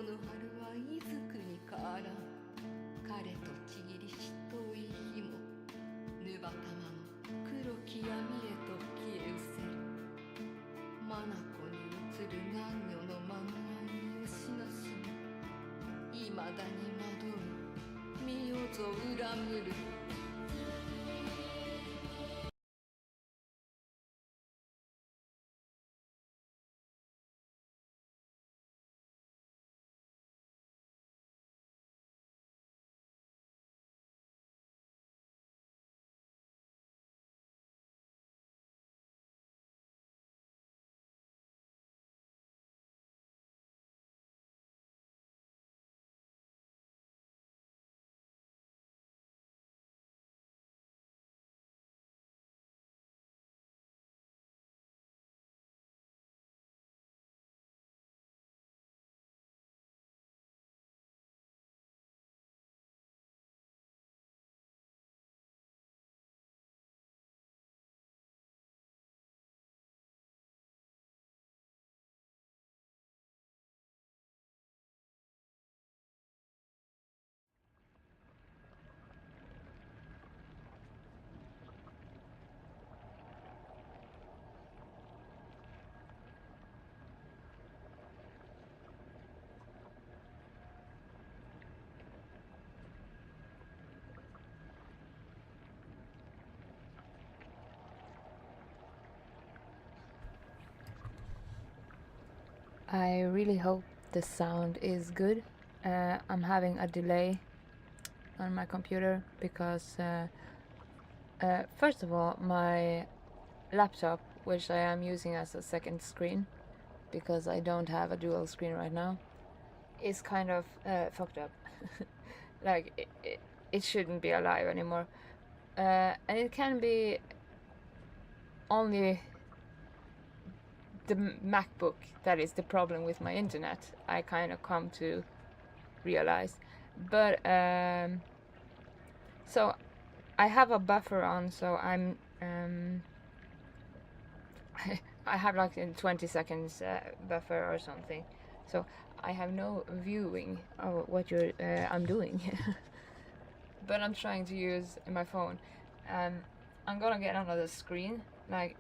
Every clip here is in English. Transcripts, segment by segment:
の春はいずくにから彼とちぎりしとい日もぬばたまの黒き闇へと消え失せる眼に映る男女のまま愛をしなしにいまだに惑う身をぞ恨むるI really hope the sound is good. I'm having a delay on my computer because first of all, my laptop, which I am using as a second screen because I don't have a dual screen right now, is kind of fucked up. Like it shouldn't be alive anymore, and it can be only the MacBook that is the problem with my internet. I kind of come to realize, but so I have a buffer on, so I'm I have like a 20 seconds buffer or something, so I have no viewing of what I'm doing. But I'm trying to use my phone. I'm gonna get another screen, like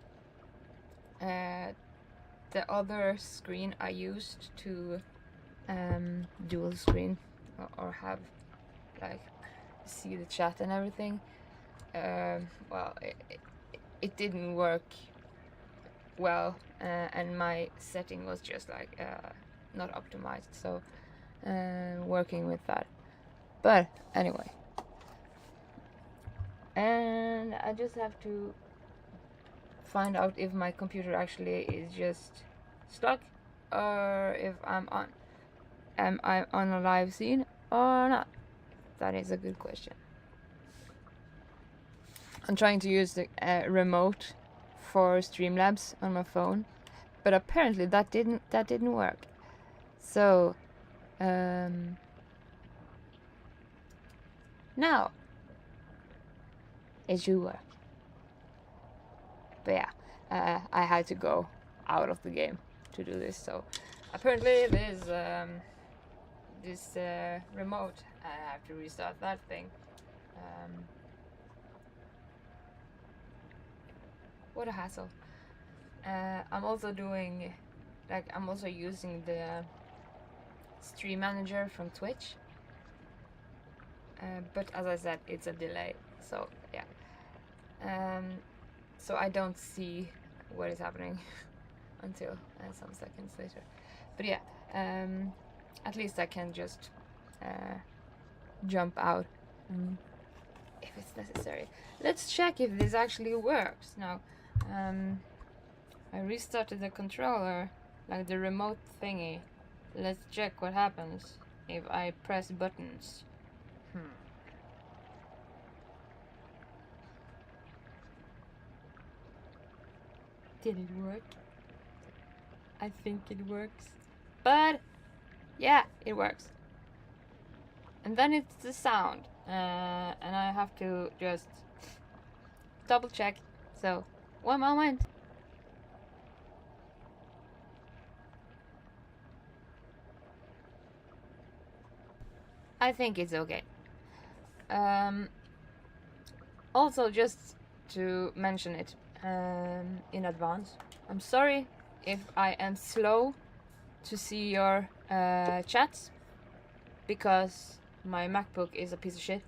the other screen I used to dual screen or have like see the chat and everything. Well, it didn't work well, and my setting was just like not optimized, so working with that. But anyway, and I just have to find out if my computer actually is just stuck or if am I on a live scene or not. That is a good question. I'm trying to use the remote for Streamlabs on my phone, but apparently that didn't work. So now it should work. But yeah, I had to go out of the game to do this. So apparently this remote, I have to restart that thing. What a hassle. I'm also doing, like, I'm also using the stream manager from Twitch. But as I said, it's a delay. So yeah. So I don't see what is happening until some seconds later. But yeah, at least I can just jump out if it's necessary. Let's check if this actually works. Now, I restarted the controller, like the remote thingy. Let's check what happens if I press buttons. Did it work? I think it works. But yeah, it works. And then it's the sound. And I have to just double check. So, one moment. I think it's okay. Also, just to mention it in advance, I'm sorry if I am slow to see your chats, because my MacBook is a piece of shit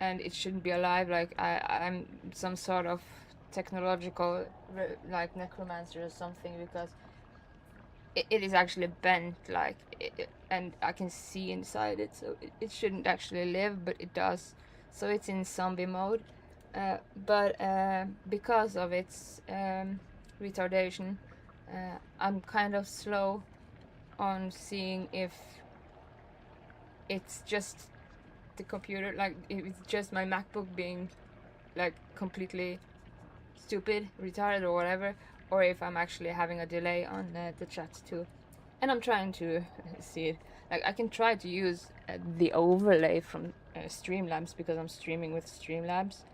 and it shouldn't be alive. Like I'm some sort of technological like necromancer or something, because it is actually bent, like and I can see inside it, so it shouldn't actually live, but it does. So it's in zombie mode, but because of its retardation, I'm kind of slow on seeing if it's just the computer, like if it's just my MacBook being like completely stupid, retarded, or whatever, or if I'm actually having a delay on the chat too. And I'm trying to see it. Like I can try to use the overlay from Streamlabs, because I'm streaming with Streamlabs.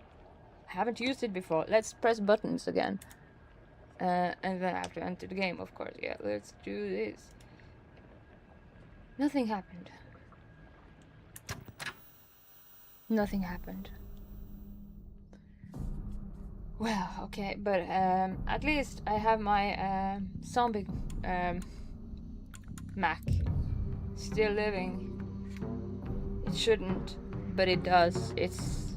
I haven't used it before. Let's press buttons again. And then I have to enter the game, of course. Yeah, let's do this. Nothing happened. Nothing happened. Well, okay, but at least I have my zombie Mac still living. It shouldn't, but it does. It's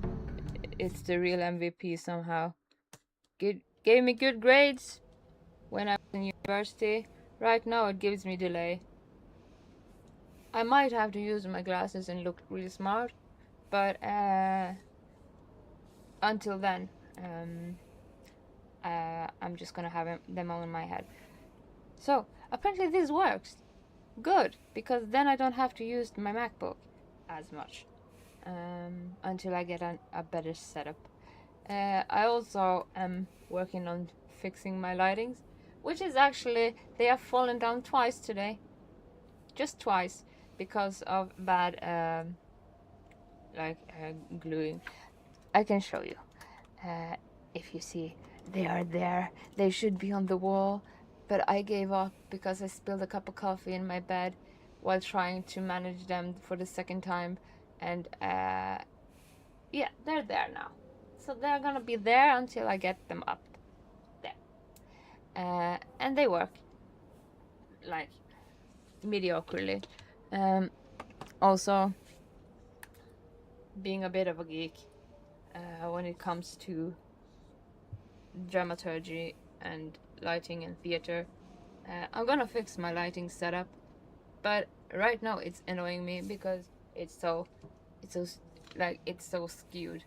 the real MVP somehow. Gave me good grades when I was in university. Right now it gives me delay. I might have to use my glasses and look really smart, but until then, I'm just gonna have them on my head. So apparently this works. Good, because then I don't have to use my MacBook as much until I get a better setup. I also am working on fixing my lightings, which is actually, they have fallen down twice today. Just twice, because of bad gluing. I can show you. If you see, they are there. They should be on the wall, but I gave up because I spilled a cup of coffee in my bed while trying to manage them for the second time, and yeah, they're there now. So they're gonna be there until I get them up there. And they work, like, mediocrely. Also, being a bit of a geek when it comes to dramaturgy and lighting and theater, I'm gonna fix my lighting setup, but right now it's annoying me because it's so skewed.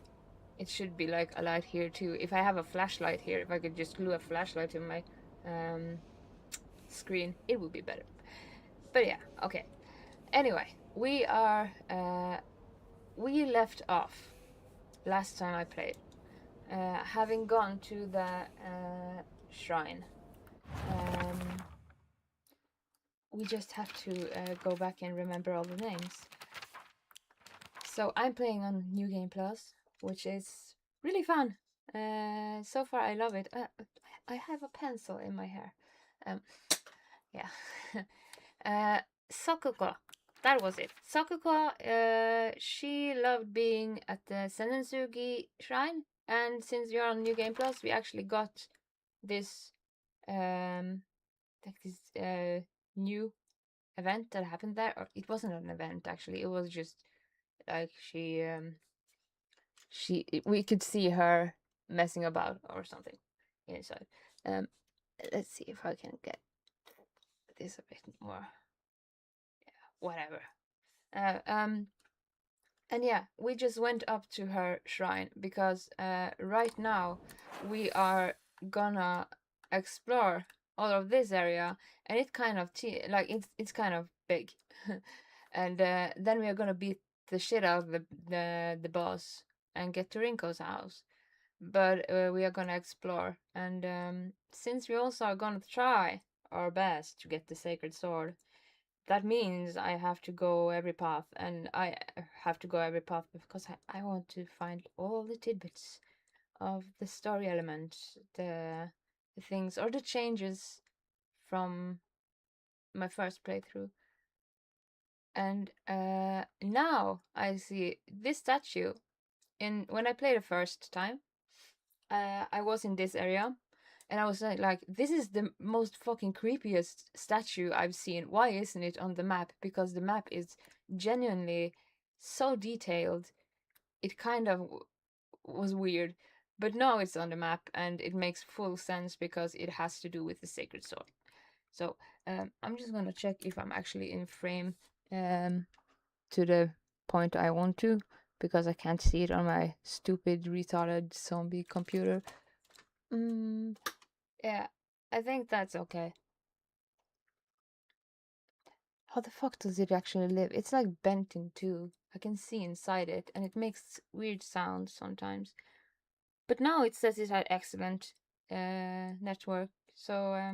It should be like a light here too. If I have a flashlight here, if I could just glue a flashlight to my screen, it would be better. But yeah, okay. Anyway, we left off last time I played, having gone to the shrine. We just have to go back and remember all the names. So I'm playing on New Game Plus, which is really fun. So far I love it. I have a pencil in my hair. Yeah. Sakuko. That was it. Sakuko, she loved being at the Senensugi shrine, and since you're on New Game Plus, we actually got this new event that happened there. Or it wasn't an event actually. It was just like we could see her messing about or something inside. Let's see if I can get this a bit more. Yeah, whatever. And yeah, we just went up to her shrine because right now we are gonna explore all of this area, and it's kind of it's kind of big, and then we are gonna beat the shit out of the boss and get to Rinko's house. But we are gonna explore, and since we also are gonna try our best to get the sacred sword, that means I have to go every path, and I have to go every path because I want to find all the tidbits of the story element, the things or the changes from my first playthrough. And now I see this statue. When I played the first time, I was in this area, and I was like, this is the most fucking creepiest statue I've seen. Why isn't it on the map? Because the map is genuinely so detailed. It kind of was weird, but now it's on the map, and it makes full sense because it has to do with the sacred sword. So I'm just gonna check if I'm actually in frame to the point I want to, because I can't see it on my stupid retarded zombie computer. Yeah, I think that's okay. How the fuck does it actually live? It's like bent in two. I can see inside it, and it makes weird sounds sometimes. But now it says it had excellent network, so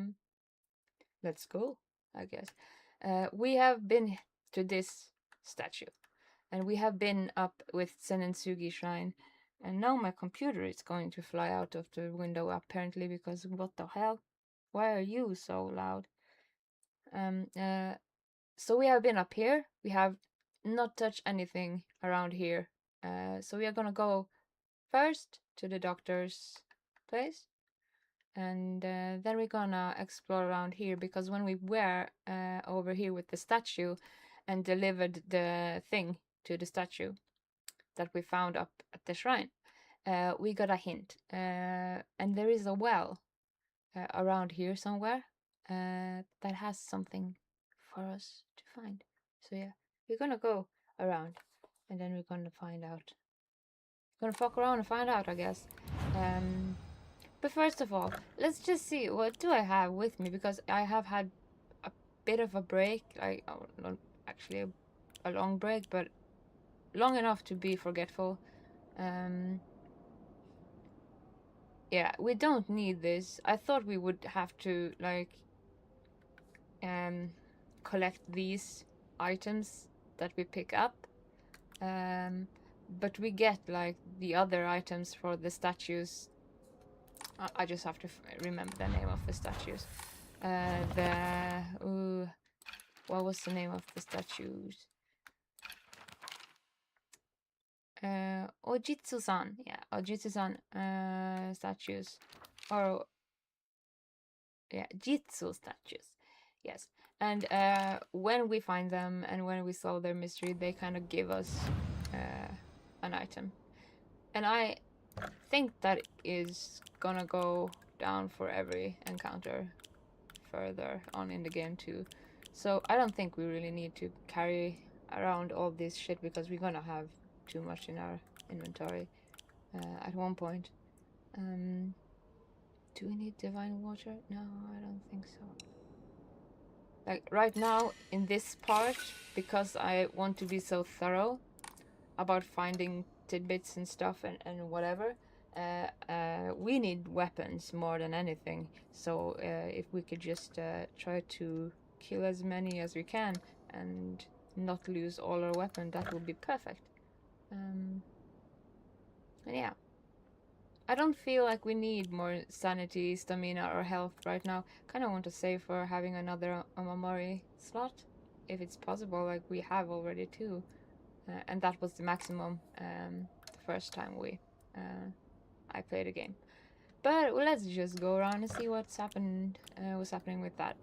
let's go, I guess. We have been to this statue, and we have been up with Senensugi Shrine, and now my computer is going to fly out of the window apparently, because what the hell? Why are you so loud? Um, uh, so we have been up here. We have not touched anything around here. So we are gonna go first to the doctor's place, and then we're gonna explore around here, because when we were over here with the statue and delivered the thing to the statue that we found up at the shrine, we got a hint, and there is a well around here somewhere that has something for us to find. So yeah, we're gonna go around, and then we're gonna find out. Gonna fuck around and find out, I guess. But first of all, let's just see, what do I have with me, because I have had a bit of a break, like not actually a long break, but long enough to be forgetful. Yeah, we don't need this. I thought we would have to like collect these items that we pick up, but we get like the other items for the statues. I just have to remember the name of the statues. What was the name of the statues? Ojitsu-san. Yeah, Ojitsu-san statues. Or yeah, Jitsu statues. Yes. And when we find them and when we solve their mystery, they kind of give us an item. And I think that is gonna go down for every encounter further on in the game too. So I don't think we really need to carry around all this shit, because we're gonna have too much in our inventory at one point. Do we need divine water? No, I don't think so. Like right now in this part, because I want to be so thorough about finding tidbits and stuff and whatever, we need weapons more than anything. So if we could just try to kill as many as we can and not lose all our weapons, that would be perfect. And yeah, I don't feel like we need more sanity, stamina, or health right now. Kind of want to save for having another Omamori slot, if it's possible, like we have already two. And that was the maximum the first time I played a game. But let's just go around and see what's happening with that.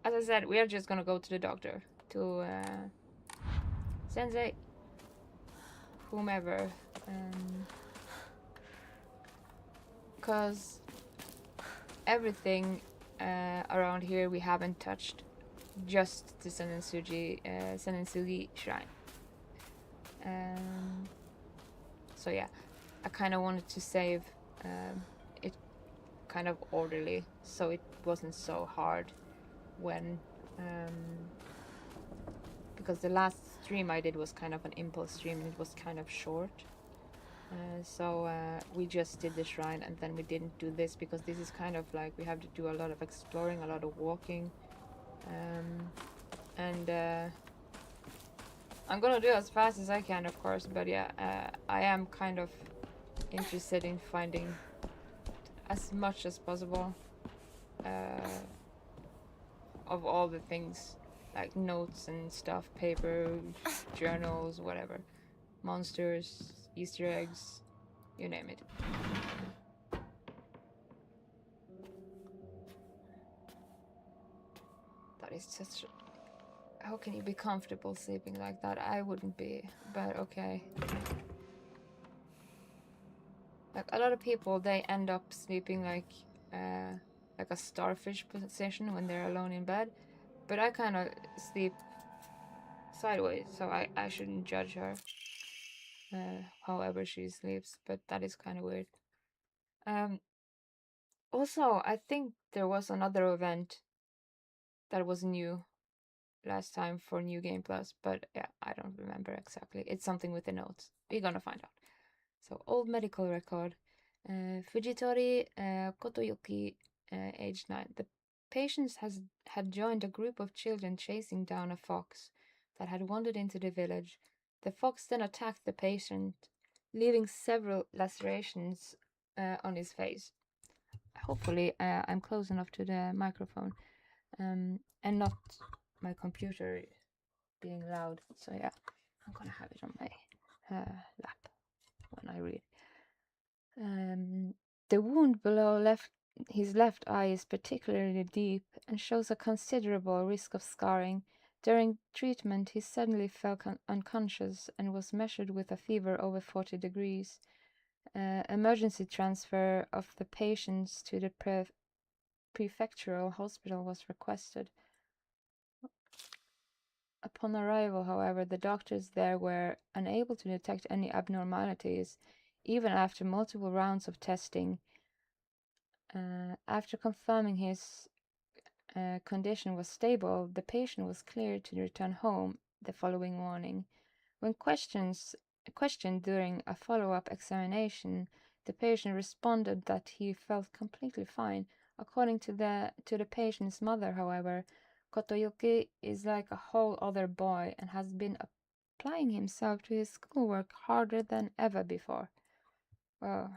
As I said, we are just gonna go to the doctor, to Sensei, whomever, because everything around here we haven't touched, just the Senensugi Shrine. So yeah, I kind of wanted to save it kind of orderly, so it wasn't so hard when because the last stream I did was kind of an impulse stream, and it was kind of short. So we just did the shrine, and then we didn't do this, because this is kind of like we have to do a lot of exploring, a lot of walking, and I'm gonna do it as fast as I can, of course, but yeah, I am kind of interested in finding as much as possible of all the things like notes and stuff, paper, journals, whatever. Monsters, Easter eggs, you name it. That is such... How can you be comfortable sleeping like that? I wouldn't be, but okay. Like a lot of people, they end up sleeping like a starfish position when they're alone in bed. But I kind of sleep sideways, so I shouldn't judge her. However she sleeps, but that is kind of weird. Also, I think there was another event that was new last time for New Game Plus, but yeah, I don't remember exactly. It's something with the notes. We're gonna find out. So, old medical record. Fujitori Kotoyuki, age 9. The patient had joined a group of children chasing down a fox that had wandered into the village. The fox then attacked the patient, leaving several lacerations on his face. Hopefully, I'm close enough to the microphone and not my computer being loud. So, yeah, I'm gonna have it on my lap when I read. The wound below his left eye is particularly deep and shows a considerable risk of scarring. During treatment, he suddenly fell unconscious and was measured with a fever over 40 degrees. Emergency transfer of the patients to the prefectural hospital was requested. Upon arrival, however, the doctors there were unable to detect any abnormalities, even after multiple rounds of testing. After confirming his condition was stable, the patient was cleared to return home the following morning. When questioned during a follow-up examination, the patient responded that he felt completely fine. According to the patient's mother, however, Kotoyuki is like a whole other boy and has been applying himself to his schoolwork harder than ever before. Well,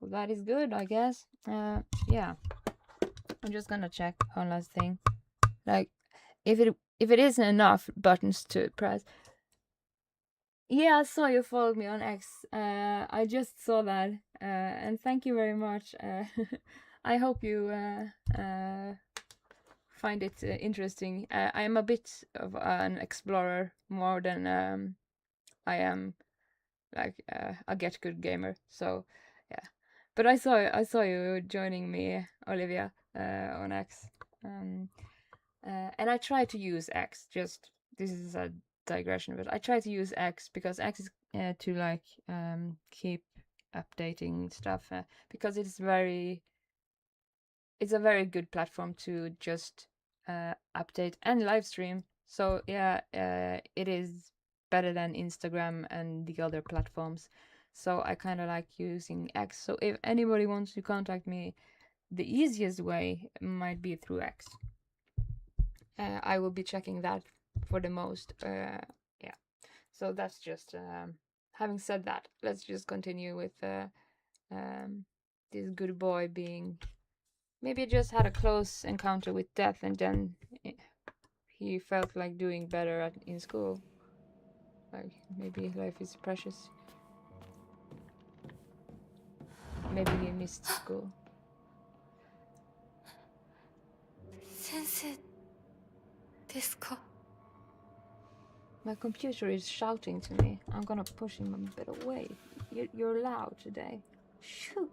that is good, I guess. Yeah. I'm just gonna check one last thing. Like, if it isn't enough buttons to press. Yeah, I saw you followed me on X. I just saw that. And thank you very much. I hope you find it interesting. I am a bit of an explorer more than I am like a get good gamer. So yeah, but I saw you joining me, Olivia, on X, and I try to use X. Just this is a digression, but I try to use X because X is to like keep updating stuff because it's a very good platform to just update and live stream. So yeah, it is better than Instagram and the other platforms. So I kind of like using X. So if anybody wants to contact me, the easiest way might be through X. I will be checking that for the most. Yeah. So that's just. Having said that, let's just continue with this good boy being. Maybe just had a close encounter with death, and then he felt like doing better in school. Like, maybe life is precious. Maybe he missed school. Sensei, desu ka? My computer is shouting to me. I'm gonna push him a bit away. You're loud today. Shoo.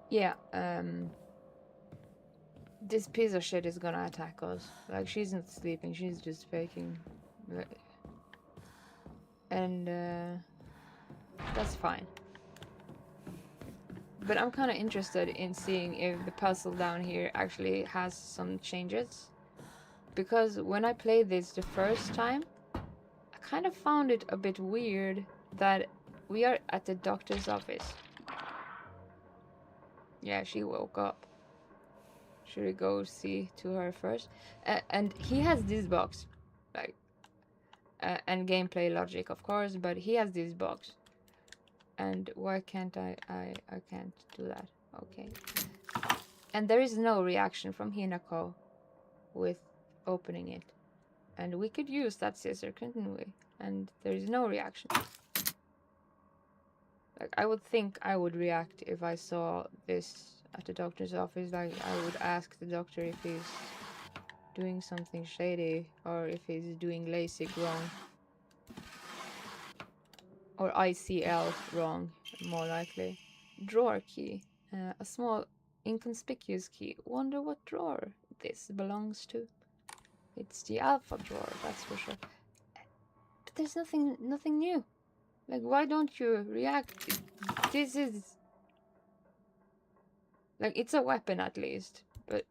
Yeah, this piece of shit is gonna attack us. Like, she's not sleeping, she's just faking. And, that's fine. But I'm kind of interested in seeing if the puzzle down here actually has some changes. Because when I played this the first time, I kind of found it a bit weird that we are at the doctor's office. Yeah, she woke up. Should we go see to her first? And he has this box, like, and gameplay logic, of course, but he has this box. And why can't I can't do that. Okay. And there is no reaction from Hinako with opening it. And we could use that scissor, couldn't we? And there is no reaction. Like, I would think I would react if I saw this at the doctor's office. Like, I would ask the doctor if he's doing something shady or if he's doing LASIK wrong. Or ICL wrong, more likely. Drawer key. A small inconspicuous key. Wonder what drawer this belongs to. It's the alpha drawer, that's for sure. But there's nothing new. Like, why don't you react? This is... Like, it's a weapon at least. But,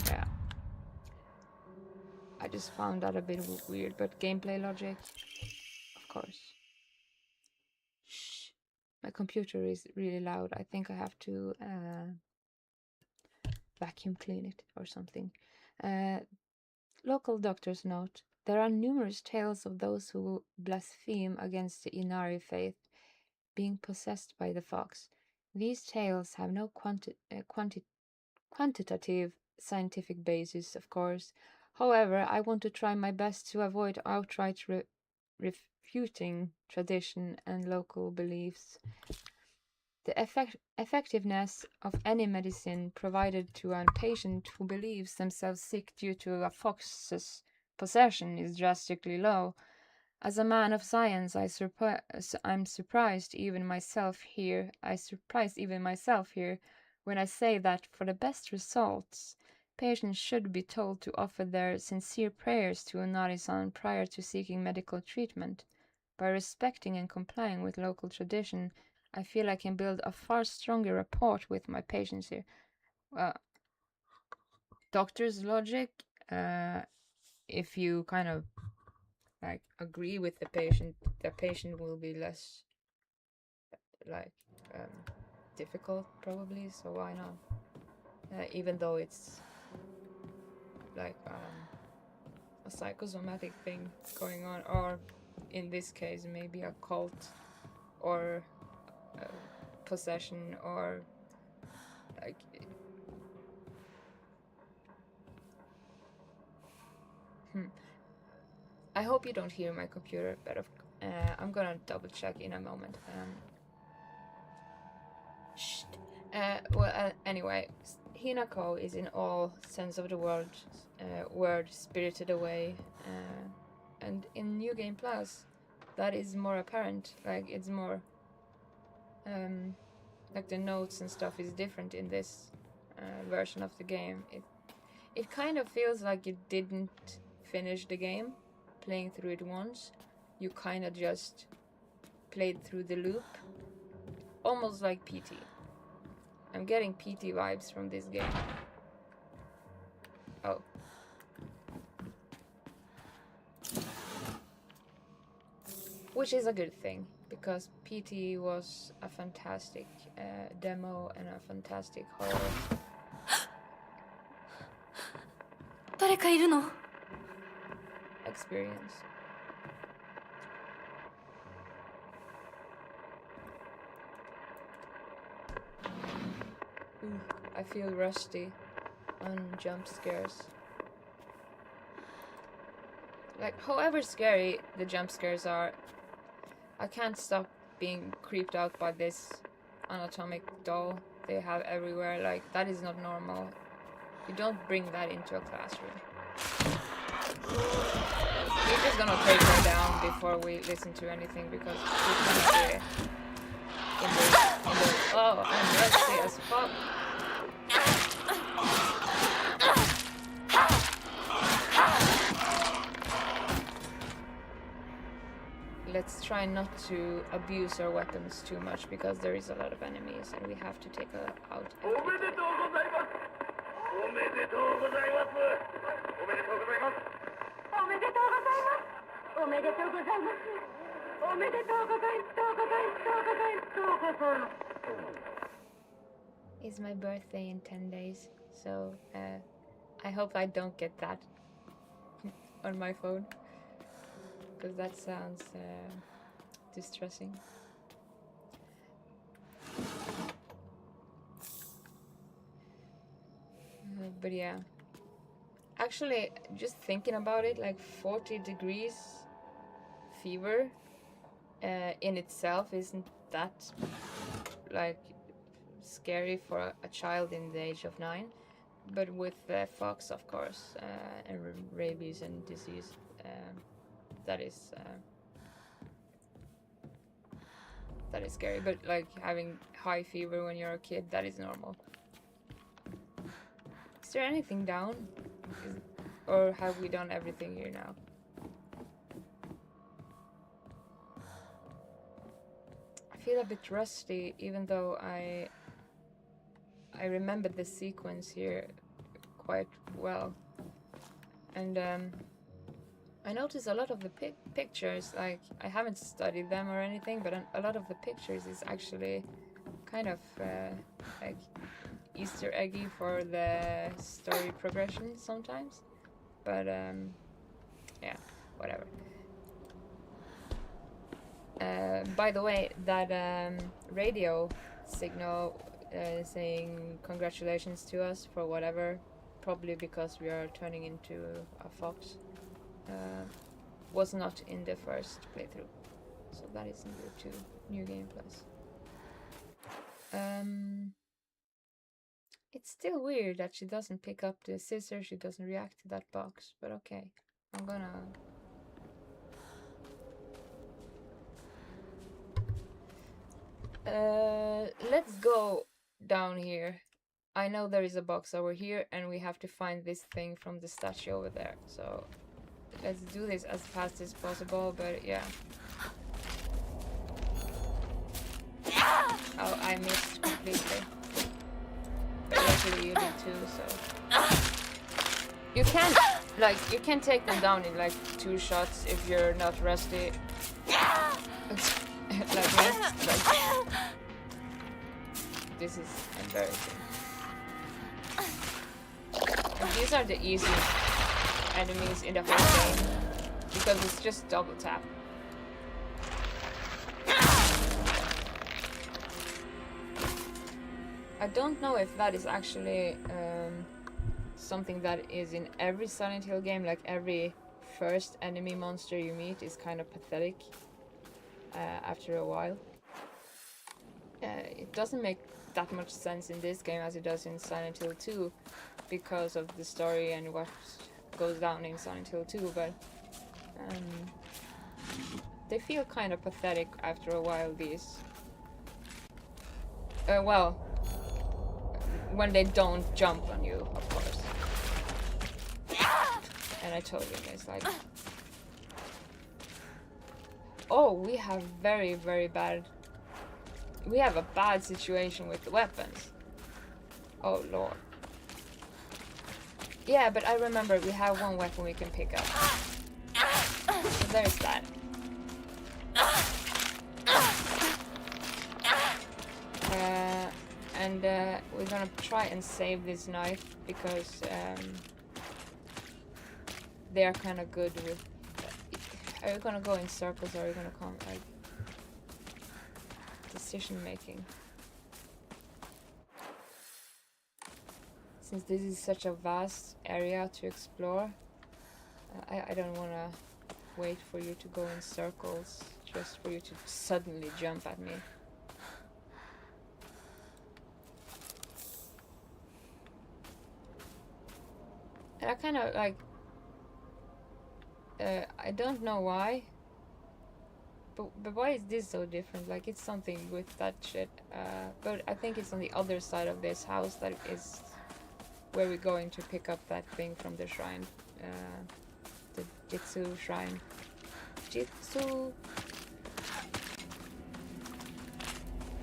yeah. I just found that a bit weird. But gameplay logic, of course. Shh. My computer is really loud. I think I have to vacuum clean it or something. Local doctor's note. There are numerous tales of those who blaspheme against the Inari faith being possessed by the fox. These tales have no quantitative scientific basis, of course. However, I want to try my best to avoid outright refuting tradition and local beliefs. The effectiveness of any medicine provided to a patient who believes themselves sick due to a fox's possession is drastically low. As a man of science, I'm surprised even myself here. When I say that for the best results, patients should be told to offer their sincere prayers to Unari-san prior to seeking medical treatment. By respecting and complying with local tradition, I feel I can build a far stronger rapport with my patients here. Doctor's logic, if you kind of like agree with the patient will be less like difficult probably, so why not? Even though it's like a psychosomatic thing going on, or in this case maybe a cult or possession, or like I hope you don't hear my computer, but I'm gonna double check in a moment. Anyway, Hinako is in all sense of the word spirited away, and in New Game Plus, that is more apparent. Like, it's more like the notes and stuff is different in this version of the game. It kind of feels like you didn't finish the game playing through it once. You kind of just played through the loop, almost like PT. I'm getting PT vibes from this game. Oh. Which is a good thing, because PT was a fantastic demo and a fantastic horror. 誰かいるの? Experience. I feel rusty on jump scares. Like, however scary the jump scares are, I can't stop being creeped out by this anatomic doll they have everywhere. Like, that is not normal. You don't bring that into a classroom. We're just gonna take her down before we listen to anything, because we're gonna be in the oh, I'm rusty as fuck. Let's try not to abuse our weapons too much, because there is a lot of enemies and we have to take her out. It's my birthday in 10 days, so I hope I don't get that on my phone, because that sounds distressing. But yeah. Actually, just thinking about it, like 40 degrees fever in itself isn't that like scary for a child in the age of 9, but with fox, of course, and rabies and disease, that is scary. But like having high fever when you're a kid, that is normal. Is there anything down? Or have we done everything here now? I feel a bit rusty, even though I remember the sequence here quite well. And I noticed a lot of the pictures, like, I haven't studied them or anything, but a lot of the pictures is actually kind of like Easter eggy for the story progression sometimes. But yeah, whatever. By the way, that radio signal saying congratulations to us for whatever, probably because we are turning into a fox, was not in the first playthrough. So that is new to New Game Plus. It's still weird that she doesn't pick up the scissors, she doesn't react to that box, but okay. I'm gonna... let's go down here. I know there is a box over here and we have to find this thing from the statue over there. So let's do this as fast as possible, but yeah. Oh, I missed completely. But luckily you did too, so... You can, like, you can take them down in like 2 shots if you're not rusty. Like me. Like, this is embarrassing. And these are the easiest enemies in the whole game, because it's just double tap. I don't know if that is actually something that is in every Silent Hill game, like every first enemy monster you meet is kind of pathetic after a while. It doesn't make that much sense in this game as it does in Silent Hill 2 because of the story and what goes down in Silent Hill 2, but they feel kind of pathetic after a while, these. Well, when they don't jump on you, of course. And I totally missed, like... Oh, we have very, very bad... We have a bad situation with the weapons. Oh, lord. Yeah, but I remember we have one weapon we can pick up. So there's that. And we're gonna try and save this knife because they are kind of good with... Are you gonna go in circles or are you gonna come, like... Decision making. Since this is such a vast area to explore, I don't want to wait for you to go in circles just for you to suddenly jump at me. And I kind of like... I don't know why. But why is this so different? Like, it's something with that shit. But I think it's on the other side of this house that is where we're going to pick up that thing from the shrine. The Jitsu shrine. Jitsu!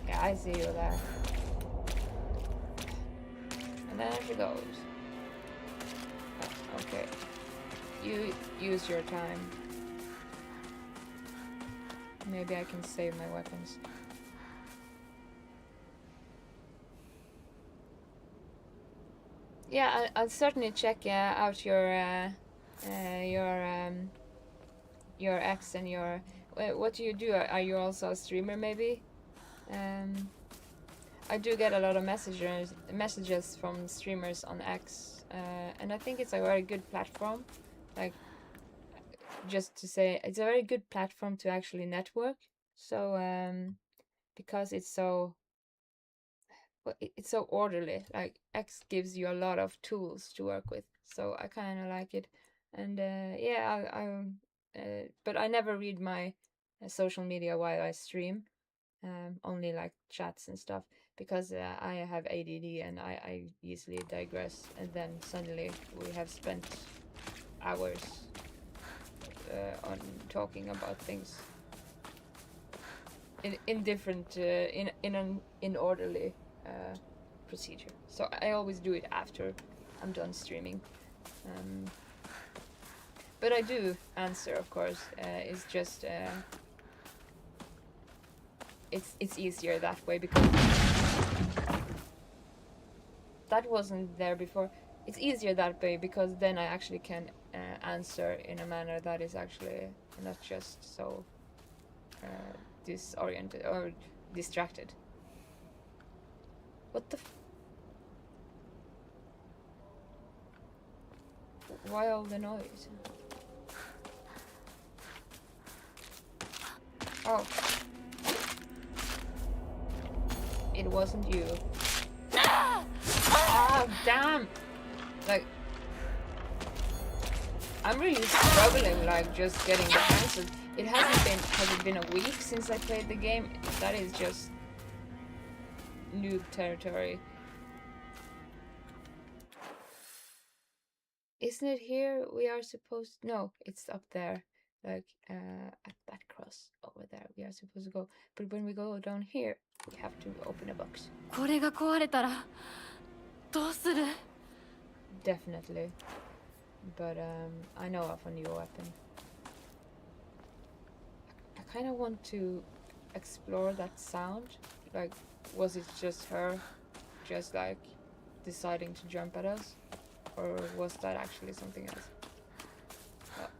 Yeah, I see you there. And there she goes. Oh, okay. You use your time. Maybe I can save my weapons. Yeah, I'll certainly check out your ex and your... What do you do? Are you also a streamer, maybe? I do get a lot of messages from streamers on X and I think it's a very good platform. Like, just to say, it's a very good platform to actually network. So because it's so it's so orderly. Like X gives you a lot of tools to work with, so I kind of like it. And yeah, but I never read my social media while I stream. Only like chats and stuff, because I have ADD and I easily digress, and then suddenly we have spent hours on talking about things in different in an inorderly procedure. So I always do it after I'm done streaming. But I do answer, of course. It's just it's easier that way, because that wasn't there before. It's easier that way because then I actually can answer in a manner that is actually not just so disoriented or distracted. What the why all the noise? Oh. It wasn't you. Ah, damn! Like, I'm really struggling, like, just getting the answers. It hasn't been, has it been a week since I played the game? That is just noob territory. Isn't it here we are supposed, no, it's up there. Like, at that cross over there, we are supposed to go. But when we go down here, we have to open a box. これが壊れたらどうする Definitely. But I know of a new weapon. I kind of want to explore that sound. Like, was it just her just like deciding to jump at us? Or was that actually something else? Well.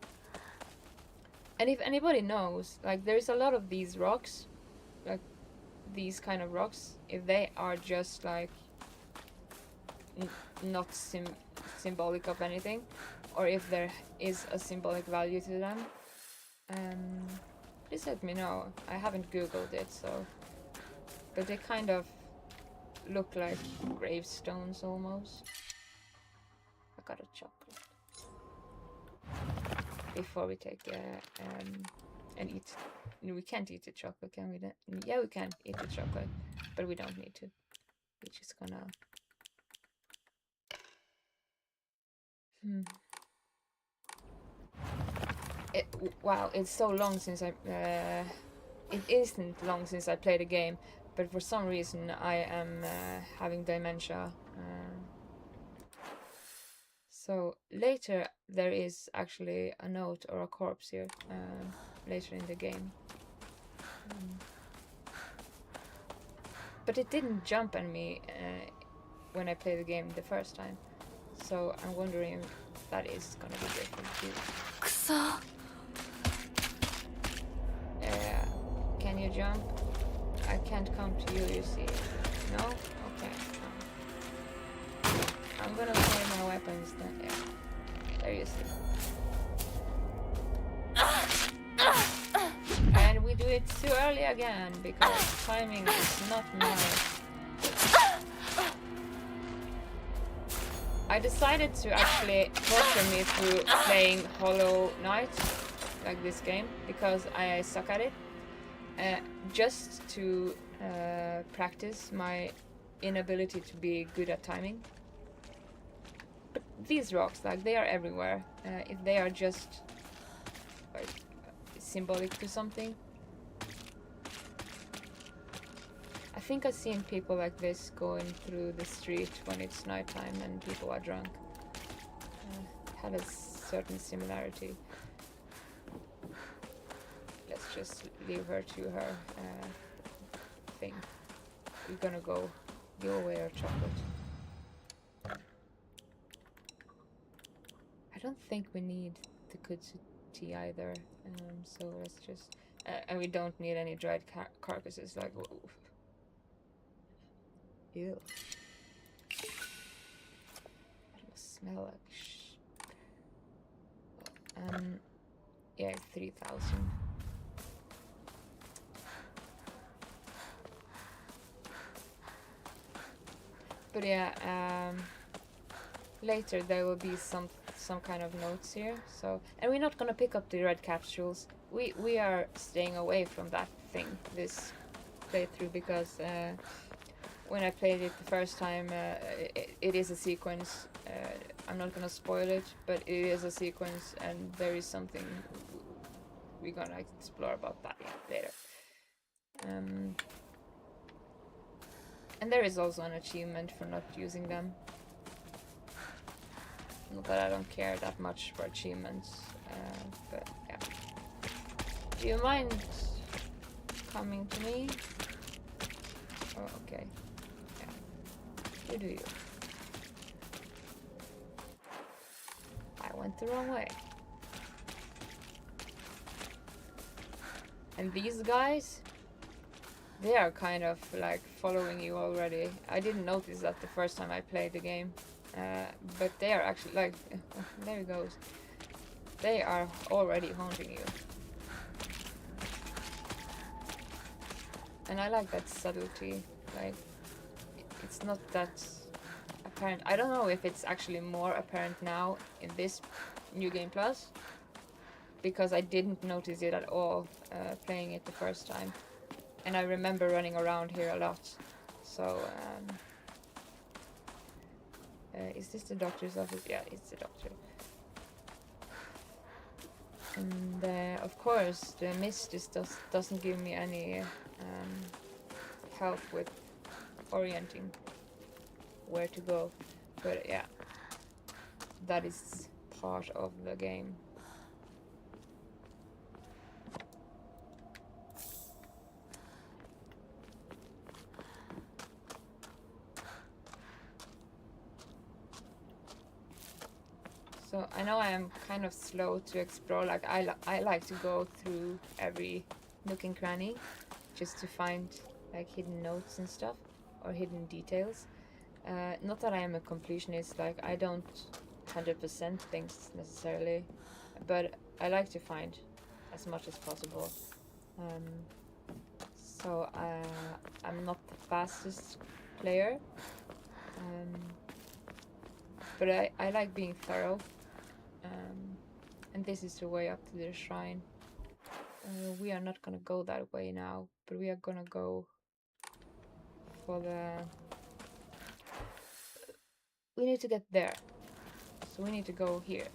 And if anybody knows, like, there's a lot of these rocks, like these kind of rocks, if they are just like not symbolic of anything, or if there is a symbolic value to them, please let me know. I haven't googled it, so, but they kind of look like gravestones almost. I got a chocolate before we take and eat. No, we can't eat the chocolate, can we? Yeah, we can eat the chocolate, but we don't need to. We're just gonna wow, it's so long since I it isn't long since I played a game, but for some reason I am having dementia. So later there is actually a note or a corpse here later in the game. But it didn't jump at me when I played the game the first time. So I'm wondering if that is gonna be different too. くそ Can you jump? I can't come to you, you see. No? Okay. I'm gonna play my weapons then. Yeah. There you see. And we do it too early again because timing is not nice. I decided to actually torture me through playing Hollow Knight, like this game, because I suck at it. Just to practice my inability to be good at timing. But these rocks, like, they are everywhere. If they are just like symbolic to something. I think I've seen people like this going through the street when it's nighttime and people are drunk. Had a certain similarity. Let's just leave her to her thing. We're gonna go give away our chocolate. I don't think we need the kudzu tea either, so let's just... and we don't need any dried carcasses, like... Whoa. Ew. That was smell like yeah, 3,000. But yeah, later there will be some kind of notes here. So, and we're not gonna pick up the red capsules. We are staying away from that thing this playthrough because when I played it the first time, it is a sequence. I'm not gonna spoil it, but it is a sequence, and there is something we're gonna explore about that later. And there is also an achievement for not using them. Not that I don't care that much for achievements, but yeah. Do you mind coming to me? Oh, okay. Yeah. You do you. I went the wrong way. And these guys, they are kind of like following you already. I didn't notice that the first time I played the game, but they are actually like, there it goes. They are already haunting you. And I like that subtlety, like, it's not that apparent. I don't know if it's actually more apparent now in this New Game Plus, because I didn't notice it at all playing it the first time. And I remember running around here a lot. So, is this the doctor's office? Yeah, it's the doctor. And of course, the mist just doesn't give me any help with orienting where to go. But yeah, that is part of the game. So I know I am kind of slow to explore, like I like to go through every nook and cranny just to find like hidden notes and stuff, or hidden details. Not that I am a completionist, like I don't 100% things necessarily, but I like to find as much as possible. So I'm not the fastest player, but I like being thorough. And this is the way up to the shrine. We are not gonna go that way now, but we are gonna go for the... We need to get there, so we need to go here.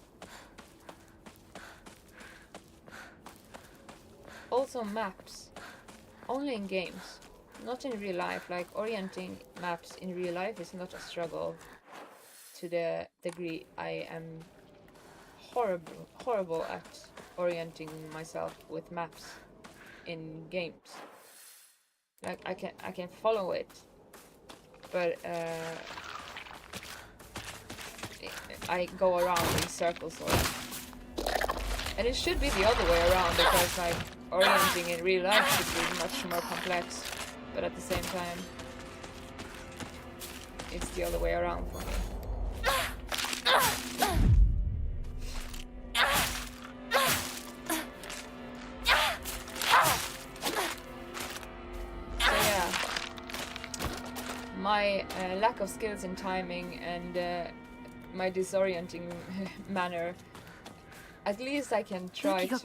Also maps, only in games, not in real life. Like orienting maps in real life is not a struggle to the degree I am horrible at orienting myself with maps in games. Like I can follow it, but I go around in circles, and it should be the other way around, because like orienting in real life should be much more complex, but at the same time it's the other way around for me. My lack of skills in timing and my disorienting manner, at least I can try to...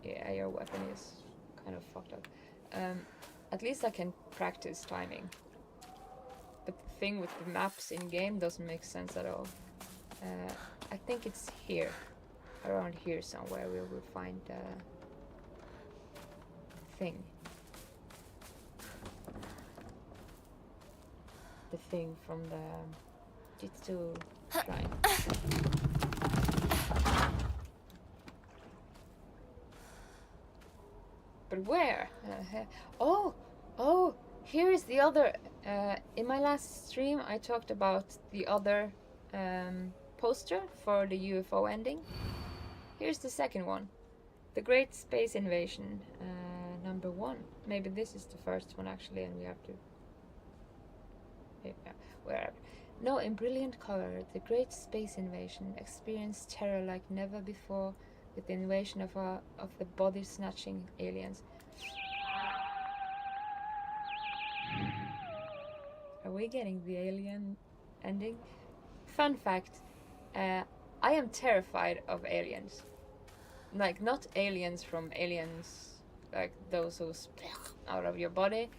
Yeah, your weapon is kind of fucked up. At least I can practice timing. But the thing with the maps in game doesn't make sense at all. I think it's here, around here somewhere, we will find the thing. The thing from the Jitsu shrine. But where? Oh, here is the other. In my last stream, I talked about the other poster for the UFO ending. Here's the second one. The Great Space Invasion, number 1. Maybe this is the first one actually, and we have to... wherever. No, in brilliant color, the great space invasion experienced terror like never before with the invasion of the body-snatching aliens. Are we getting the alien ending? Fun fact, I am terrified of aliens. Like, not aliens from aliens, like those who split out of your body.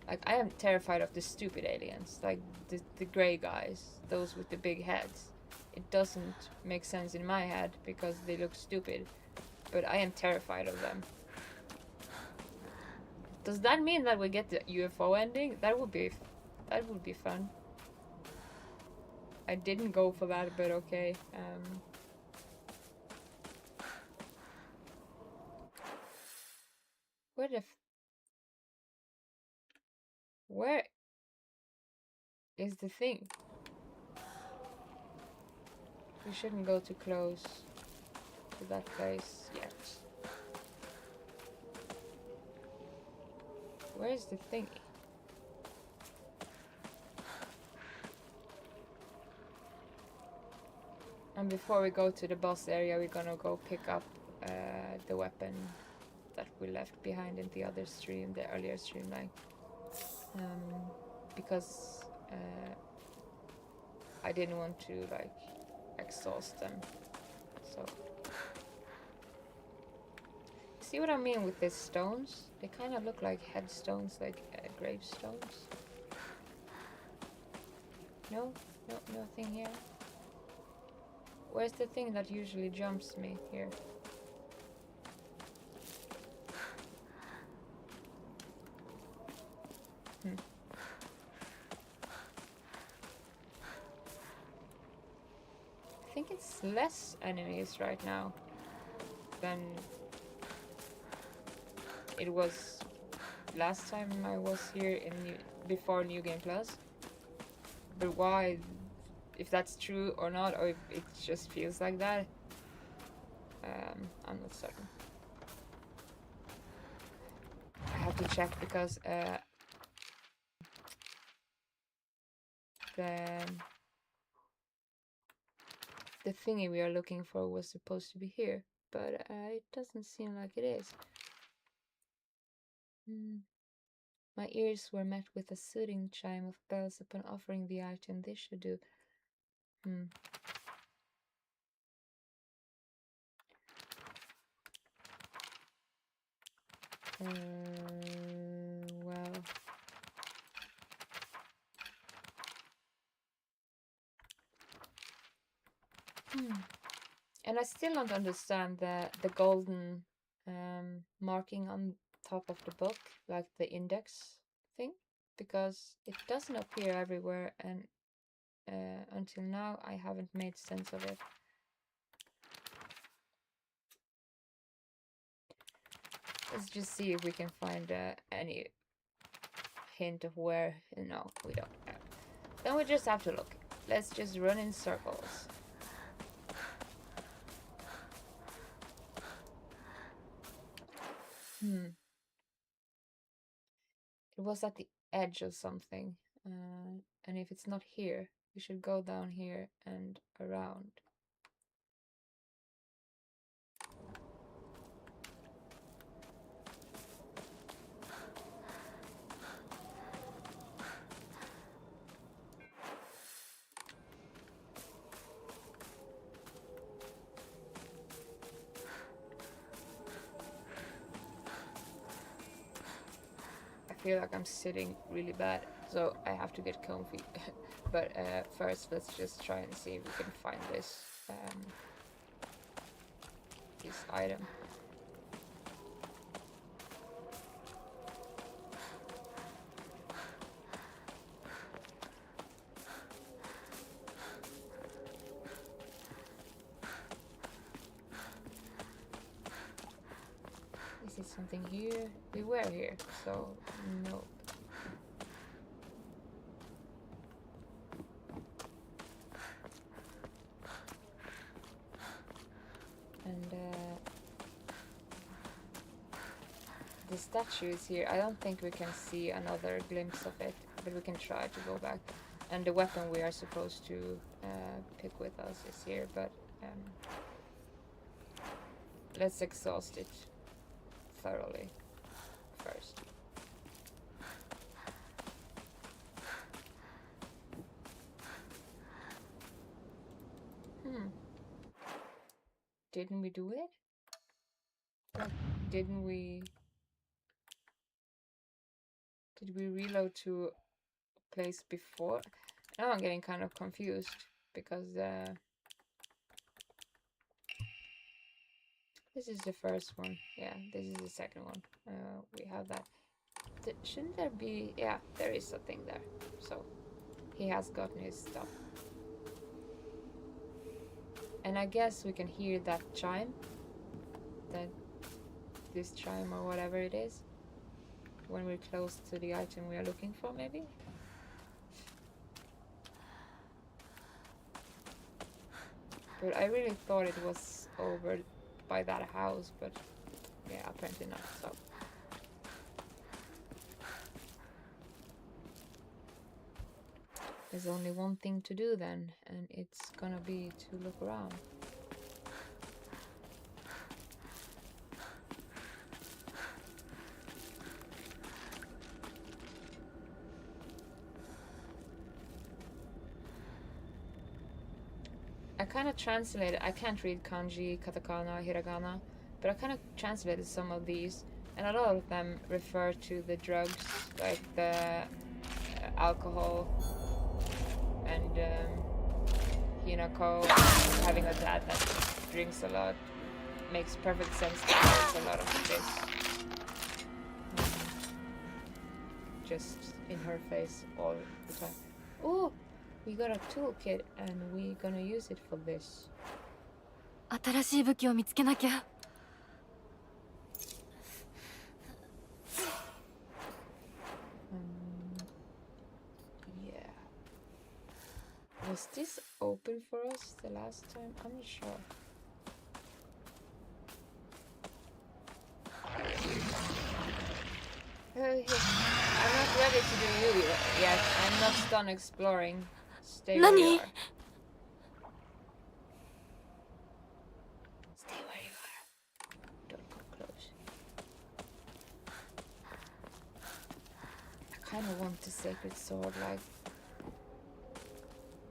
Like, I am terrified of the stupid aliens, like the grey guys, those with the big heads. It doesn't make sense in my head because they look stupid, but I am terrified of them. Does that mean that we get the UFO ending? That would be fun. I didn't go for that, but okay. Where is the thing? We shouldn't go too close to that place yet. Where is the thingy? And before we go to the boss area, we're gonna go pick up the weapon that we left behind in the other stream, the earlier stream, like, because I didn't want to like exhaust them. So, see what I mean with these stones? They kind of look like headstones, like gravestones. No, nothing here. Where's the thing that usually jumps me here? I think it's less enemies right now than it was last time I was here in before New Game Plus. But why, if that's true or not, or if it just feels like that, I'm not certain. I have to check because the thingy we are looking for was supposed to be here, but it doesn't seem like it is. My ears were met with a soothing chime of bells upon offering the item. This should do. Well. And I still don't understand the golden marking on top of the book, like the index thing, because it doesn't appear everywhere, and until now I haven't made sense of it. Let's just see if we can find any hint of where. No, we don't. Then we just have to look. Let's just run in circles. It was at the edge of something, and if it's not here, we should go down here and around. I feel like I'm sitting really bad, so I have to get comfy. But first, let's just try and see if we can find this item. Is it something here? We were here, so no. And the statue is here. I don't think we can see another glimpse of it, but we can try to go back. And the weapon we are supposed to pick with us is here, but let's exhaust it thoroughly first. Didn't we do it? Like, didn't we... Did we reload to a place before? Now I'm getting kind of confused because this is the first one. Yeah, this is the second one. We have that. Shouldn't there be... Yeah, there is a thing there. So he has gotten his stuff. And I guess we can hear that chime. This chime or whatever it is. When we're close to the item we are looking for, maybe? But I really thought it was over by that house, but yeah, apparently not, so. There's only one thing to do then, and it's gonna be to look around. I kind of translated, I can't read kanji, katakana, hiragana, but I kind of translated some of these, and a lot of them refer to the drugs, like the alcohol, and Hinako having a dad that drinks a lot. Makes perfect sense that there's a lot of this just in her face all the time. Oh! We got a toolkit and we're gonna use it for this. 新しい武器を見つけなきゃ。Yeah. Was this open for us the last time? I'm not sure. I'm not ready to do you yet. I'm not done exploring. Stay where you are. Stay where you are. Don't come close. I kind of want the sacred sword,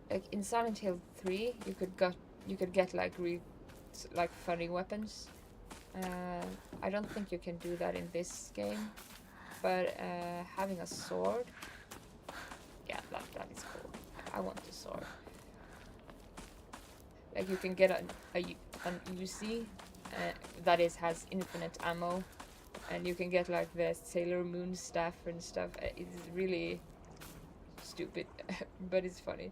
like in Silent Hill 3, you could get like funny weapons. I don't think you can do that in this game, but having a sword, yeah, that is cool. I want the sword. Like you can get an Uzi that has infinite ammo, and you can get like the Sailor Moon staff and stuff. It's really stupid, but it's funny.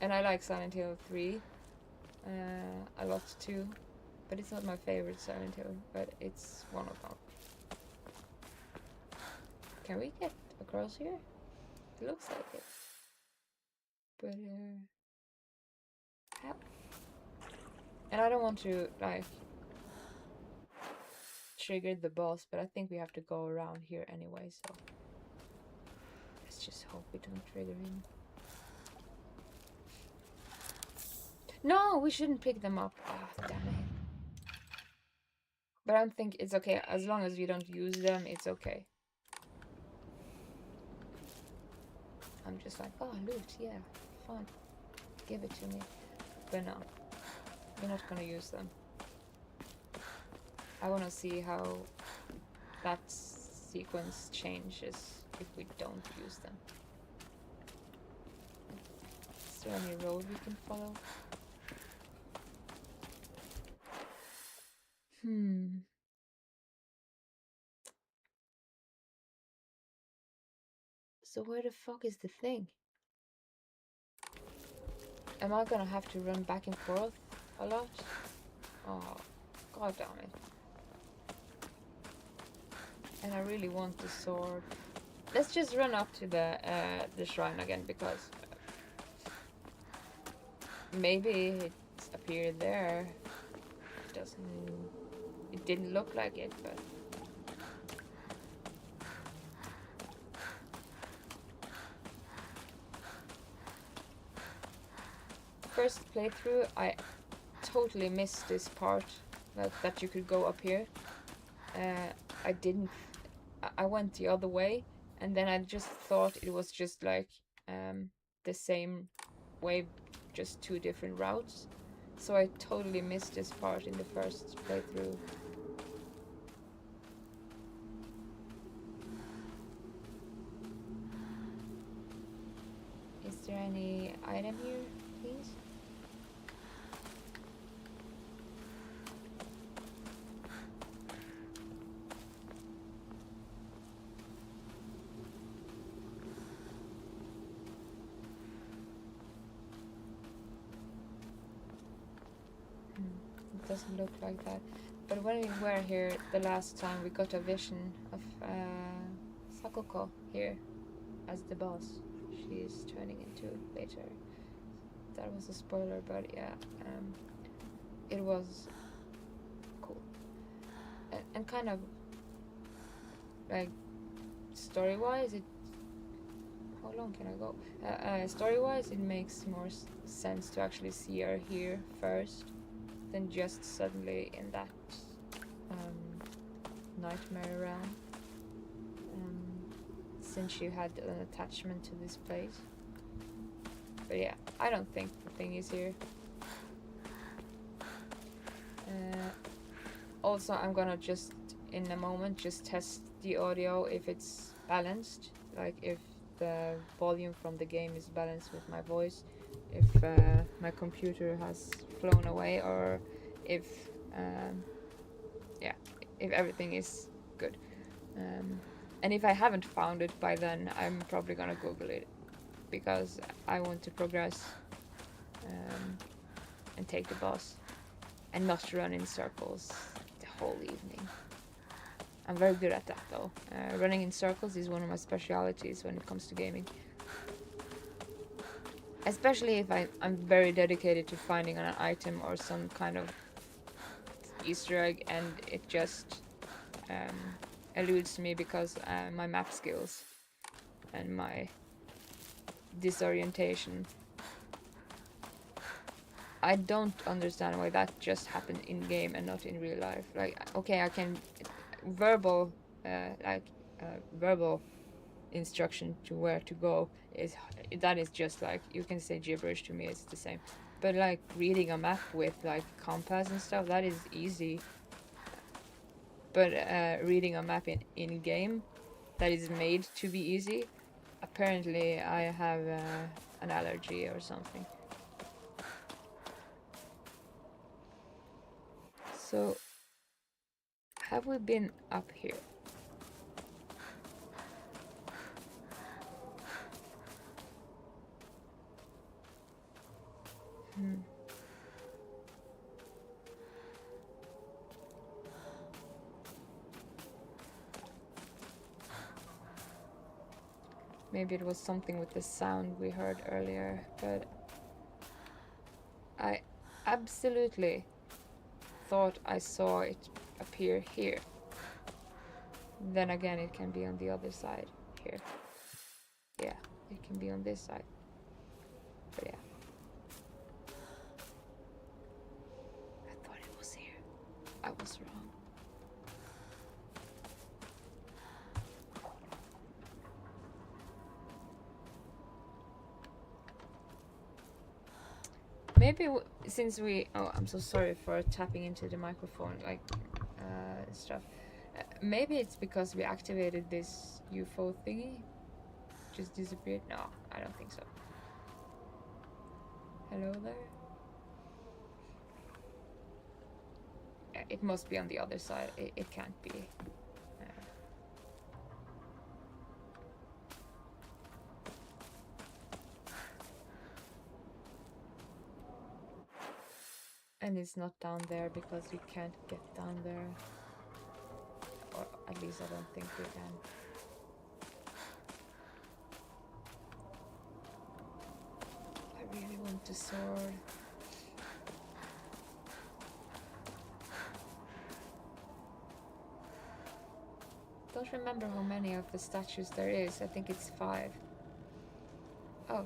And I like Silent Hill 3 a lot too, but it's not my favorite Silent Hill, but it's one of them. Can we get across here? It looks like it. But how? And I don't want to like trigger the boss, but I think we have to go around here anyway, so let's just hope we don't trigger him. No, we shouldn't pick them up. Ah, damn it. But I think it's okay. As long as you don't use them, it's okay. I'm just like, oh, loot, yeah, fine. Give it to me. But no, we're not gonna use them. I wanna see how that sequence changes if we don't use them. Is there any road we can follow? So where the fuck is the thing? Am I gonna have to run back and forth a lot? Oh, god damn it. And I really want the sword. Let's just run up to the shrine again, because maybe it's appeared there. It didn't look like it, but first playthrough, I totally missed this part, that you could go up here. I didn't. I went the other way, and then I just thought it was just like the same way, just two different routes. So I totally missed this part in the first playthrough. Is there any item here, please? It doesn't look like that. But when we were here the last time, we got a vision of Sakoko here as the boss. She is turning into later. That was a spoiler, but yeah, it was cool. And kind of like story-wise, how long can I go? Story-wise, it makes more sense to actually see her here first than just suddenly in that nightmare realm, since she had an attachment to this place. But yeah, I don't think the thing is here. Also, I'm gonna just in a moment just test the audio if it's balanced, like if the volume from the game is balanced with my voice, if my computer has flown away, or if yeah, if everything is good. And if I haven't found it by then, I'm probably gonna Google it, because I want to progress and take the boss and not run in circles the whole evening. I'm very good at that though. Running in circles is one of my specialities when it comes to gaming. Especially if I'm very dedicated to finding an item or some kind of Easter egg and it just eludes me because my map skills and my disorientation. I don't understand why that just happened in game and not in real life. Like, okay, I can verbal instruction to where to go is just like, you can say gibberish to me, it's the same. But like reading a map with like compass and stuff, that is easy. But reading a map in game that is made to be easy, apparently I have an allergy or something. So, have we been up here? Maybe it was something with the sound we heard earlier, but I absolutely thought I saw it appear here. Then again, it can be on the other side here. Yeah, it can be on this side. But yeah. I thought it was here. I was wrong. Maybe since we... Oh, I'm so sorry for tapping into the microphone, like, stuff. Maybe it's because we activated this UFO thingy. Just disappeared? No, I don't think so. Hello there? It must be on the other side. It can't be. And it's not down there because we can't get down there. Or at least I don't think we can. I really want the sword. Don't remember how many of the statues there is. I think it's 5. Oh.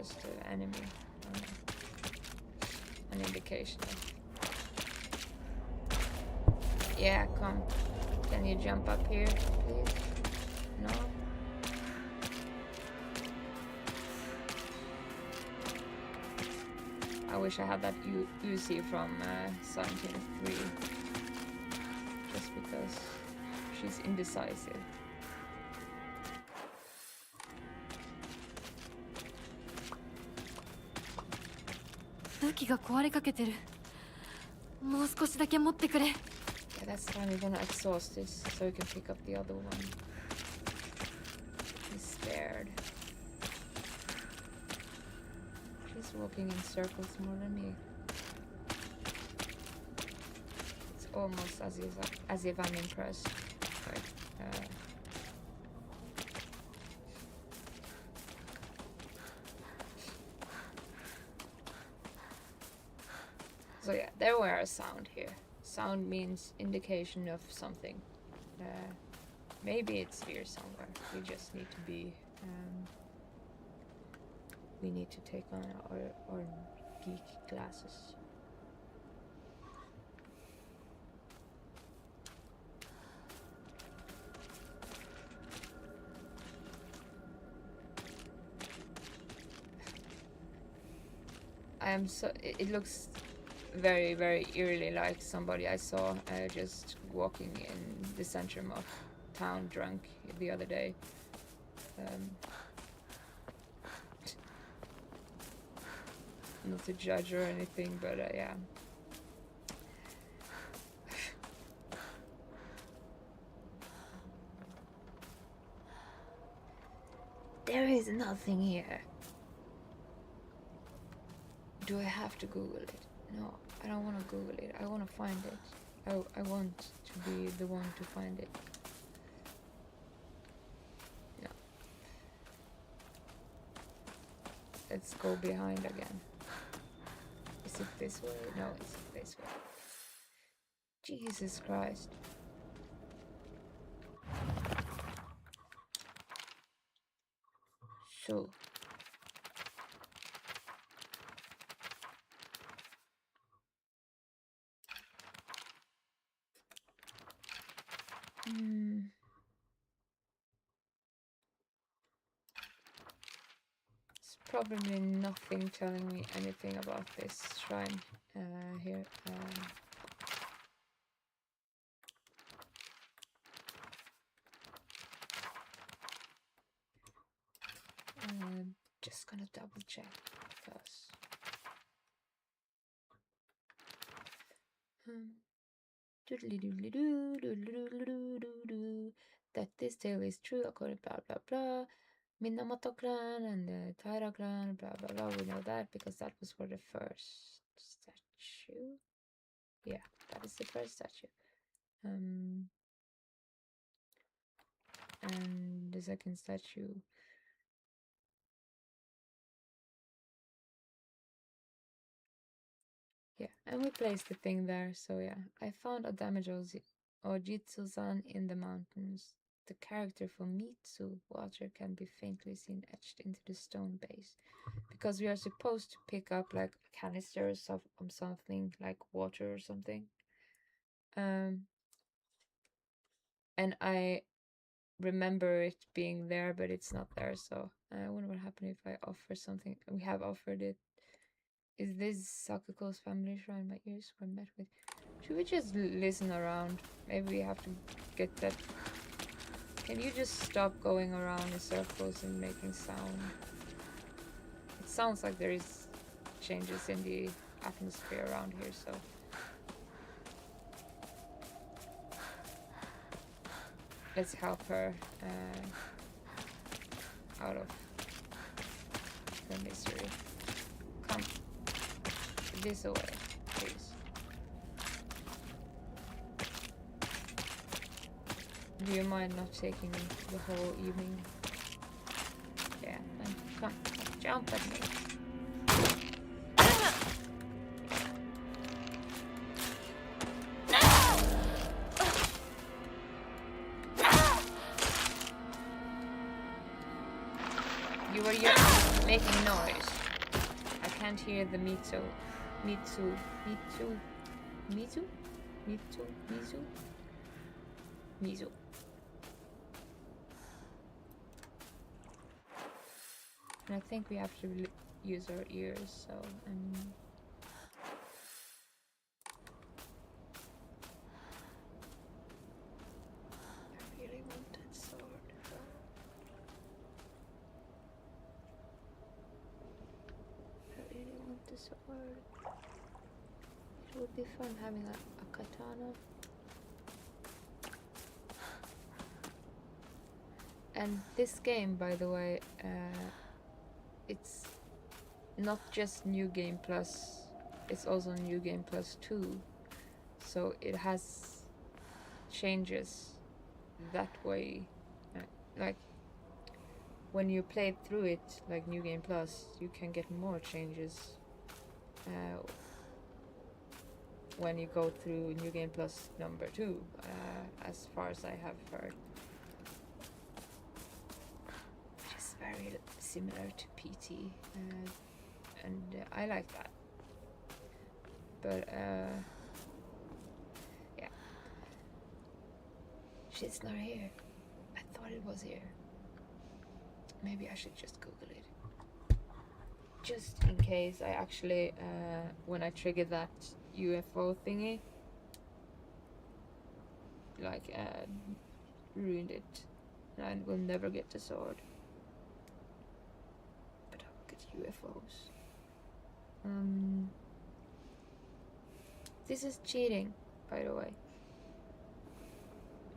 just an enemy. An indication of... Yeah, come. Can you jump up here, please? No? I wish I had that Uzi from Silent Hill 3. Just because she's indecisive. 武器が壊れかけてる。もう少しだけ持ってくれ。 Yeah, that's fine. We're gonna exhaust this so we can pick up the other one. He's scared. She's walking in circles more than me. It's almost as if I'm impressed. Like, So yeah, there were a sound here. Sound means indication of something. Maybe it's here somewhere. We just need to be... we need to take on our geek glasses. I am so... It looks very, very eerily like somebody I saw just walking in the center of town drunk the other day. Not to judge or anything, but yeah. There is nothing here. Do I have to Google it? No, I don't want to Google it. I want to find it. I want to be the one to find it. No. Let's go behind again. Is it this way? No, it's this way. Jesus Christ. So. It's probably nothing telling me anything about this shrine here. Just gonna double check because that this tale is true according blah blah blah. Minamoto clan and the Taira clan, blah blah blah. We know that because that was for the first statue. Yeah, that is the first statue. And the second statue. Yeah, and we placed the thing there, so yeah. I found a damaged Ojitsu-san in the mountains. The character for Mitsu water can be faintly seen etched into the stone base. Because we are supposed to pick up like canisters of something, like water or something. And I remember it being there, but it's not there, so I wonder what happened if I offer something. We have offered it. Is this Sakuko's family shrine? My ears were met with... Should we just listen around? Maybe we have to get that... Can you just stop going around in circles and making sound? It sounds like there is changes in the atmosphere around here, so... Let's help her out of her misery. Come. This away, please. Do you mind not taking the whole evening? Yeah, then come, jump at me. You were making noise. can't hear the Mitsu. Mitsu. Mitsu. Mitsu? Mitsu? Mizu? Mizu. And I think we have to use our ears, so I really want that sword. I really want the sword. It would be fun having a katana. And this game, by the way, it's not just New Game Plus, it's also New Game Plus 2. So it has changes that way. Like, when you play through it, like New Game Plus, you can get more changes when you go through New Game Plus number 2, as far as I have heard. Which is very similar to PT, and I like that. But yeah, shit's not here. I thought it was here. Maybe I should just Google it, just in case I actually, when I trigger that UFO thingy, like ruined it, and I will never get the sword. But I'll get UFOs. This is cheating, by the way.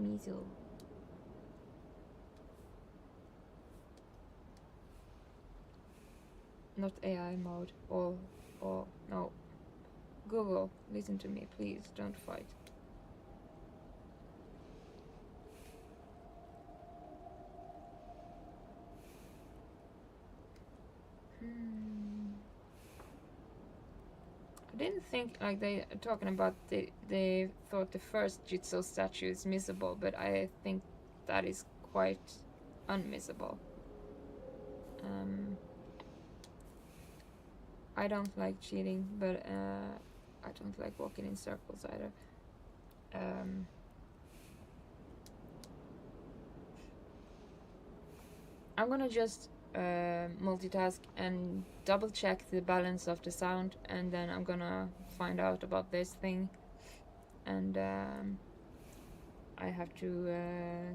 Mizu. Not AI mode. Or no. Google, listen to me, please. Don't fight. I didn't think, like, they talking about they thought the first Jitsu statue is missable, but I think that is quite unmissable. I don't like cheating, but I don't like walking in circles either. I'm gonna just multitask and double check the balance of the sound, and then I'm gonna find out about this thing, and I have to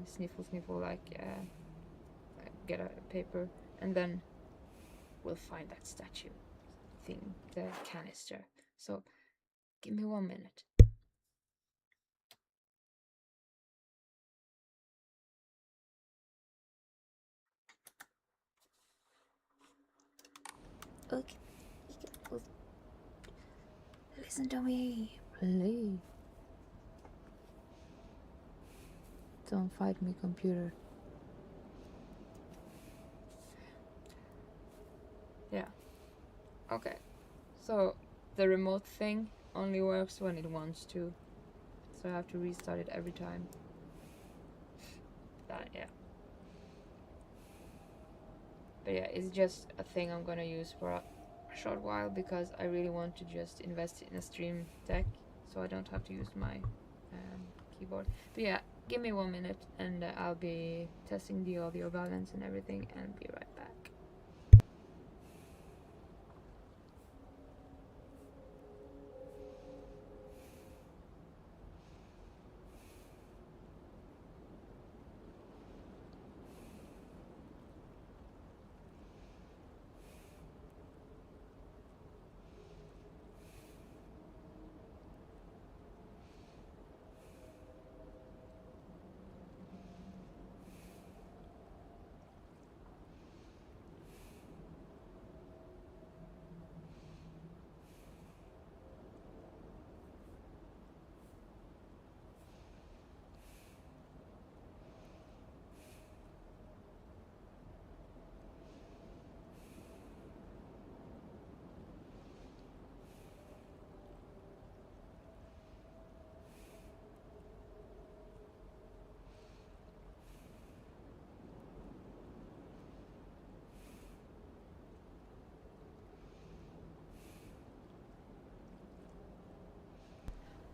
sniffle, like get a paper, and then we'll find that statue thing, the canister. So give me 1 minute. Okay. Listen to me, please. Don't fight me, computer. Yeah. Okay. So the remote thing only works when it wants to. So I have to restart it every time. Yeah. But yeah, it's just a thing I'm gonna use for a short while, because I really want to just invest in a Stream Deck, so I don't have to use my keyboard. But yeah, give me 1 minute, and I'll be testing the audio balance and everything, and be right back.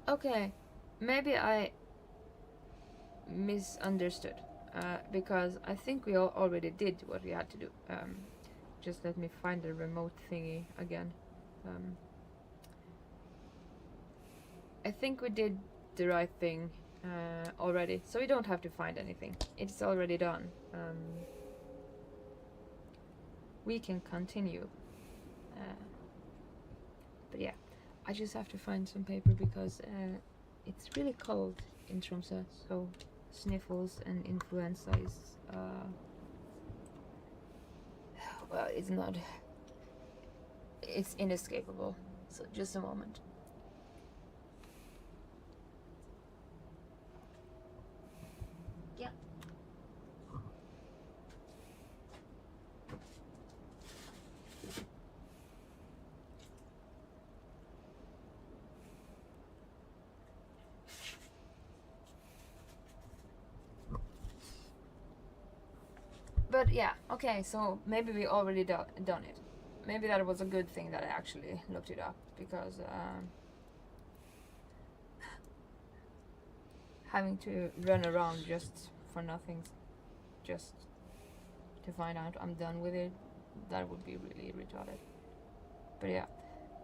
Okay, maybe I misunderstood. Because I think we already did what we had to do. Just let me find the remote thingy again. I think we did the right thing already, so we don't have to find anything. It's already done. We can continue. But yeah, I just have to find some paper because it's really cold in Tromsø, so sniffles and influenza is well, it's inescapable. So just a moment. Yeah. But yeah, okay, so maybe we already done it. Maybe that was a good thing that I actually looked it up, because having to run around just for nothing, just to find out I'm done with it, that would be really retarded. But yeah,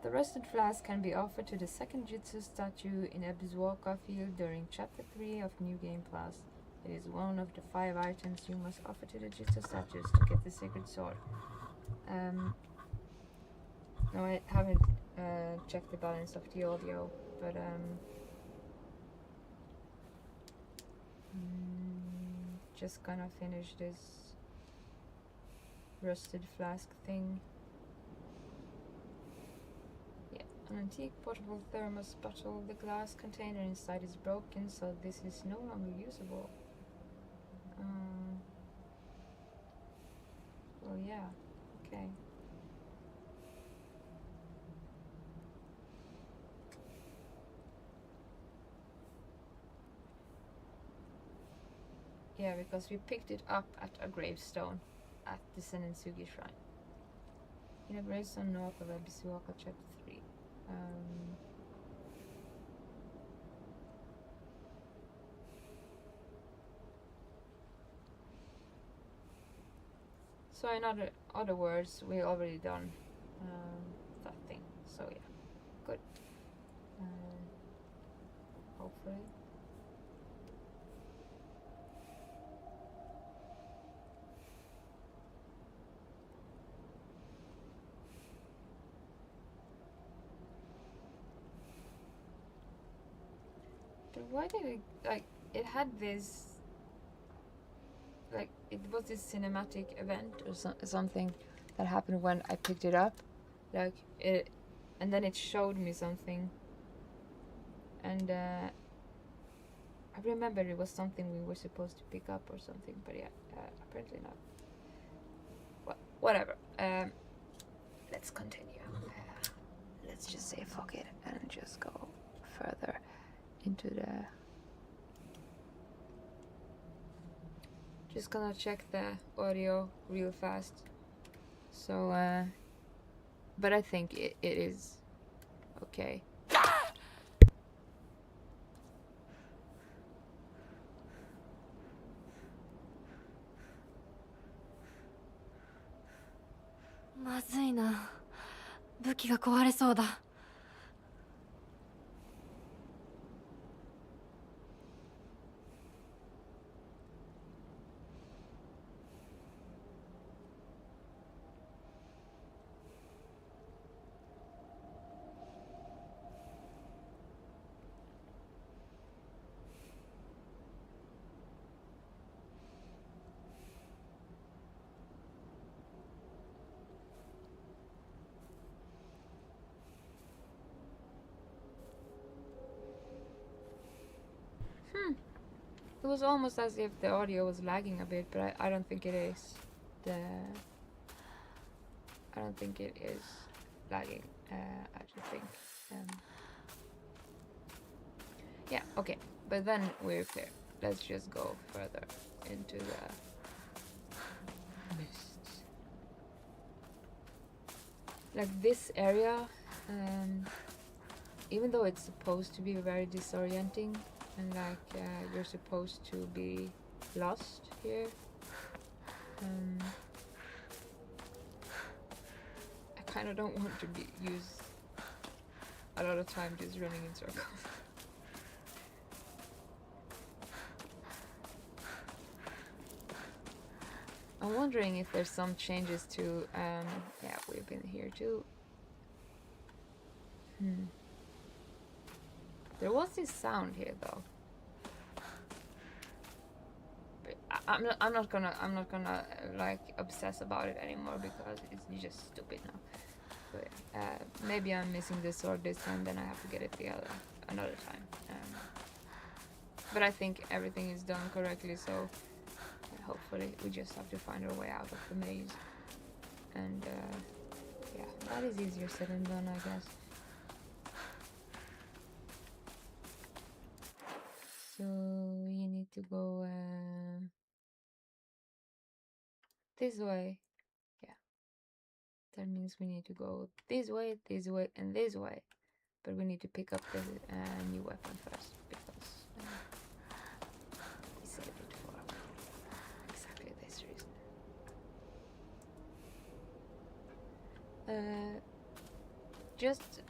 the rusted flask can be offered to the second Jitsu statue in Ebzuoka Field during Chapter 3 of New Game Plus. It is one of the 5 items you must offer to the Jitsu statues to get the sacred sword. No, I haven't checked the balance of the audio, but just gonna finish this rusted flask thing. Yeah, an antique portable thermos bottle. The glass container inside is broken, so this is no longer usable. Well, yeah, okay. Yeah, because we picked it up at a gravestone at the Senensugi Shrine. In a gravestone north of Ebisuoka Chapter 3. So in other words, we already done that thing. So yeah, good. Hopefully. But why did it, like, it had this, like, it was this cinematic event or something that happened when I picked it up, like it, and then it showed me something, and I remember it was something we were supposed to pick up or something, but yeah, apparently not. Well, whatever. Let's continue. Let's just say fuck it and just go further into the. Just gonna check the audio real fast. So, but I think it is okay.まずいな。武器が壊れそうだ。It was almost as if the audio was lagging a bit, but I don't think it is. I don't think it is lagging. I just think. Yeah, okay. But then we're clear. Let's just go further into the mists. Like this area, even though it's supposed to be very disorienting and like you're supposed to be lost here, I kind of don't want to use a lot of time just running in circles. I'm wondering if there's some changes to, yeah, we've been here too. There was this sound here though. But I'm not gonna like obsess about it anymore because it's just stupid now. But maybe I'm missing the sword this time, then I have to get it another time. But I think everything is done correctly, so hopefully we just have to find our way out of the maze. And yeah, that is easier said than done, I guess. So we need to go this way. Yeah, that means we need to go this way, and this way. But we need to pick up the new weapon first because we saved it for exactly this reason. Just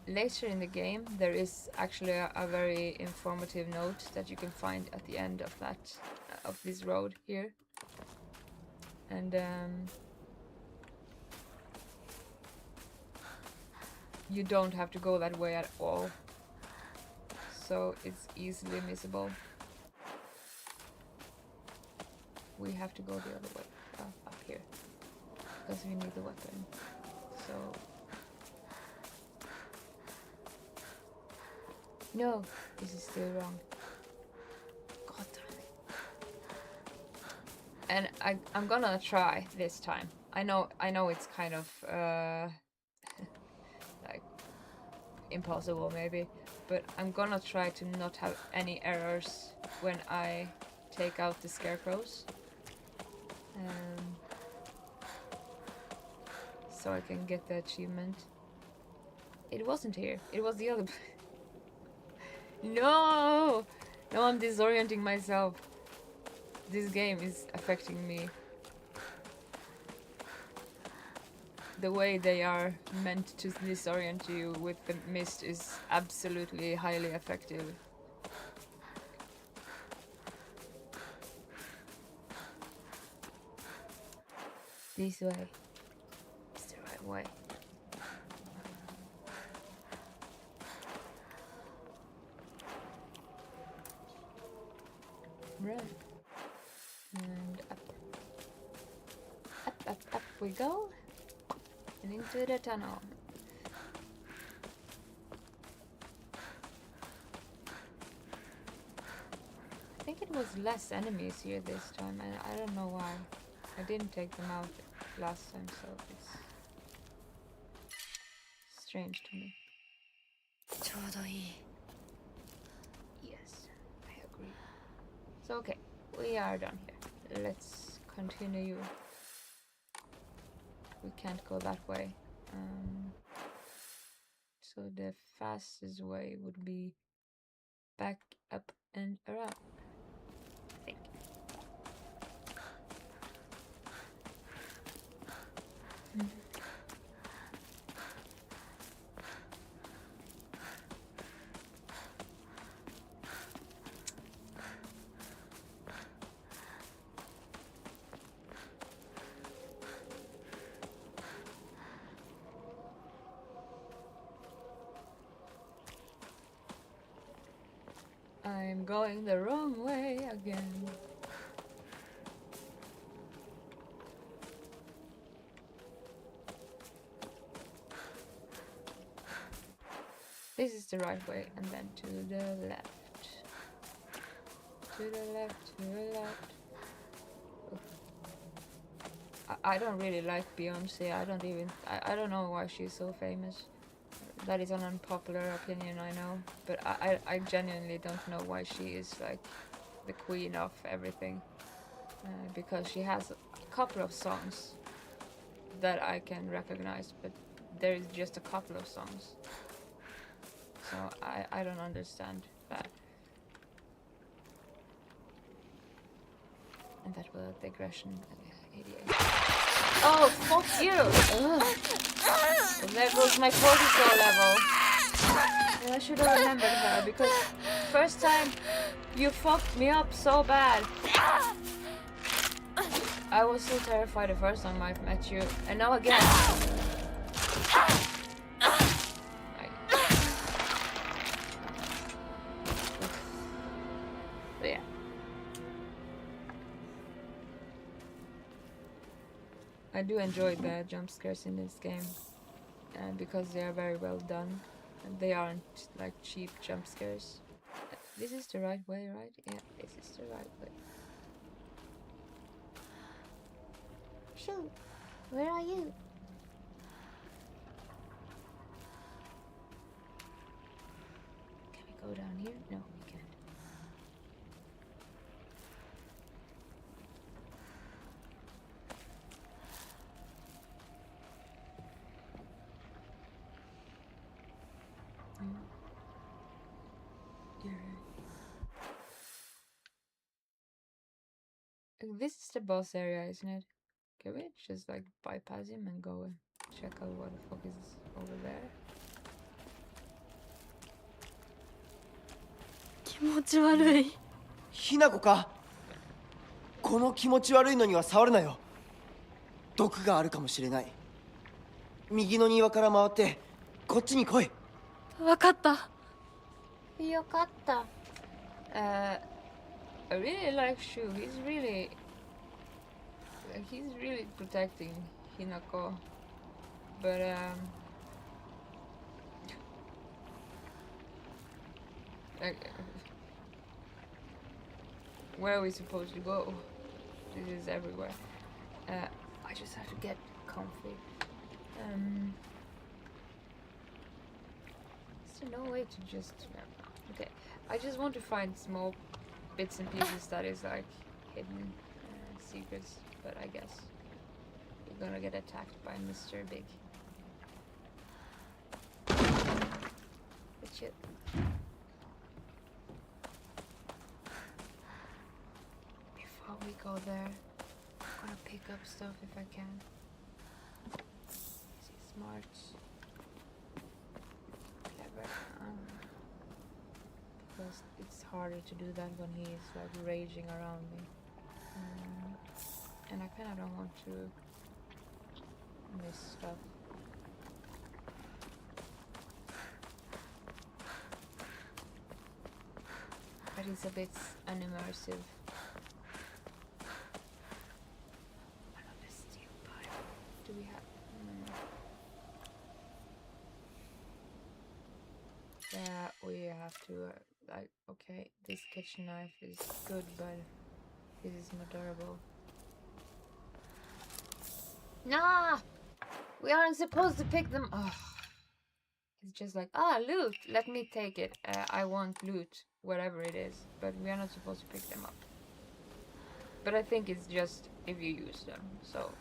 later in the game, there is actually a very informative note that you can find at the end of that of this road here, and you don't have to go that way at all, so it's easily missable. We have to go the other way, up here, because we need the weapon. So no, this is still wrong. God damn it. And I'm gonna try this time. I know it's kind of like impossible maybe, but I'm gonna try to not have any errors when I take out the scarecrows. So I can get the achievement. It wasn't here. It was the other. No! No, I'm disorienting myself. This game is affecting me. The way they are meant to disorient you with the mist is absolutely highly effective. This way. It's the right way. Right. And up. Up we go. And into the tunnel. I think it was less enemies here this time, and I don't know why. I didn't take them out last time, so it's strange to me. ちょうどいい。 Yes, I agree. So okay, we are done here. Let's continue. We can't go that way. So the fastest way would be back, up, and around, I think. I'm going the wrong way again. This is the right way, and then to the left. To the left, to the left. I don't really like Beyonce. I don't know why she's so famous. That is an unpopular opinion, I know, but I genuinely don't know why she is like the queen of everything, because she has a couple of songs that I can recognize, but there is just a couple of songs. so I don't understand that. And that was a digression. Idiot. Oh, fuck you! Ugh. And there goes my cortisol level. And I should have remembered her, because first time you fucked me up so bad. I was so terrified the first time I met you, and now again. But yeah. I do enjoy the jump scares in this game, because they are very well done, and they aren't like cheap jump scares. This is the right way, right? Yeah, this is the right way. Shoot, where are you? Can we go down here? No, we can't. This is the boss area, isn't it? Can we just like bypass him and go and check out what the fuck is over there? 気持ち悪い。ひなこか。この気持ち悪いのには触るなよ。毒があるかもしれない。右の庭から回ってこっちに来い。わかった。よかった。I really like Shu. He's really protecting Hinako, but like, where are we supposed to go? This is everywhere. I just have to get comfy. Is there no way to just? Okay, I just want to find small bits and pieces that is like hidden secrets, but I guess we're gonna get attacked by Mr. Big. But shit. Before we go there, I'm gonna pick up stuff if I can. Is he smart? Clever. Because it's harder to do that when he is like raging around me. And I kinda don't want to miss stuff. But it's a bit unimmersive. Another steel pipe. Do we have? Yeah, we have to like. Okay, this kitchen knife is good, but this is more durable. Nah, we aren't supposed to pick them. Oh, it's just like loot. Let me take it. I want loot, whatever it is, but we are not supposed to pick them up. But I think it's just if you use them. So,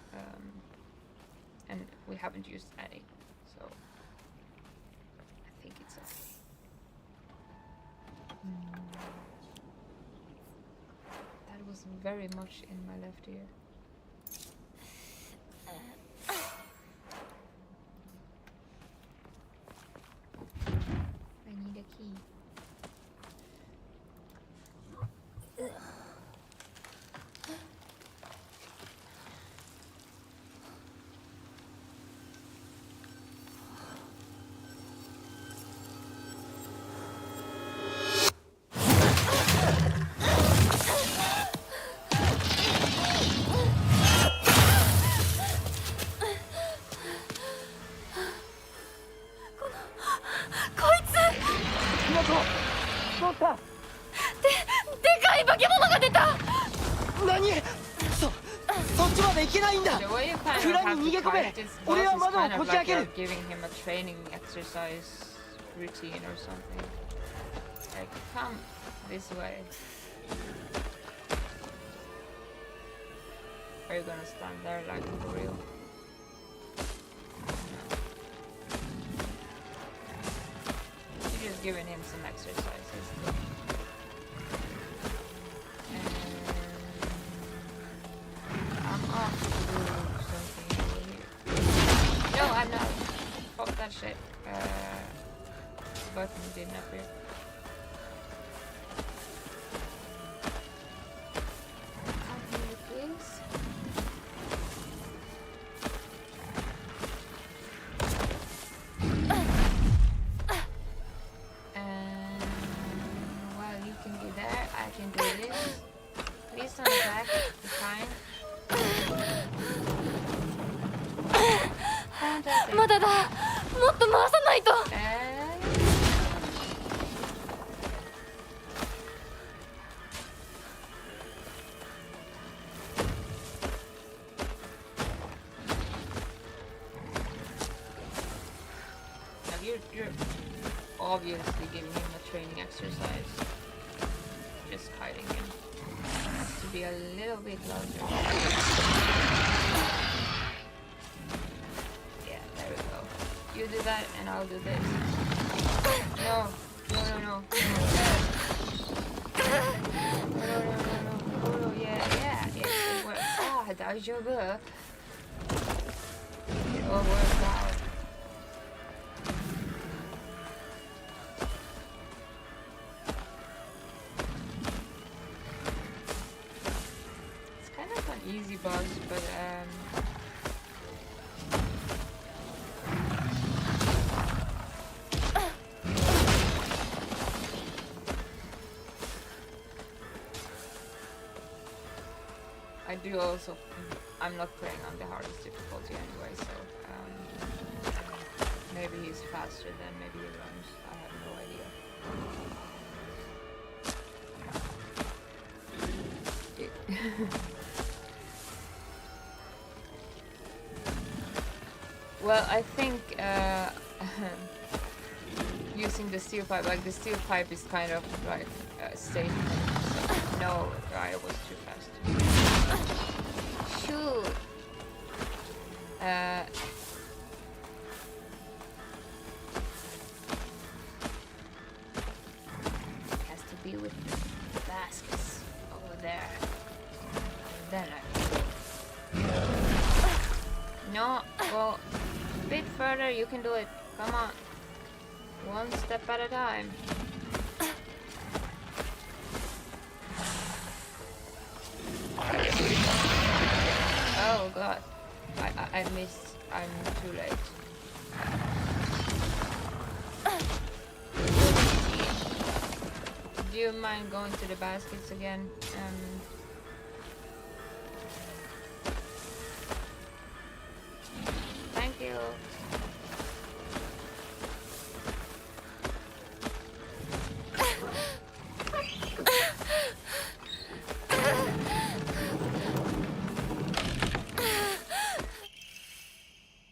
and we haven't used any, so I think it's okay. That was very much in my left ear. I need a key. Giving him a training exercise routine or something. Like, come this way. Are you gonna stand there like for real? No. You just giving him some exercises. I'm off to do something over here. No, I'm not. Fuck that shit. Button didn't appear. You're obviously giving him a training exercise. Just hiding him. To be a little bit larger. Yeah, there we go. You do that and I'll do this. No. No. No, yeah, it works. Ah, daijoubu. It all works out. Easy boss, but I do also. I'm not playing on the hardest difficulty anyway, so maybe he's faster than maybe he runs. I have no idea. Well, I think using the steel pipe, like the steel pipe is kind of like safe. So, no, I was too fast. Shoot! Has to be with the baskets over there. Then no, well, a bit further, you can do it. Come on. One step at a time. Oh god. I missed. I'm too late. Do you mind going to the baskets again? Thank you.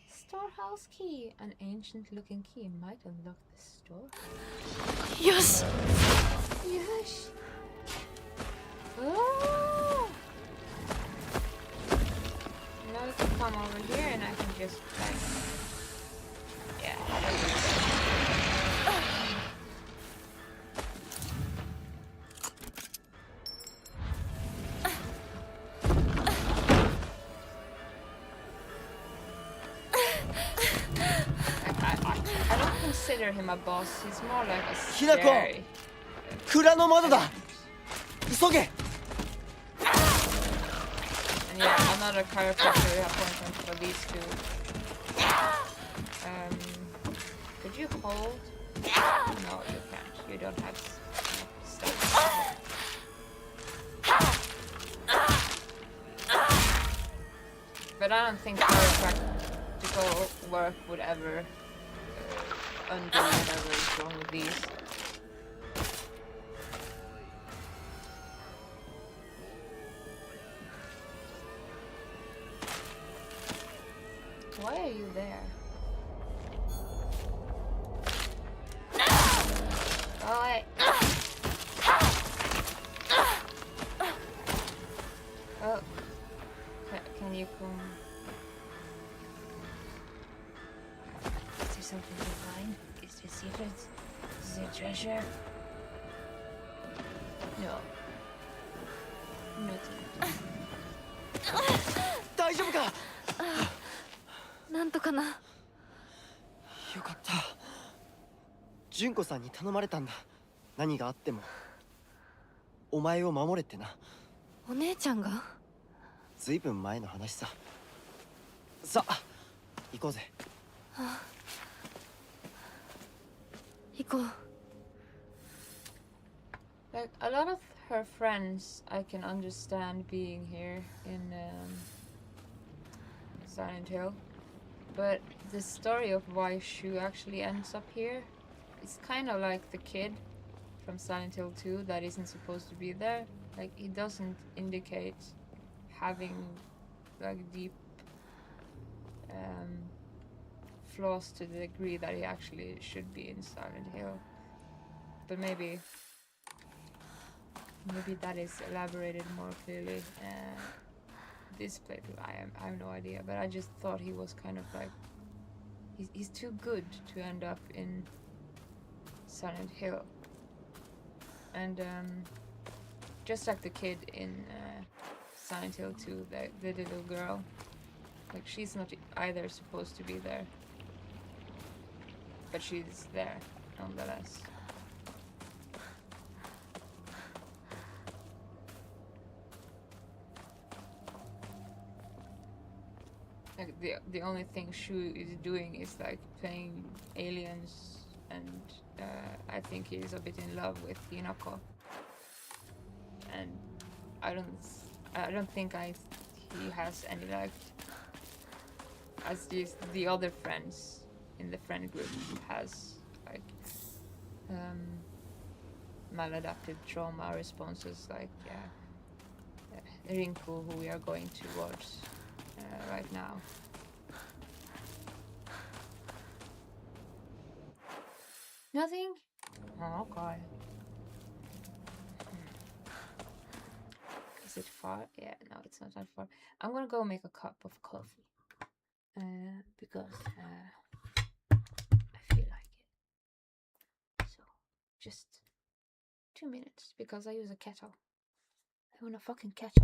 Storehouse key. An ancient looking key might unlock the store. Yes. Yes. Oh. Now you can come over here and I can just like, yeah. I don't consider him a boss. He's more like a scary. 蔵の窓だ。急げ。 And yeah, another chiropractor appointment for these two. Could you hold? No, you can't. You don't have stuff. But I don't think chiropractical work would ever undo whatever is wrong with these. Why are you there? Oh wait. Oh. Can you come? Is there something behind? Is there secrets? Is it treasure? No. Nothing. 大丈夫か。なんとかな。よかった。純子さんに頼まれたんだ。何があってもお前を守れってな。お姉ちゃんが？ずいぶん前の話さ。さあ行こうぜ。行こう。 Like a lot of her friends, I can understand being here in Silent Hill, but the story of why Shu actually ends up here, it's kind of like the kid from Silent Hill 2 that isn't supposed to be there. Like he doesn't indicate having like deep flaws to the degree that he actually should be in Silent Hill. But maybe that is elaborated more clearly this playthrough. I have no idea, but I just thought he was kind of like he's too good to end up in Silent Hill. And just like the kid in Silent Hill 2, the little girl, like she's not either supposed to be there, but she's there nonetheless. Like the only thing Shu is doing is like playing aliens, and I think he's a bit in love with Hinako. And I don't think he has any like as the other friends in the friend group has like maladaptive trauma responses like Rinku, who we are going towards right now. Nothing? Oh god. Is it far? Yeah, no, it's not that far. I'm gonna go make a cup of coffee. Because I feel like it. So, just 2 minutes because I use a kettle. I want a fucking kettle.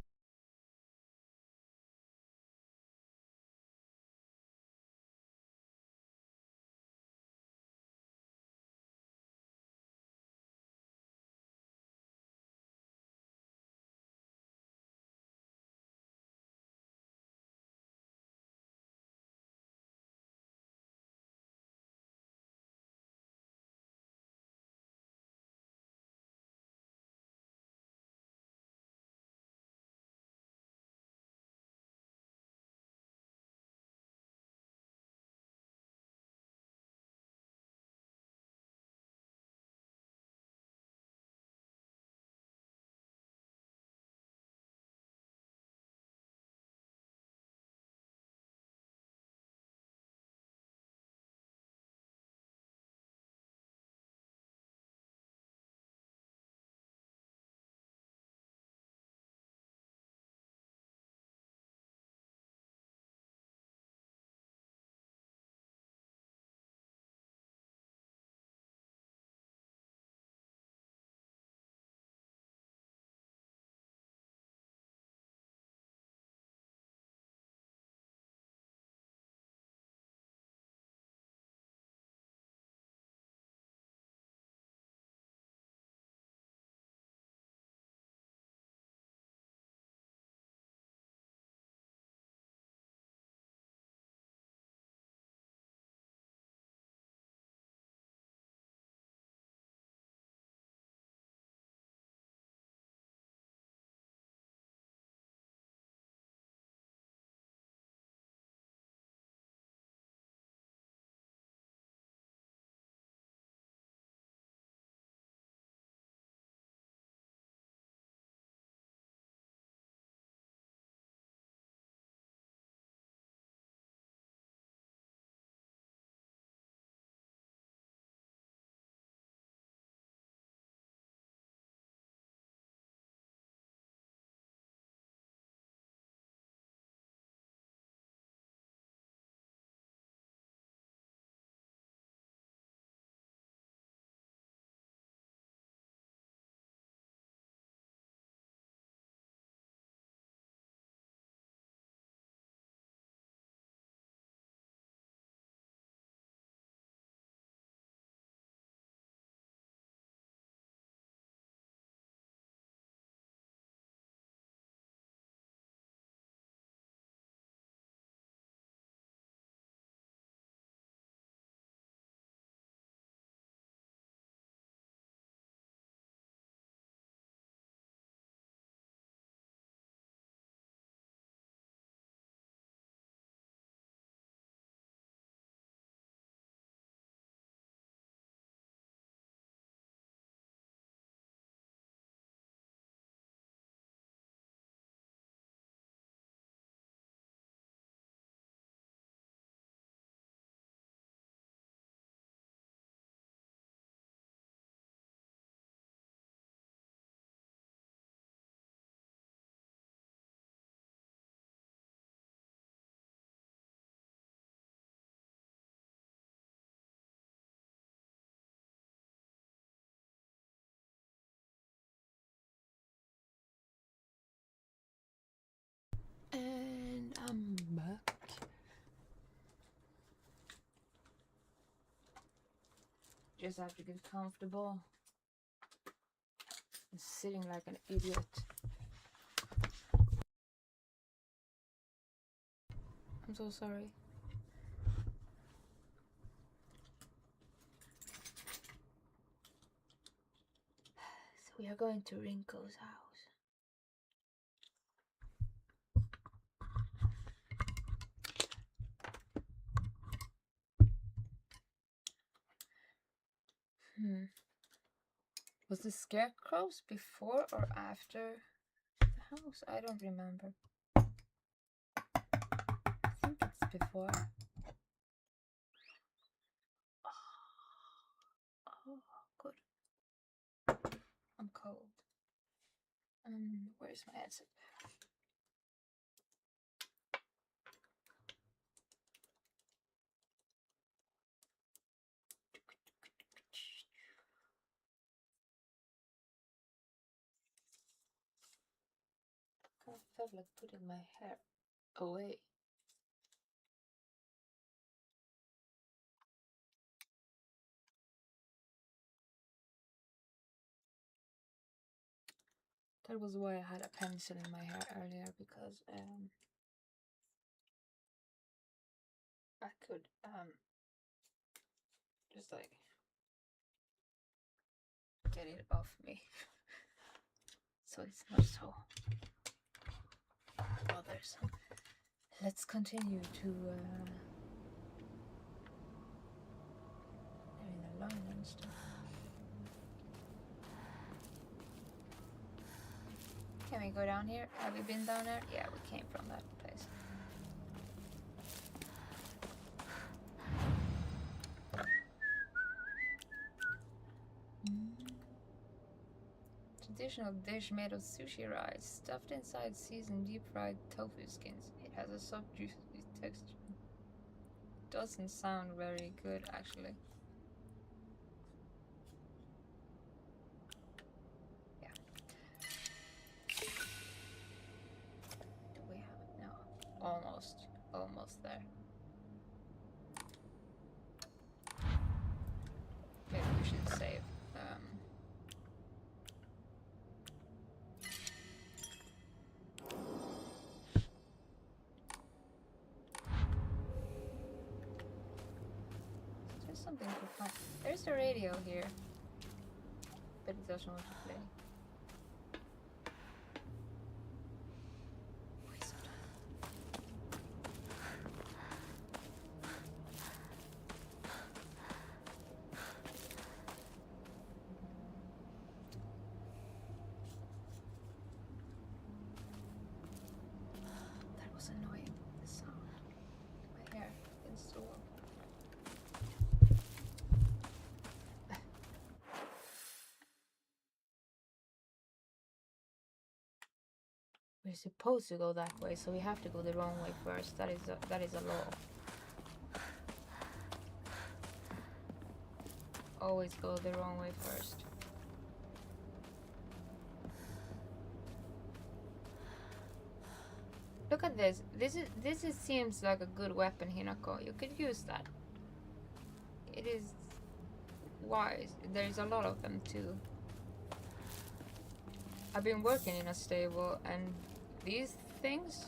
just have to get comfortable. I'm sitting like an idiot. I'm so sorry. So we are going to Rinko's house. Was the scarecrows before or after the house? I don't remember. I think it's before. Oh, good. I'm cold. Where's my headset? I felt like putting my hair away. That was why I had a pencil in my hair earlier, because I could just like get it off me so it's not so bothersome. Let's continue to they're in a line and stuff. Can we go down here? Have we been down there? Yeah, we came from that place. Traditional dish made of sushi rice, stuffed inside seasoned deep-fried tofu skins. It has a soft, juicy texture. Doesn't sound very good, actually. Yeah. Do we have it? No. Almost there. Maybe we should save. There's something to find. There's a radio here, but it doesn't want to play. That was annoying, the sound. My hair is so. We're supposed to go that way, so we have to go the wrong way first. That is a law. Always go the wrong way first. Look at this. This seems like a good weapon, Hinako. You could use that. It is wise. There's a lot of them too. I've been working in a stable, and these things,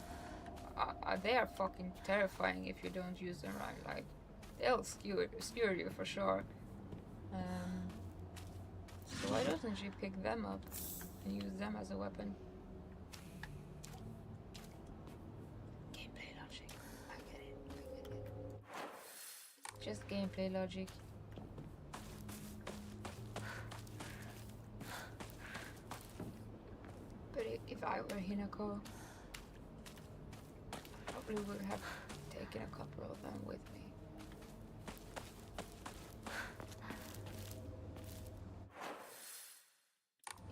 they are fucking terrifying if you don't use them right. Like, they'll skewer you for sure. So why doesn't she pick them up and use them as a weapon? Gameplay logic. I get it. Just gameplay logic. But if I were Hinako, I probably would have taken a couple of them with me.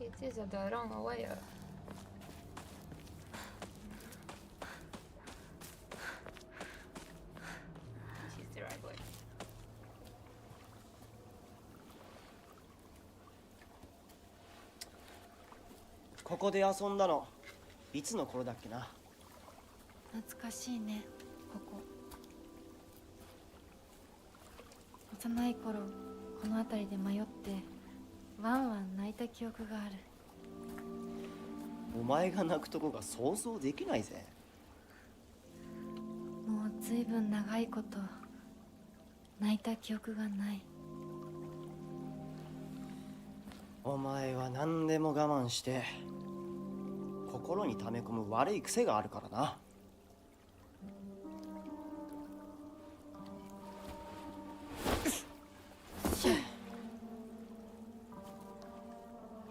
It is the wrong way. This is the right way. ここで遊んだのいつの頃だっけな。懐かしいね、ここ。幼い頃この辺りで迷ってワンワン泣いた記憶がある。お前が泣くとこが想像できないぜ。もうずいぶん長いこと泣いた記憶がない。お前は何でも我慢して心に溜め込む悪い癖があるからな。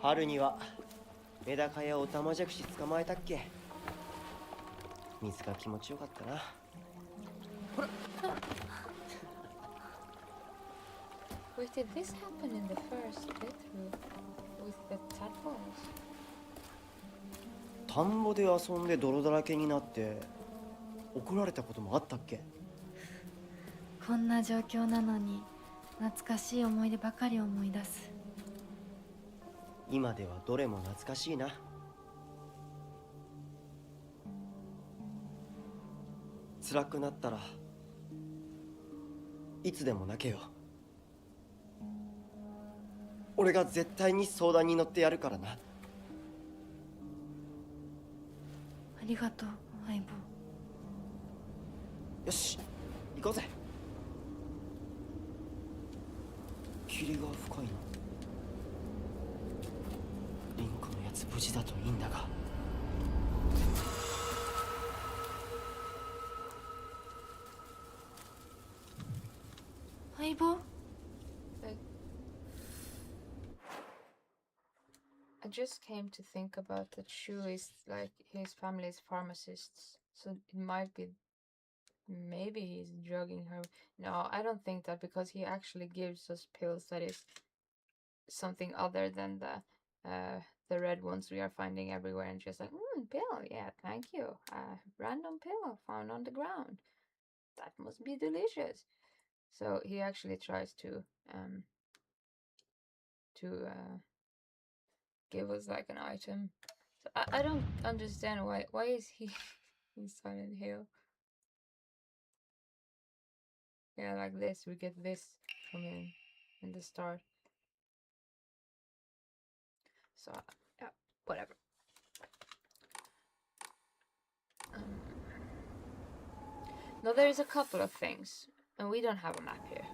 春にはメダカやオタマジャクシ捕まえたっけ。水が気持ちよかったな。ほら。 Wait, did this happen in the first playthrough with the tadpoles? 田んぼで遊んで泥だらけになって怒られたこともあったっけ。こんな状況なのに懐かしい思い出ばかり思い出す。今ではどれも懐かしいな。辛くなったらいつでも泣けよ。俺が絶対に相談に乗ってやるからな。ありがとう相棒。よし行こうぜ。霧が深いな。リンクのやつ無事だといいんだが。相棒。I just came to think about that Shu is like his family's pharmacists, so it might be maybe he's drugging her. No, I don't think that, because he actually gives us pills that is something other than the red ones we are finding everywhere, and just like, pill, yeah, thank you. Random pill found on the ground. That must be delicious. So he actually tries to give us like an item. So I don't understand why is he in Silent Hill. Yeah, like this, we get this from him in the start. So yeah, whatever. Now there is a couple of things, and we don't have a map here,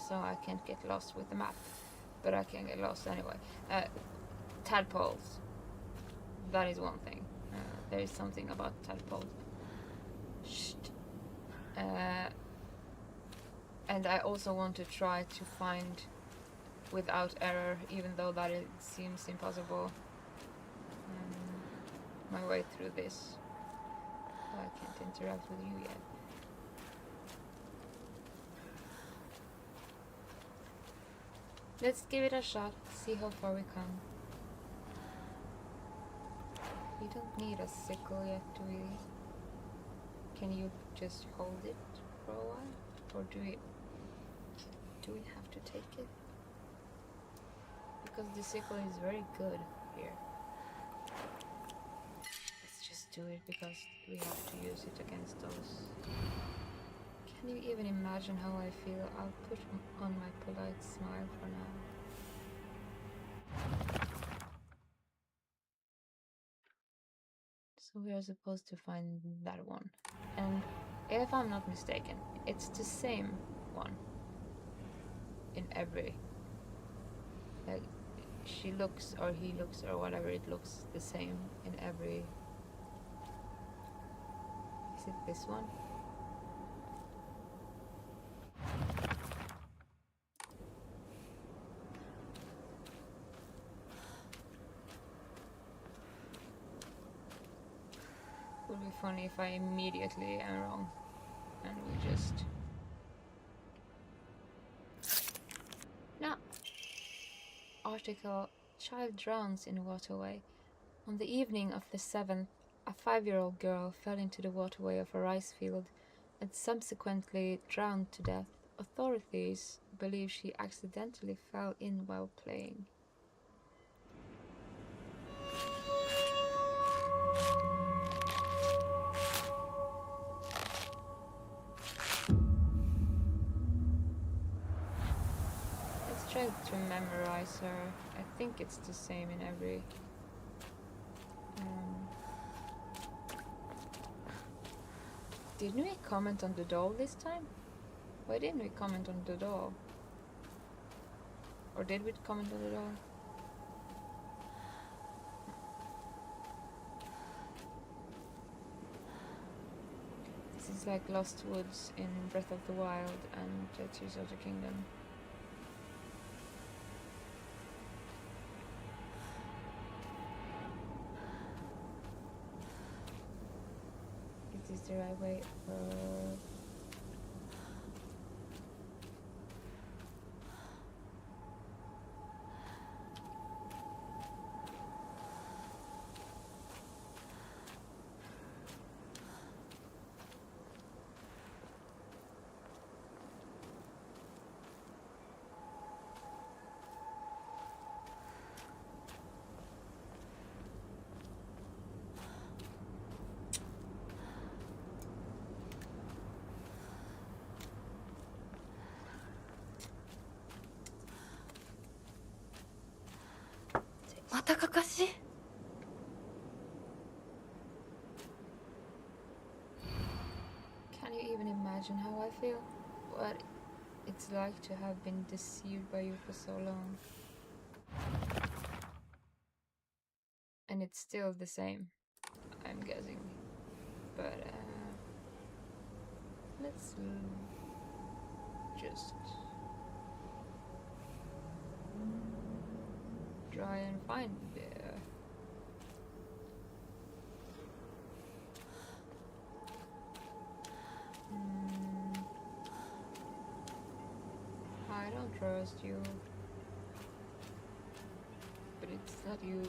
so I can't get lost with the map, but I can get lost anyway. Tadpoles. That is one thing. There is something about tadpoles. And I also want to try to find without error, even though that it seems impossible, my way through this. I can't interact with you yet. Let's give it a shot, see how far we come. We don't need a sickle yet, do we? Can you just hold it for a while? Or do we have to take it? Because the sickle is very good here. Let's just do it because we have to use it against those. Can you even imagine how I feel? I'll put on my polite smile for now. So we are supposed to find that one. And if I'm not mistaken, it's the same one in every, like, she looks or he looks or whatever, it looks the same in every. Is it this one? Would be funny if I immediately am wrong and we just. No. Article: Child drowns in waterway. On the evening of the 7th, a 5-year-old girl fell into the waterway of a rice field and subsequently drowned to death. Authorities believe she accidentally fell in while playing. Let's try trying to memorize her. I think it's the same in every... Didn't we comment on the doll this time? Why didn't we comment on the doll? Or did we comment on the doll? This is like Lost Woods in Breath of the Wild and Tears of the Kingdom. Is this the right way? Can you even imagine how I feel? What it's like to have been deceived by you for so long. And it's still the same, I'm guessing. But let's just try and find I don't trust you, but it's not you.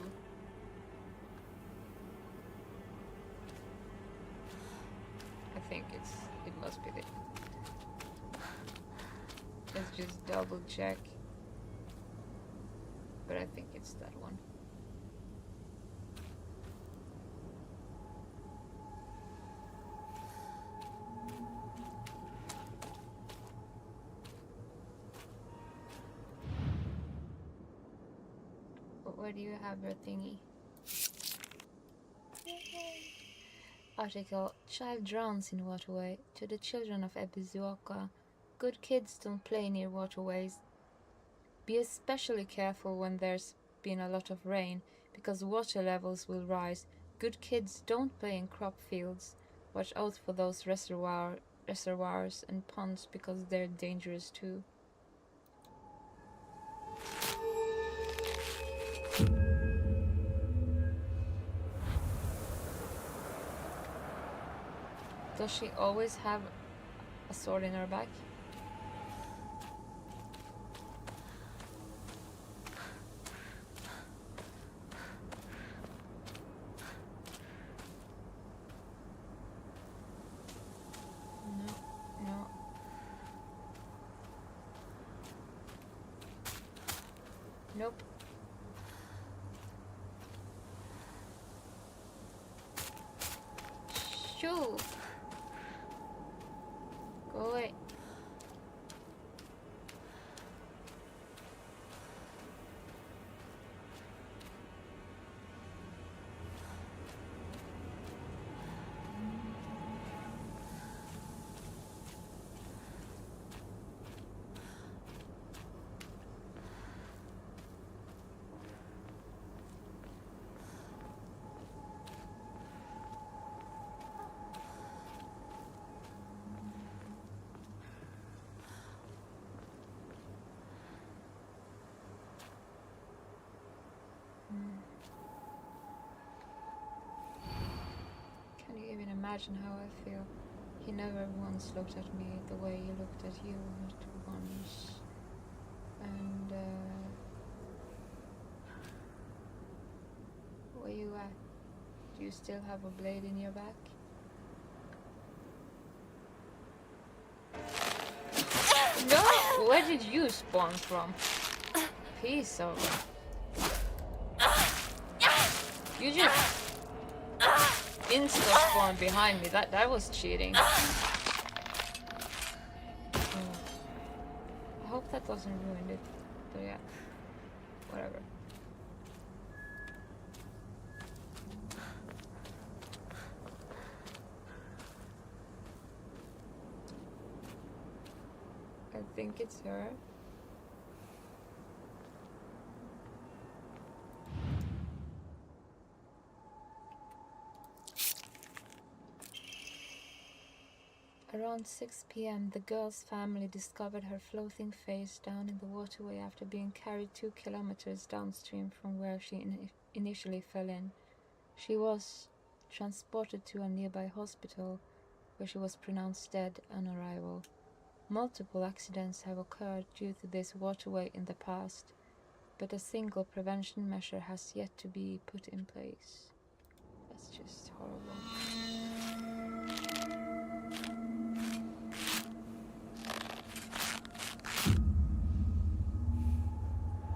I think it must be it. Let's just double check. But I think it's that one. Where do you have your thingy? Article: Child drowns in waterway. To the children of Ebizuoka, good kids don't play near waterways. Be especially careful when there's been a lot of rain, because water levels will rise. Good kids don't play in crop fields. Watch out for those reservoirs and ponds, because they're dangerous too. Does she always have a sword in her back? No. Nope. Shoo! Go away. Can you even imagine how I feel? He never once looked at me the way he looked at you, not once. And where you at? Do you still have a blade in your back? No! Where did you spawn from? Piece of... You just insta-spawned behind me. That was cheating. I hope that doesn't ruin it. But yeah, whatever. I think it's her. Around 6 p.m., the girl's family discovered her floating face down in the waterway after being carried 2 kilometers downstream from where she initially fell in. She was transported to a nearby hospital, where she was pronounced dead on arrival. Multiple accidents have occurred due to this waterway in the past, but a single prevention measure has yet to be put in place. That's just horrible.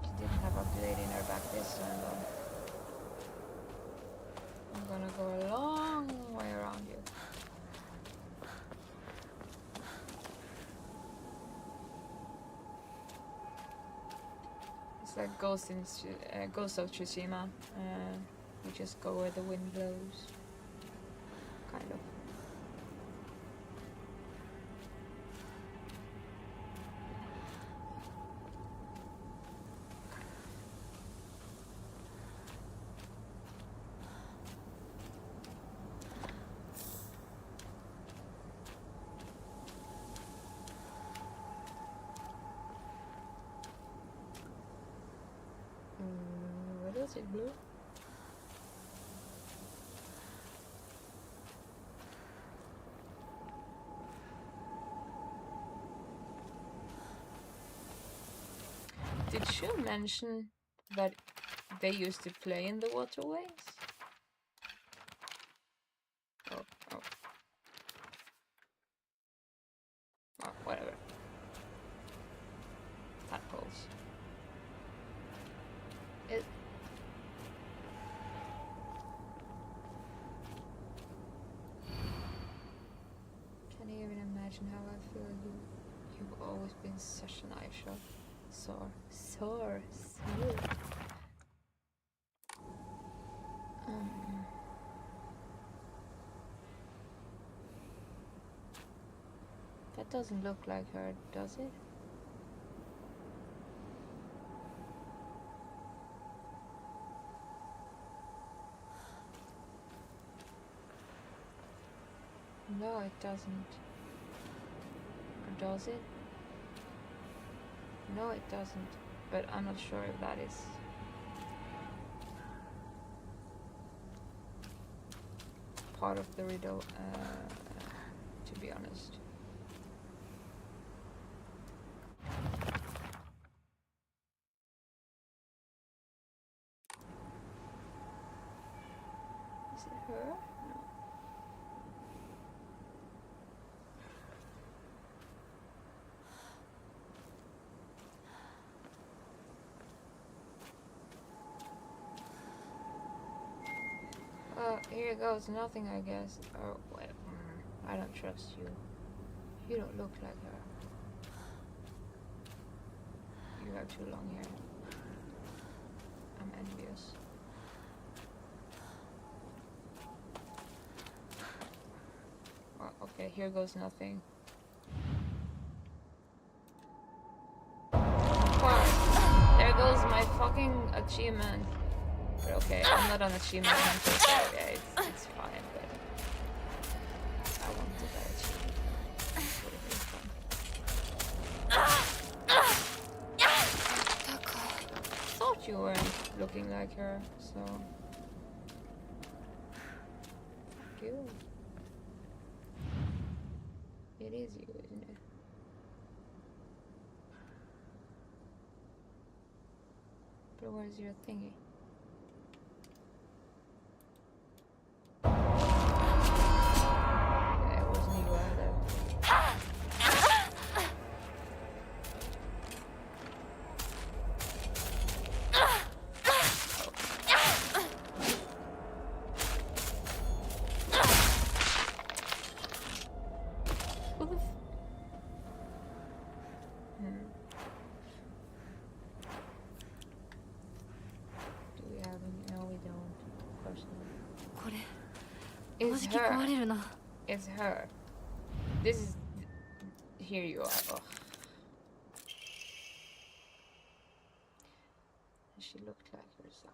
She didn't have a blade in her back this time though. I'm gonna go a long way around you. It's like Ghost of Tsushima. You just go where the wind blows. Kind of. What is it, blue? Did Shu mention that they used to play in the waterways? Oh. Oh, whatever. Tadpoles. Can you even imagine how I feel? You've always been such an Aisha. Sore. That doesn't look like her, does it? No, it doesn't. Or does it? No, it doesn't. But I'm not sure if that is part of the riddle, to be honest. Is it her? No. Here goes nothing, I guess. Or wait, I don't trust you. You don't look like her. You have too long hair. I'm envious. Well, okay, here goes nothing. Fuck. There goes my fucking achievement. But okay, I'm not an achievement hunter, so yeah, it's fine, but I wanted that achievement. It would have been fun. I thought you weren't looking like her, so... Fuck you. It is you, isn't it? But where's your thingy? の It's じき壊 her. れるな。 It's her. This is. Here you are. Oh. She looked like herself.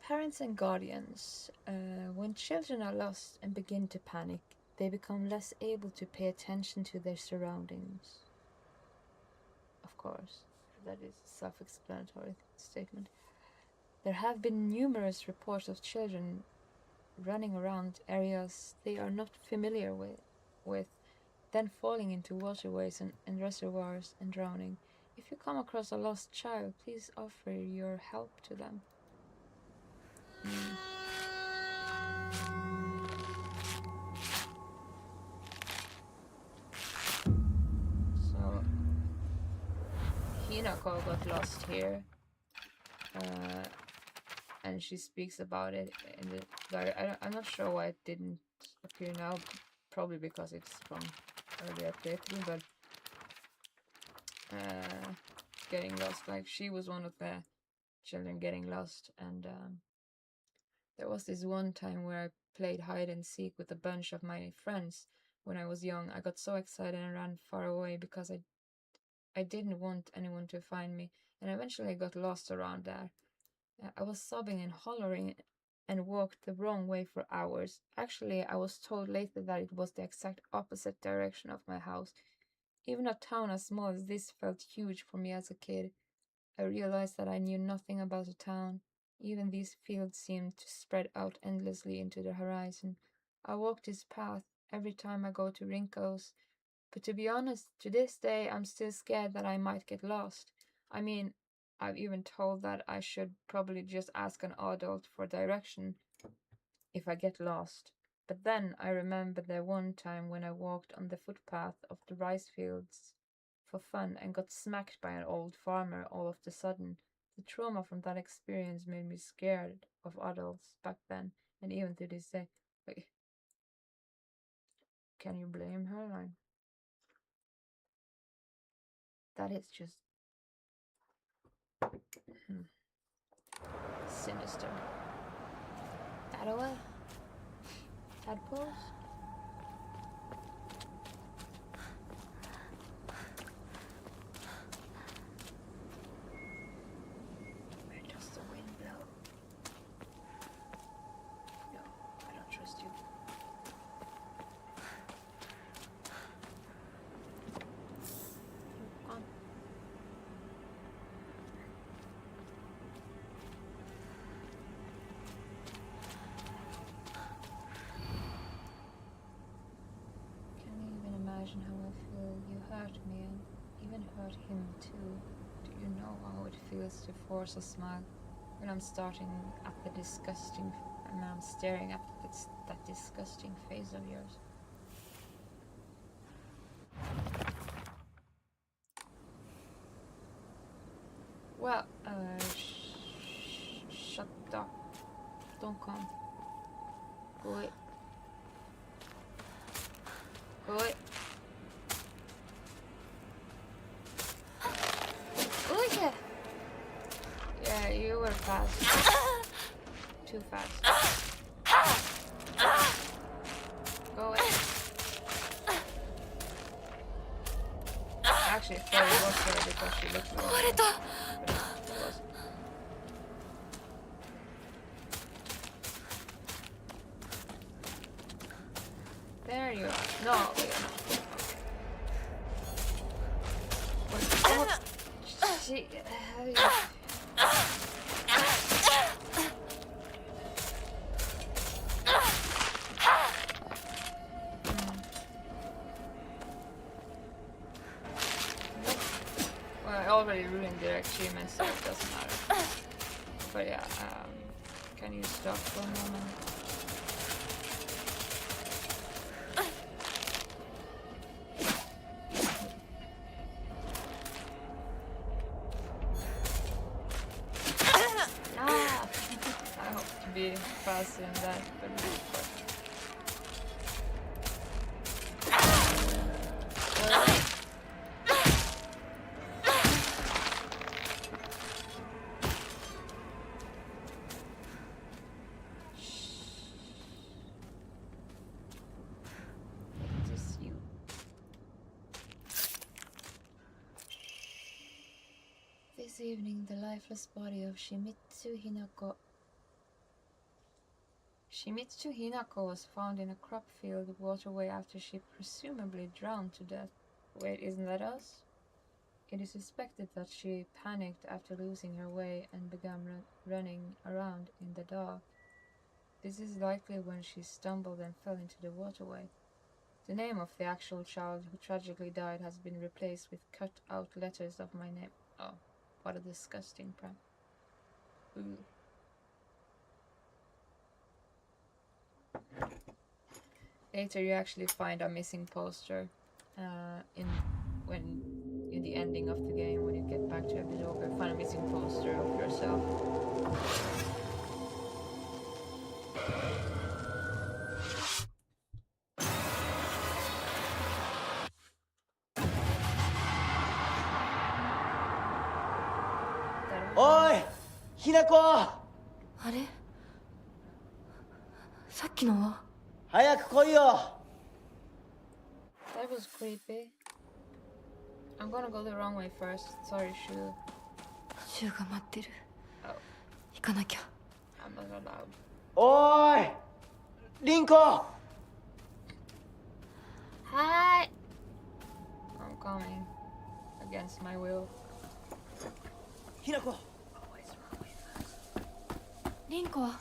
Parents and guardians. When children are lost and begin to panic, they become less able to pay attention to their surroundings. Of course, that is a self-explanatory statement. There have been numerous reports of children running around areas they are not familiar with, then falling into waterways and reservoirs and drowning. If you come across a lost child, please offer your help to them. So, Hinako got lost here. And she speaks about it in the diary. I'm not sure why it didn't appear now. Probably because it's from earlier playthrough, but getting lost. Like, she was one of the children getting lost, and there was this one time where I played hide and seek with a bunch of my friends when I was young. I got so excited and ran far away because I didn't want anyone to find me, and eventually I got lost around there. I was sobbing and hollering and walked the wrong way for hours. Actually, I was told later that it was the exact opposite direction of my house. Even a town as small as this felt huge for me as a kid. I realized that I knew nothing about the town. Even these fields seemed to spread out endlessly into the horizon. I walk this path every time I go to Rinko's, but to be honest, to this day I'm still scared that I might get lost. I mean, I've even told that I should probably just ask an adult for direction if I get lost. But then I remember the one time when I walked on the footpath of the rice fields for fun and got smacked by an old farmer all of a sudden. The trauma from that experience made me scared of adults back then, and even to this day. Like, can you blame her? Like, that is just sinister. That away? That pose? Where does the wind blow? No, I don't trust you. Come on. Imagine how I feel. You hurt me and even hurt him too. Do you know how it feels to force a smile when I'm staring at that disgusting face of yours? Well, shut up. Don't come. Go away. Go away. Yeah, you were fast. Too fast. Go away. Actually, I thought it was her because she looked like her. But it wasn't. There you are. No, you're not. What? She... Well, I already ruined their achievements, so it doesn't matter. But yeah, can you stop for a moment? I hope to be faster than that, but This evening, the lifeless body of Shimizu Hinako. Shimizu Hinako was found in a crop field waterway after she presumably drowned to death. Wait, isn't that us? It is suspected that she panicked after losing her way and began running around in the dark. This is likely when she stumbled and fell into the waterway. The name of the actual child who tragically died has been replaced with cut-out letters of my name. Oh, what a disgusting prank. Ooh. Later you actually find a missing poster in the ending of the game. When you get back to Epilogue, find a missing poster of yourself.おい、ひなこ、あれ、さっきのは早く来いよ。 That was creepy. I'm gonna go the wrong way first. Sorry, Shu. シュウが待ってる。 Oh, 行かなきゃ。 I'm not allowed. おーい、リンコ。はーい。I'm coming. Against my will. ひなこ。リンコは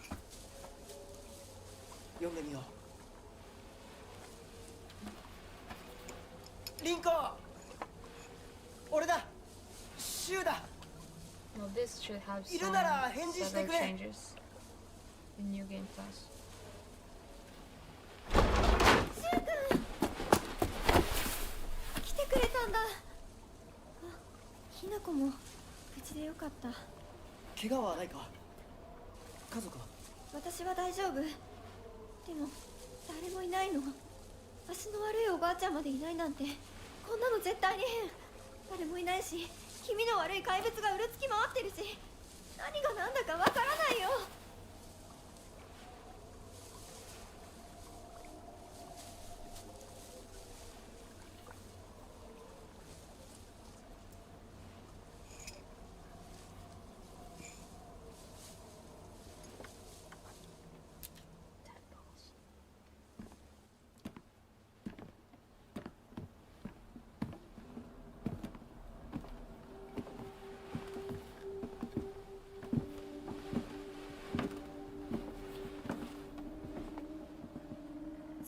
読んでみよう。リンコ。俺だ。シュウだ。 Well, this should have い some るなら返事して subtle くれ。 changes in New Game Plus. 来てくれたんだ。あ、ひなこも無事でよかった。怪我はないか。家族は。私は大丈夫。でも誰もいないの。足の悪いおばあちゃんまでいないなんて、こんなの絶対に変。誰もいないし、気味の悪い怪物がうろつき回ってるし、何が何だかわからないよ。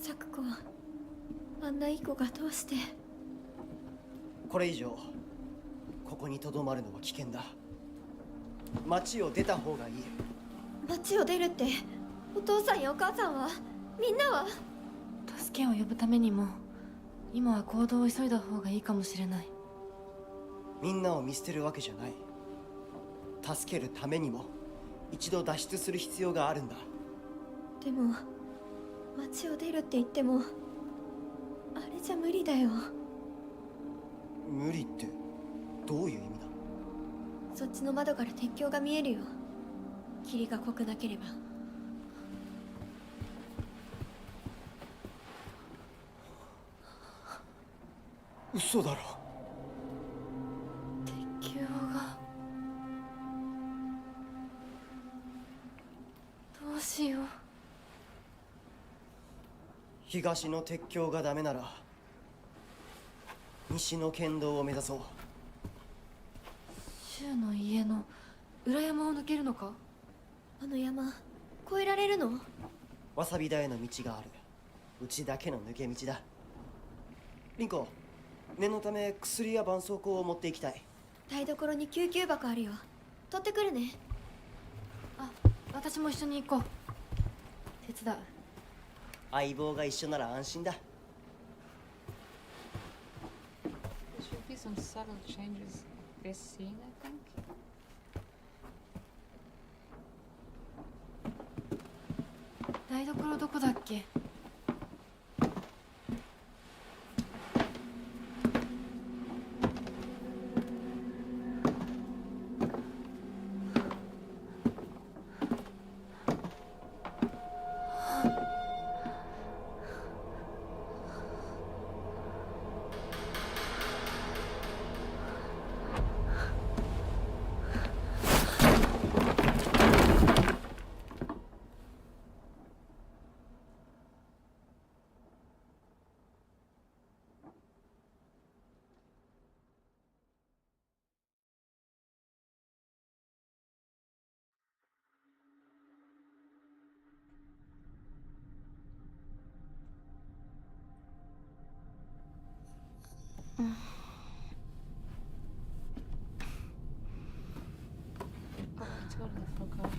サクコ、あんないい子がどうして。これ以上ここにとどまるのは危険だ。町を出た方がいい。町を出るって、お父さんやお母さんは、みんなは。助けを呼ぶためにも今は行動を急いだ方がいいかもしれない。みんなを見捨てるわけじゃない。助けるためにも一度脱出する必要があるんだ。でも町を出るって言ってもあれじゃ無理だよ。無理ってどういう意味だ。そっちの窓から鉄橋が見えるよ。霧が濃くなければ。嘘だろ。鉄橋が。どうしよう。東の鉄橋がダメなら西の県道を目指そう。柊の家の裏山を抜けるのか。あの山越えられるの。わさび田への道がある。うちだけの抜け道だ。リンコ、念のため薬や絆創膏を持っていきたい。台所に救急箱あるよ。取ってくるね。あ、私も一緒に行こう。手伝う。相棒が一緒なら安心だ。 There should be some subtle changes this scene, I think. 台所どこだっけ。Oh, I totally forgot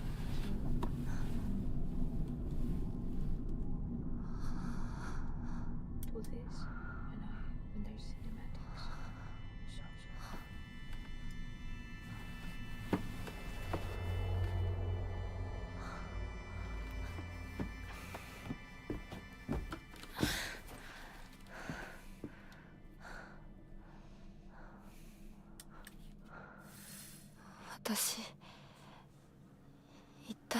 to do this when there's cinematics. So sorry. 私一体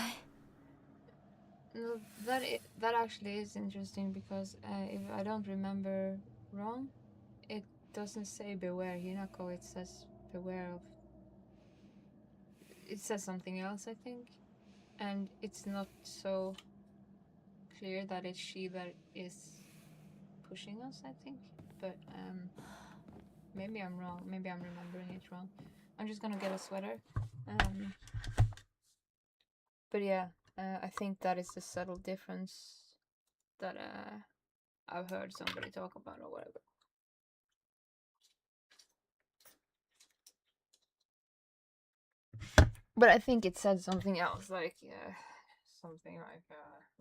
No, that actually is interesting because if I don't remember wrong, it doesn't say beware Hinako, it says beware of. It says something else, I think, and it's not so clear that it's she that is pushing us, I think, but maybe I'm wrong. Maybe I'm remembering it wrong. I'm just gonna get a sweater. But yeah, I think that is the subtle difference that I've heard somebody talk about or whatever. But I think it said something else, like something like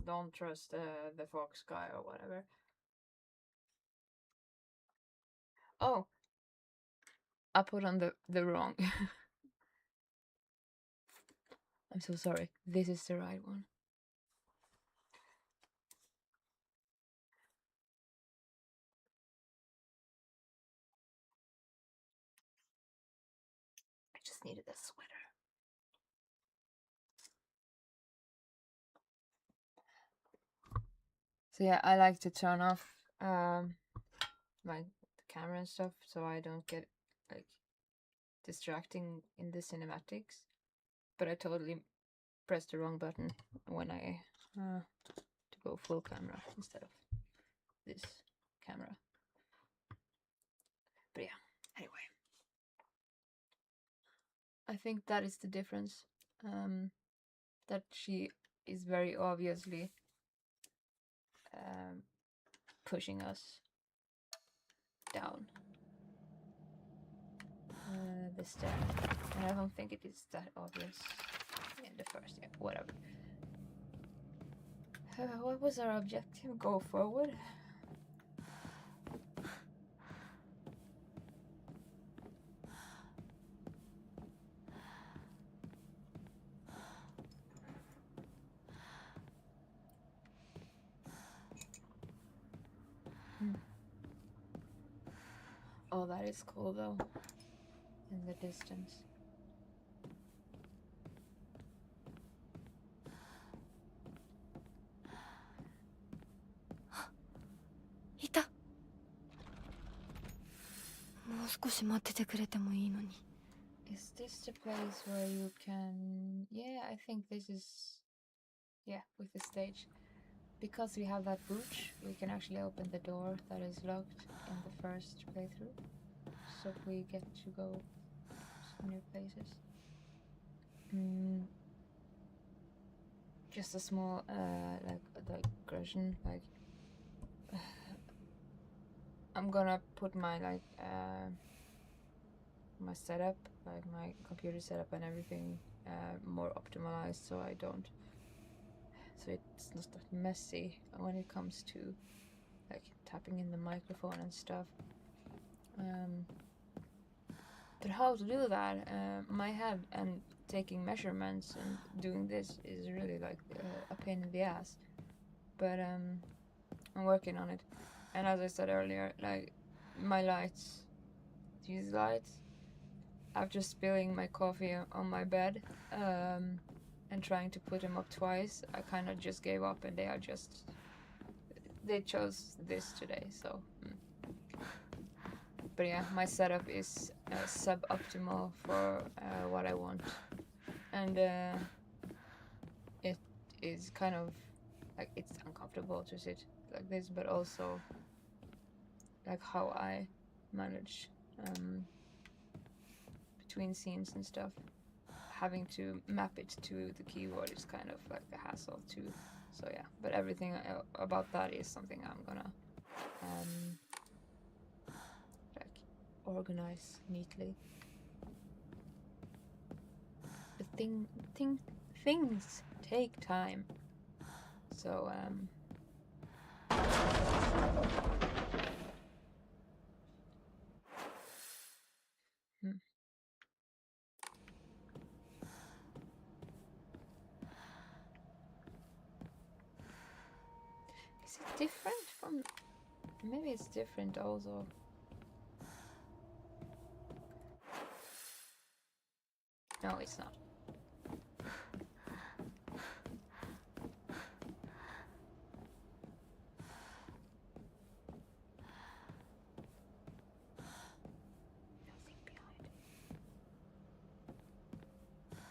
don't trust the fox guy or whatever. Oh, I put on the wrong. I'm so sorry. This is the right one. I just needed a sweater. So yeah, I like to turn off my camera and stuff so I don't get like distracting in the cinematics. But I totally pressed the wrong button when I to go full camera instead of this camera. But yeah, anyway, I think that is the difference. That she is very obviously pushing us down the stair, and I don't think it is that obvious in the first. Yeah, whatever. What was our objective? Go forward. Oh, that is cool though. In the distance. いた。もう少し待っててくれてもいいのに。 Is this the place where you can... Yeah, I think this is... Yeah, with the stage. Because we have that brooch, we can actually open the door that is locked in the first playthrough. So we get to go some new places. Just a small, like, digression, like... I'm gonna put my, like, my setup, like my computer setup and everything, more optimized so I don't... So it's not that messy when it comes to like tapping in the microphone and stuff. But how to do that? My head and taking measurements and doing this is really like a pain in the ass. But I'm working on it. And as I said earlier, like my lights, these lights, after spilling my coffee on my bed, and trying to put them up twice, I kind of just gave up, and they chose this today, so. But yeah, my setup is suboptimal for what I want, and it is kind of like it's uncomfortable to sit like this, but also like how I manage between scenes and stuff. Having to map it to the keyboard is kind of like a hassle too. So yeah, but everything about that is something I'm gonna like organize neatly. But things take time. So is it different from... Maybe it's different also. No, it's not. Nothing behind it.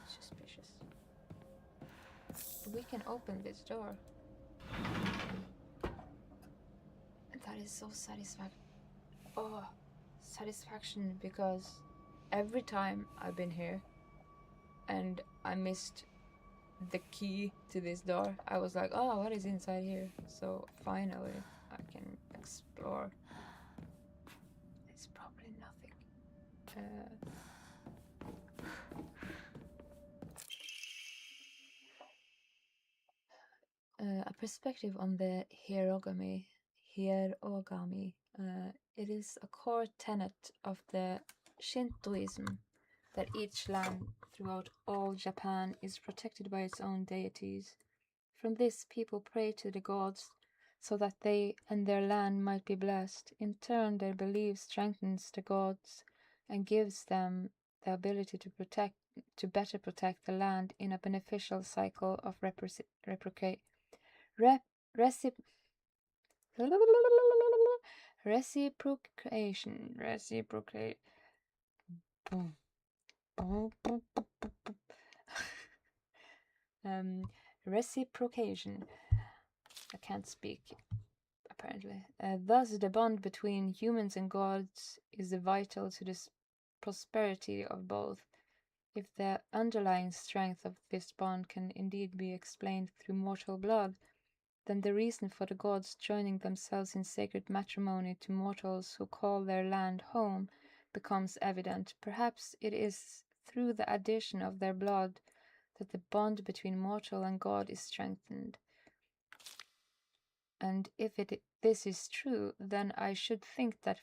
Suspicious. We can open this door. That is so satisfaction, because every time I've been here and I missed the key to this door, I was like, oh, what is inside here? So finally I can explore. It's probably nothing. A perspective on the hierogamy. It is a core tenet of the Shintoism that each land throughout all Japan is protected by its own deities. From this, people pray to the gods so that they and their land might be blessed. In turn, their belief strengthens the gods and gives them the ability to better protect the land in a beneficial cycle of reciprocation. Reciprocation. I can't speak, apparently. Thus, the bond between humans and gods is vital to the prosperity of both. If the underlying strength of this bond can indeed be explained through mortal blood, then the reason for the gods joining themselves in sacred matrimony to mortals who call their land home becomes evident. Perhaps it is through the addition of their blood that the bond between mortal and god is strengthened. And if this is true, then I should think that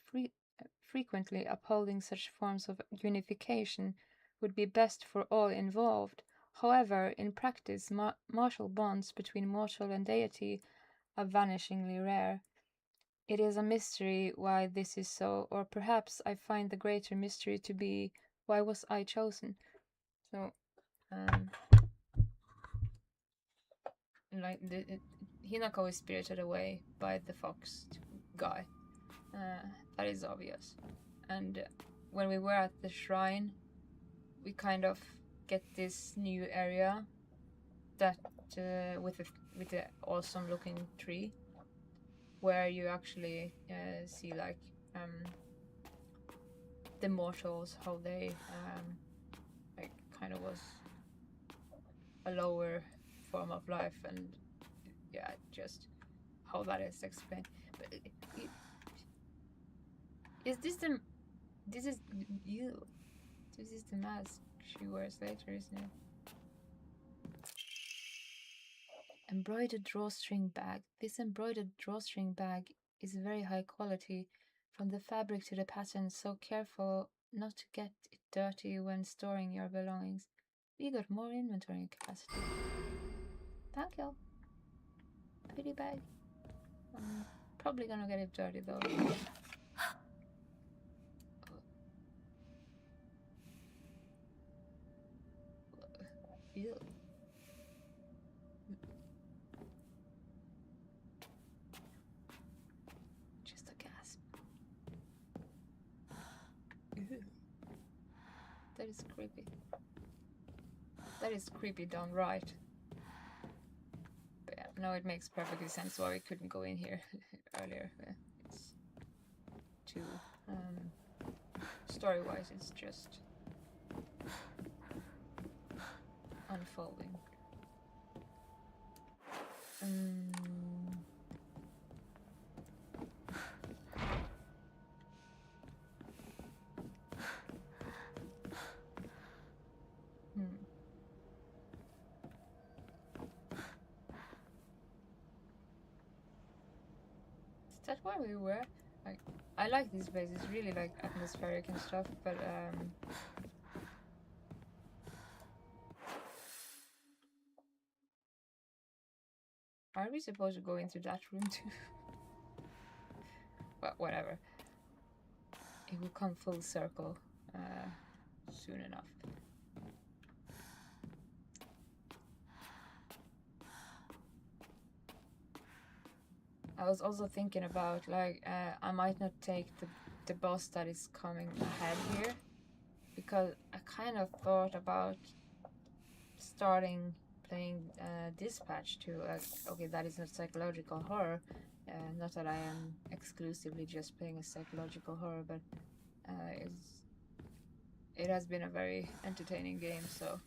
frequently upholding such forms of unification would be best for all involved. However, in practice, martial bonds between mortal and deity are vanishingly rare. It is a mystery why this is so, or perhaps I find the greater mystery to be, why was I chosen? So, like Hinako is spirited away by the fox guy. That is obvious. And when we were at the shrine, we kind of get this new area that with the awesome looking tree, where you actually see like the mortals, how they like kind of was a lower form of life, and yeah, just how that is explained. But is this the mask she wears later, isn't it? Embroidered drawstring bag. This embroidered drawstring bag is very high quality, from the fabric to the pattern, so careful not to get it dirty when storing your belongings. We got more inventory capacity. Thank you. Pretty bag. I'm probably gonna get it dirty though. Ew. Just a gasp. Ew. That is creepy. That is creepy done right. But yeah, no, it makes perfectly sense why we couldn't go in here earlier. It's too story-wise, it's just unfolding. that where we were? Like, I like this place. It's really like atmospheric and stuff, but are we supposed to go into that room too? But whatever. It will come full circle soon enough. I was also thinking about like I might not take the boss that is coming ahead here, because I kind of thought about starting playing Dispatch too. Okay, that is not psychological horror. Not that I am exclusively just playing a psychological horror, but it has been a very entertaining game. So,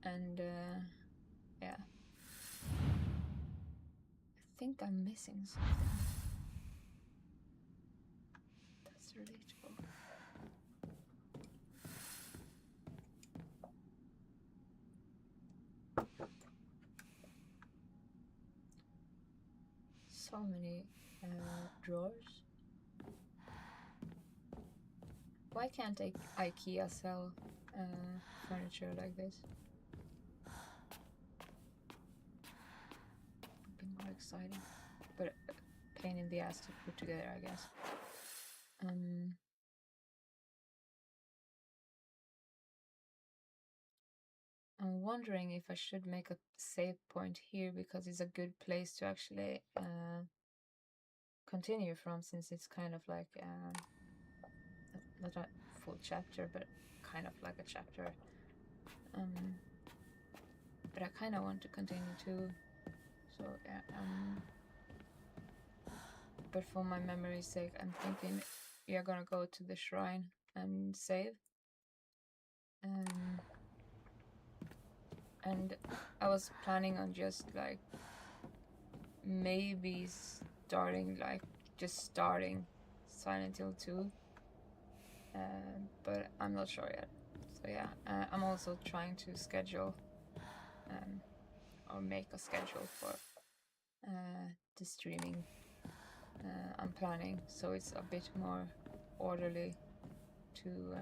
and yeah, I think I'm missing something. That's relatable. So many drawers. Why can't IKEA sell furniture like this? Would be more exciting, but a pain in the ass to put together, I guess. I'm wondering if I should make a save point here, because it's a good place to actually continue from, since it's kind of like not a full chapter, but kind of like a chapter. But I kind of want to continue too, so yeah. But for my memory's sake, I'm thinking we are gonna go to the shrine and save. And I was planning on just like maybe starting Silent Hill 2, but I'm not sure yet. So yeah, I'm also trying to schedule or make a schedule for the streaming I'm planning, so it's a bit more orderly to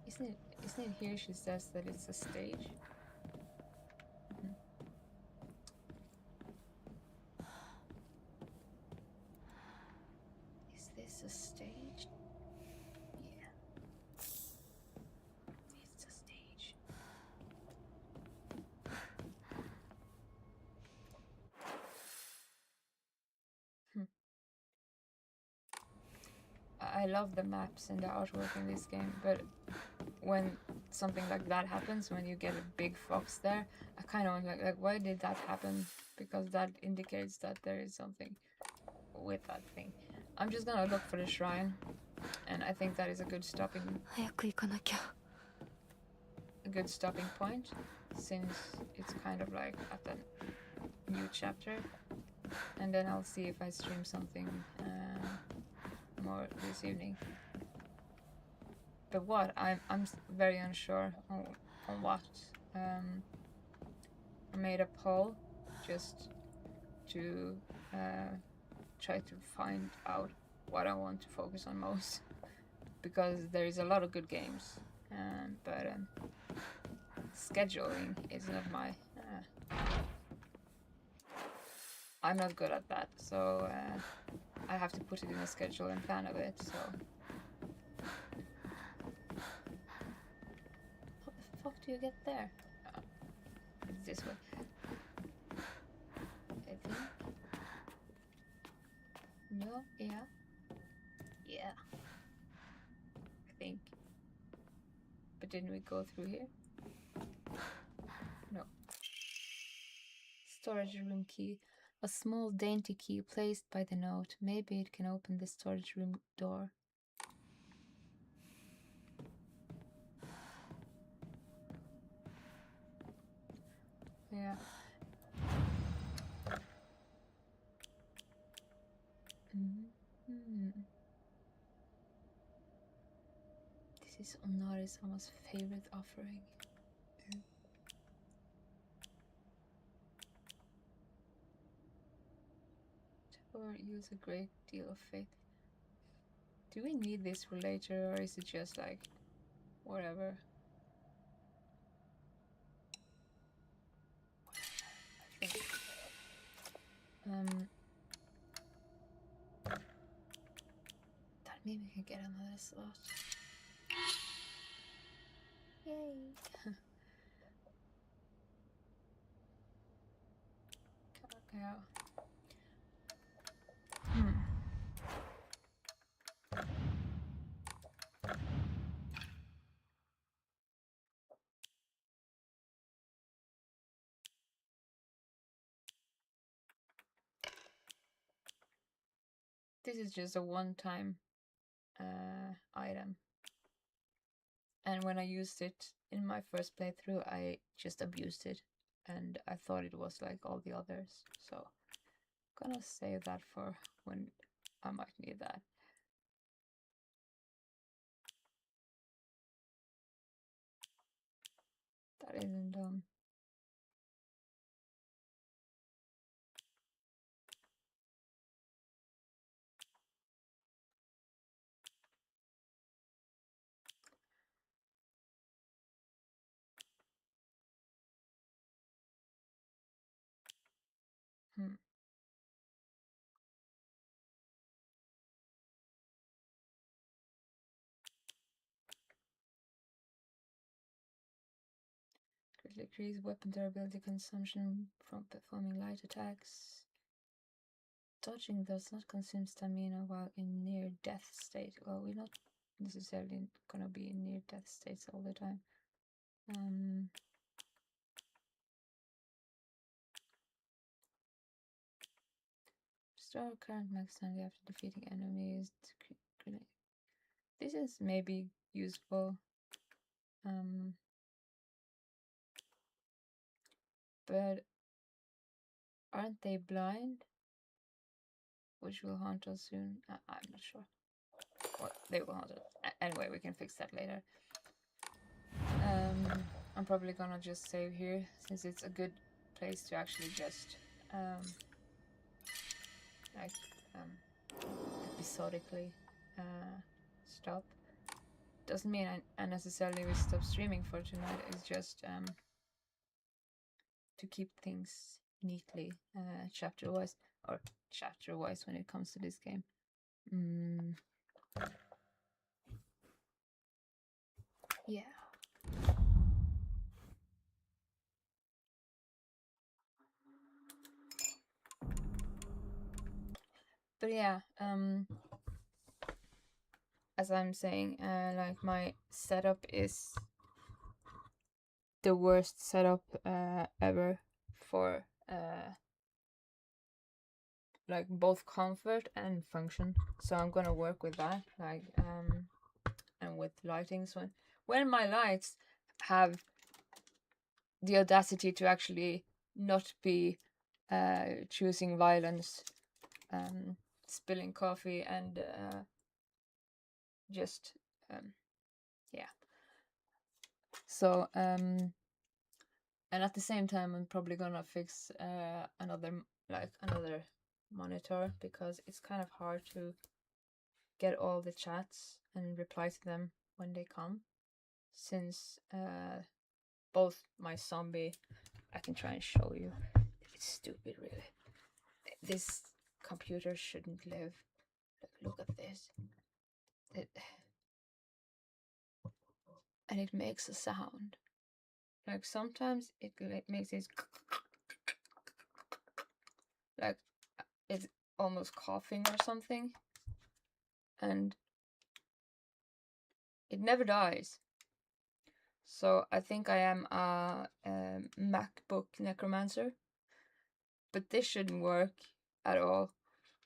isn't it here she says that it's a stage? Is this a stage? Yeah. It's a stage. I love the maps and the artwork in this game, but when something like that happens, when you get a big fox there, I kind of want like why did that happen? Because that indicates that there is something with that thing. I'm just gonna look for the shrine, and I think that is a good stopping point, since it's kind of like at the new chapter, and then I'll see if I stream something more this evening. But what? I'm very unsure on what. I made a poll just to try to find out what I want to focus on most, because there is a lot of good games, but scheduling is not my. I'm not good at that, so I have to put it in a schedule and plan of it. So. How the fuck do you get there? It's this way. I think. No, yeah. Yeah. I think. But didn't we go through here? No. Storage room key. A small dainty key placed by the note. Maybe it can open the storage room door. Yeah. This is Onari-sama's favorite offering. or use a great deal of faith. Do we need this for later, or is it just like whatever? I think. That means we can get another slot. Yay! Cow. This is just a one-time item. And when I used it in my first playthrough, I just abused it. And I thought it was like all the others. So I'm gonna save that for when I might need that. That isn't done. Greatly increase weapon durability consumption from performing light attacks. Dodging does not consume stamina while in near death state. Well, we're not necessarily gonna be in near death states all the time. Restore current max sanity after defeating enemies. This is maybe useful. But aren't they blind? Which will haunt us soon. I'm not sure. Well, they will haunt us. Anyway, we can fix that later. I'm probably gonna just save here, since it's a good place to actually just episodically stop. Doesn't mean I necessarily will stop streaming for tonight. It's just to keep things neatly chapter wise when it comes to this game. Yeah. But yeah, as I'm saying, like my setup is the worst setup ever for like both comfort and function. So I'm gonna work with that, like and with lighting. So when my lights have the audacity to actually not be choosing violence, spilling coffee, and just yeah. So and at the same time I'm probably gonna fix another monitor, because it's kind of hard to get all the chats and reply to them when they come, since both my zombie, I can try and show you. It's stupid, really. This computer shouldn't live. Look at this. And it makes a sound. Like sometimes it makes this like it's almost coughing or something, and it never dies. So I think I am a MacBook necromancer, but this shouldn't work at all,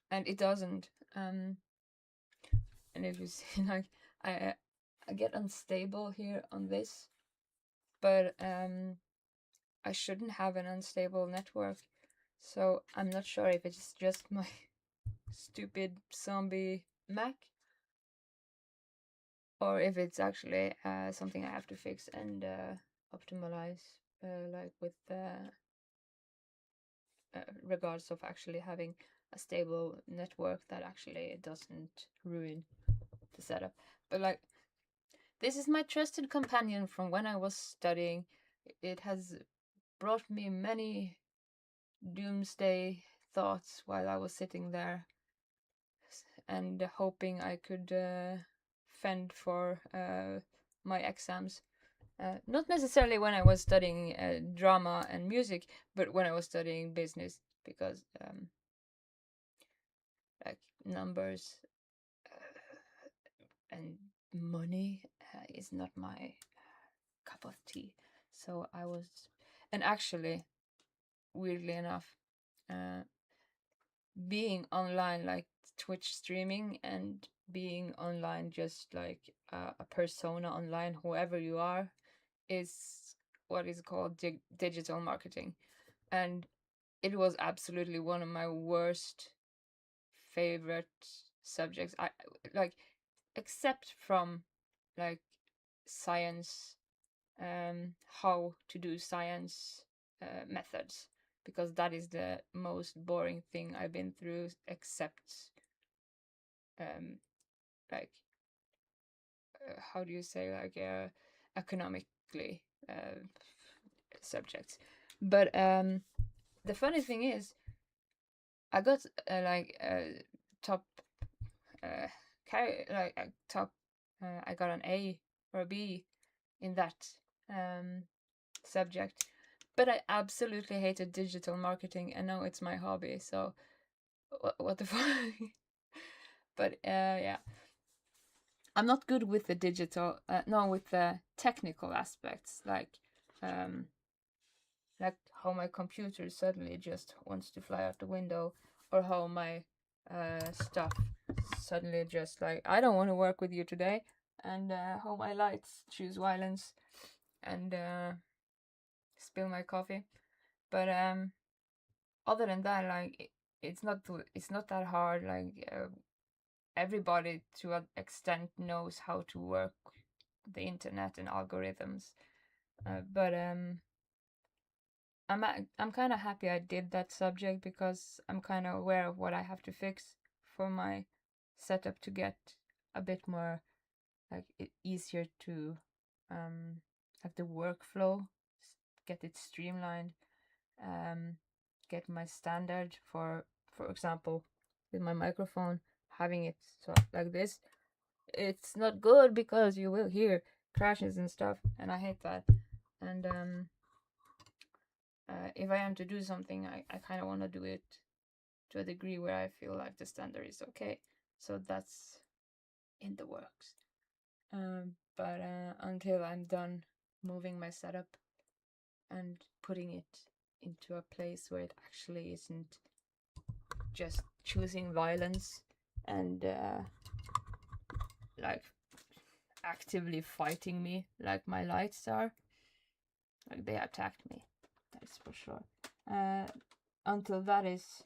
and it doesn't. And if you see, like I get unstable here on this, but I shouldn't have an unstable network. So I'm not sure if it's just my stupid zombie Mac, or if it's actually something I have to fix and optimize, like with regards of actually having a stable network that actually doesn't ruin the setup. But like, this is my trusted companion from when I was studying. It has brought me many doomsday thoughts while I was sitting there and hoping I could fend for my exams. Not necessarily when I was studying drama and music, but when I was studying business, because like numbers and money is not my cup of tea. So I was, and actually, weirdly enough, being online, like Twitch streaming, and being online just like a persona online, whoever you are, is what is called digital marketing. And it was absolutely one of my worst favorite subjects. I like, except from like science, how to do science methods, because that is the most boring thing I've been through, except like how do you say, like economically subjects. But the funny thing is, I got like top top I got an A or a B in that subject, but I absolutely hated digital marketing, and now it's my hobby. So what the fuck? But yeah, I'm not good with the digital, no, with the technical aspects, like how my computer suddenly just wants to fly out the window, or how my stuff suddenly just like, I don't want to work with you today, and how my lights choose violence and spill my coffee. But other than that, like it's not that hard. Like everybody to an extent knows how to work the internet and algorithms. But I'm kind of happy I did that subject, because I'm kind of aware of what I have to fix for my setup to get a bit more like easier to like the workflow, get it streamlined, get my standard for example, with my microphone, having it so like this. It's not good because you will hear crashes and stuff, and I hate that. And if I am to do something, I kind of want to do it to a degree where I feel like the standard is okay. So that's in the works. But until I'm done moving my setup and putting it into a place where it actually isn't just choosing violence and like actively fighting me like my lights are, like they attacked me, that's for sure. Until that is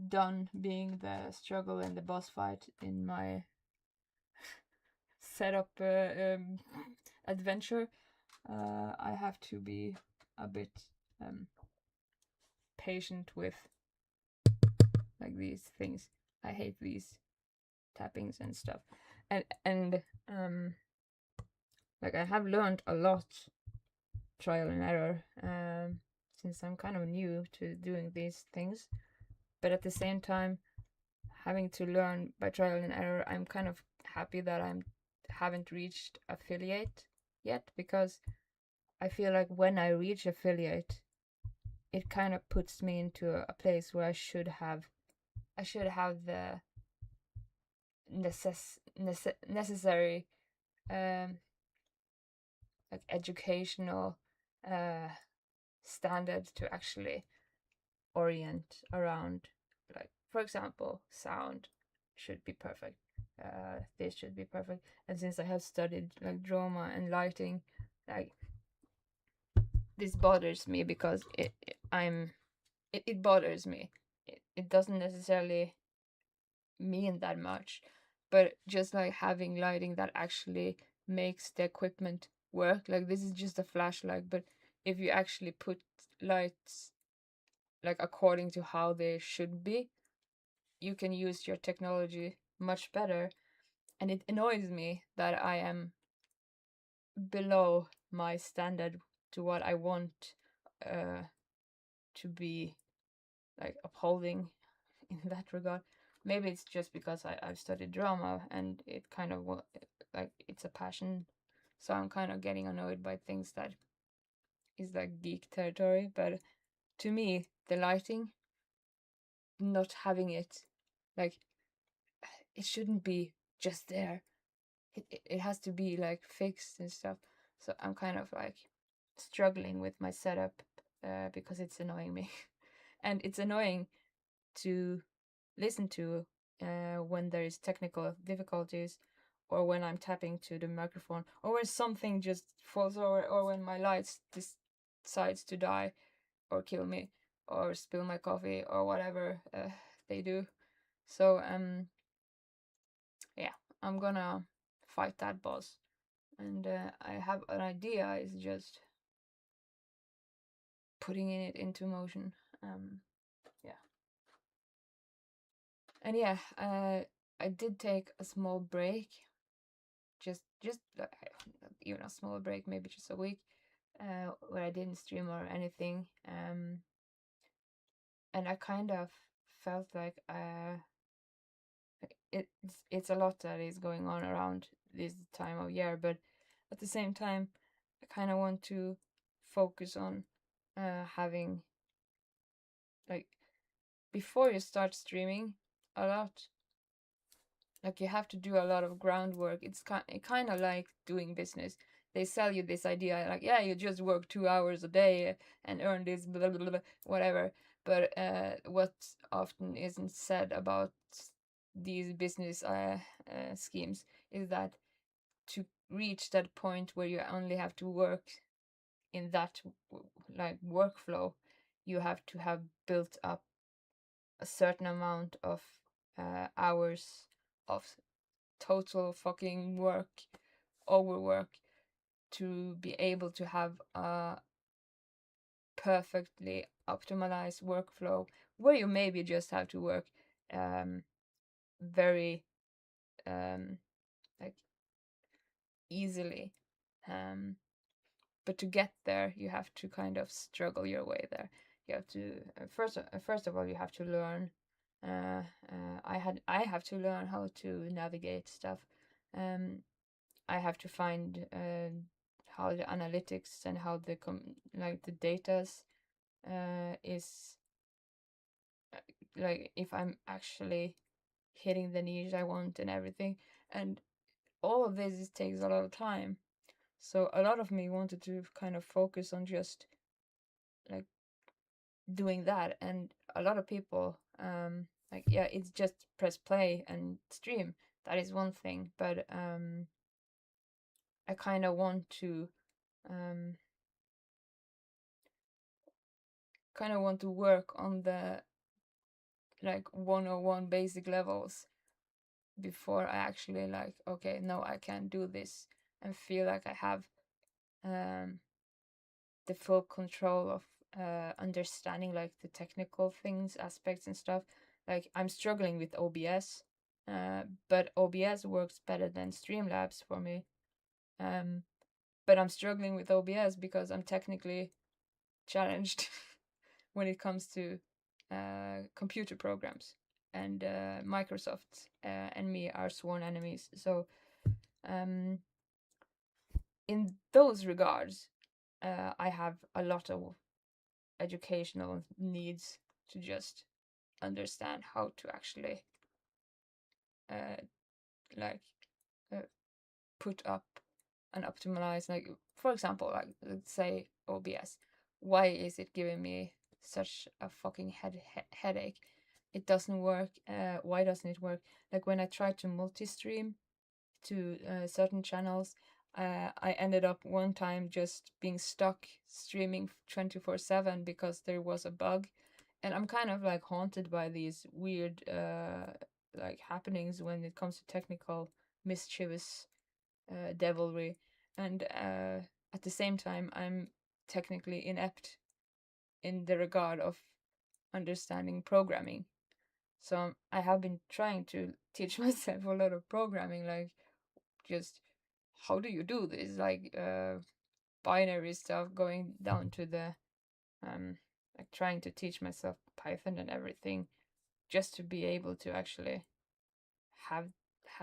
done, being the struggle and the boss fight in my setup adventure, I have to be a bit patient with like these things. I hate these tappings and stuff, and like I have learned a lot trial and error, since I'm kind of new to doing these things. But at the same time, having to learn by trial and error, I'm kind of happy that I haven't reached affiliate yet, because I feel like when I reach affiliate, it kind of puts me into a place where I should have the necessary like educational standard to actually orient around, like for example, sound should be perfect, this should be perfect. And since I have studied like drama and lighting, like this bothers me, because it bothers me. It doesn't necessarily mean that much, but just like having lighting that actually makes the equipment work. Like this is just a flashlight, but if you actually put lights like according to how they should be, you can use your technology much better, and it annoys me that I am below my standard to what I want to be like upholding in that regard. Maybe it's just because I've studied drama and it kind of like it's a passion, so I'm kind of getting annoyed by things that is like geek territory. But to me, the lighting, not having it, like it shouldn't be just there. It has to be like fixed and stuff. So I'm kind of like struggling with my setup because it's annoying me. And it's annoying to listen to when there is technical difficulties, or when I'm tapping to the microphone, or when something just falls over, or when my lights decides to die or kill me or spill my coffee or whatever they do. So yeah, I'm gonna fight that boss, and I have an idea. It's just putting it into motion. Yeah. And yeah, I did take a small break, just even a small break, maybe just a week, where I didn't stream or anything. And I kind of felt like it's a lot that is going on around this time of year, but at the same time, I kind of want to focus on having, like, before you start streaming a lot, like you have to do a lot of groundwork. It's kind of like doing business. They sell you this idea like, yeah, you just work 2 hours a day and earn this blah blah blah, whatever. But what often isn't said about these business schemes is that to reach that point where you only have to work in that like workflow, you have to have built up a certain amount of hours of total fucking work, overwork, to be able to have a perfectly optimized workflow where you maybe just have to work very like easily, but to get there you have to kind of struggle your way there. You have to first of all you have to learn. I have to learn how to navigate stuff. I have to find how the analytics and how the like the data's is like if I'm actually hitting the niche I want and everything. And all of this takes a lot of time. So a lot of me wanted to kind of focus on just like doing that, and a lot of people like, yeah, it's just press play and stream. That is one thing, but I kind of want to work on the like 101 basic levels before I actually like, okay, no, I can't do this, and feel like I have the full control of understanding like the technical things, aspects and stuff. Like I'm struggling with OBS, but OBS works better than Streamlabs for me. But I'm struggling with OBS because I'm technically challenged when it comes to computer programs, and Microsoft and me are sworn enemies. So in those regards, I have a lot of educational needs to just understand how to actually like put up and optimize, like for example, like let's say OBS. Why is it giving me such a fucking headache? It doesn't work. Why doesn't it work? Like when I tried to multi-stream to certain channels, I ended up one time just being stuck streaming 24/7 because there was a bug. And I'm kind of like haunted by these weird like happenings when it comes to technical mischievous devilry. And at the same time, I'm technically inept in the regard of understanding programming. So I have been trying to teach myself a lot of programming, like just how do you do this, like binary stuff, going down to the like trying to teach myself Python and everything, just to be able to actually have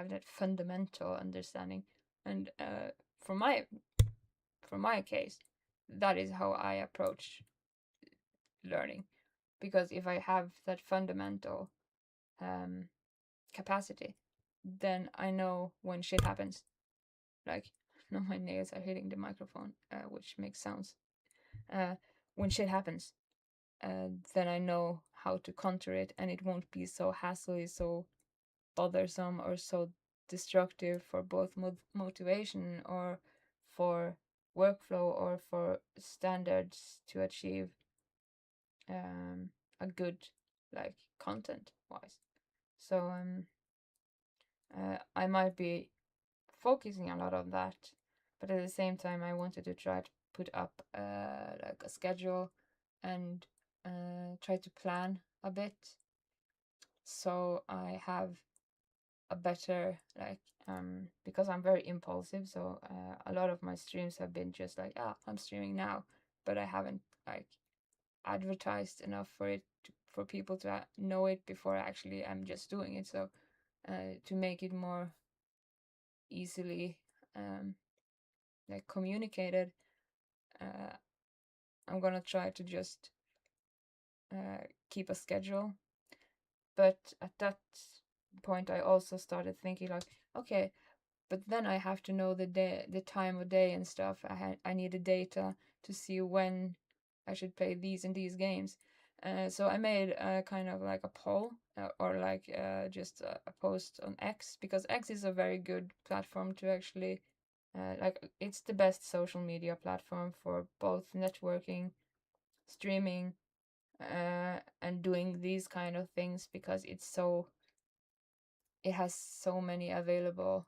that fundamental understanding. And for my case, that is how I approach learning, because if I have that fundamental capacity, then I know when shit happens. Like, no, my nails are hitting the microphone, which makes sounds. When shit happens, then I know how to counter it, and it won't be so hassly, so bothersome, or so destructive for both motivation, or for workflow, or for standards to achieve a good, like, content wise. So I might be focusing a lot on that, but at the same time I wanted to try to put up like a schedule, and try to plan a bit, so I have a better, like, because I'm very impulsive, so a lot of my streams have been just like, I'm streaming now, but I haven't, like, advertised enough for it for people to know it before actually I'm just doing it. So to make it more easily like communicated, I'm gonna try to just keep a schedule. But at that point I also started thinking, like, okay, but then I have to know the time of day and stuff. I need the data to see when I should play these and these games. So I made kind of like a poll, or like just a post on X, because X is a very good platform to actually like, it's the best social media platform for both networking, streaming, and doing these kind of things, because it has so many available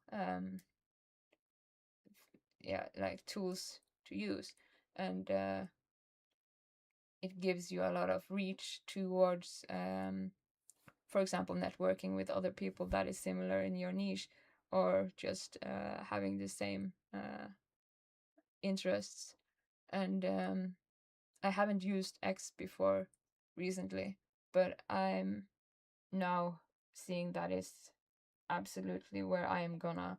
like tools to use, and it gives you a lot of reach towards for example, networking with other people that is similar in your niche, or just having the same interests. And I haven't used X before recently, but I'm now seeing that is absolutely where I am gonna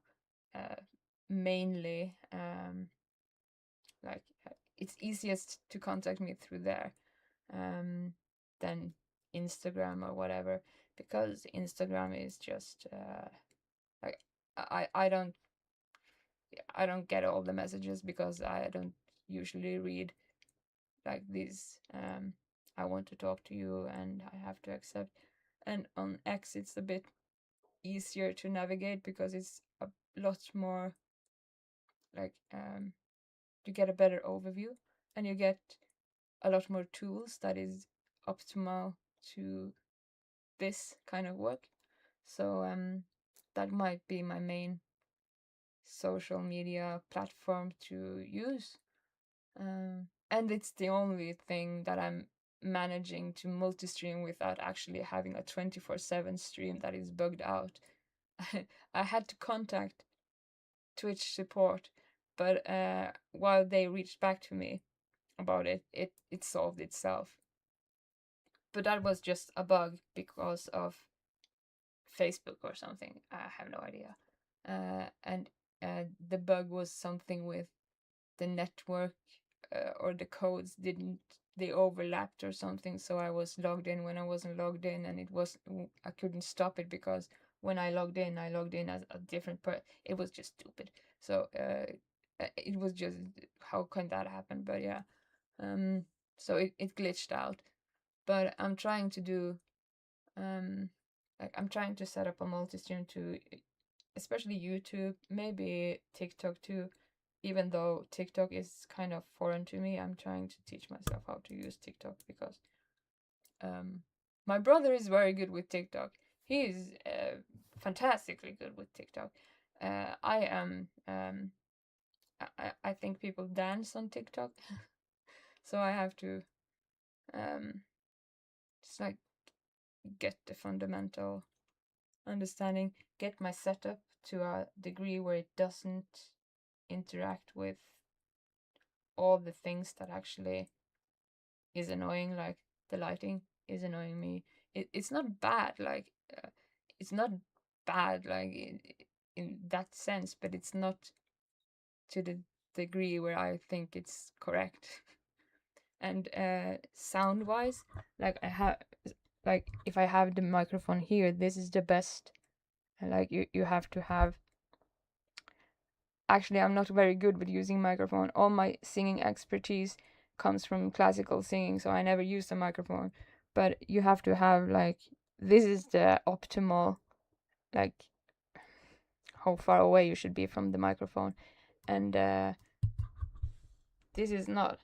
mainly like it's easiest to contact me through there than Instagram or whatever, because Instagram is just like I don't get all the messages, because I don't usually read like these I want to talk to you and I have to accept. And on X it's a bit easier to navigate, because it's a lot more like you get a better overview, and you get a lot more tools that is optimal to this kind of work. So that might be my main social media platform to use, and it's the only thing that I'm managing to multi-stream without actually having a 24/7 stream that is bugged out. I had to contact Twitch support, but while they reached back to me about it, it solved itself. But that was just a bug because of Facebook or something. I have no idea. And the bug was something with the network, or the codes didn't, they overlapped or something. So I was logged in when I wasn't logged in, and I couldn't stop it, because when I logged in as a different it was just stupid. So it was just, how can that happen? But yeah, so it glitched out. But I'm trying to do like, I'm trying to set up a multi-stream to especially YouTube, maybe TikTok too. Even though TikTok is kind of foreign to me, I'm trying to teach myself how to use TikTok, because my brother is very good with TikTok. He is fantastically good with TikTok. I am I think people dance on TikTok, so I have to just like get the fundamental understanding, get my setup to a degree where it doesn't interact with all the things that actually is annoying, like the lighting is annoying me. It's not bad, like it's not bad like in that sense, but it's not to the degree where I think it's correct. And sound wise, like I have, like if I have the microphone here, this is the best. Like you have to have, actually I'm not very good with using microphone. All my singing expertise comes from classical singing, so I never use a microphone. But you have to have, like, this is the optimal, like how far away you should be from the microphone, and this is not.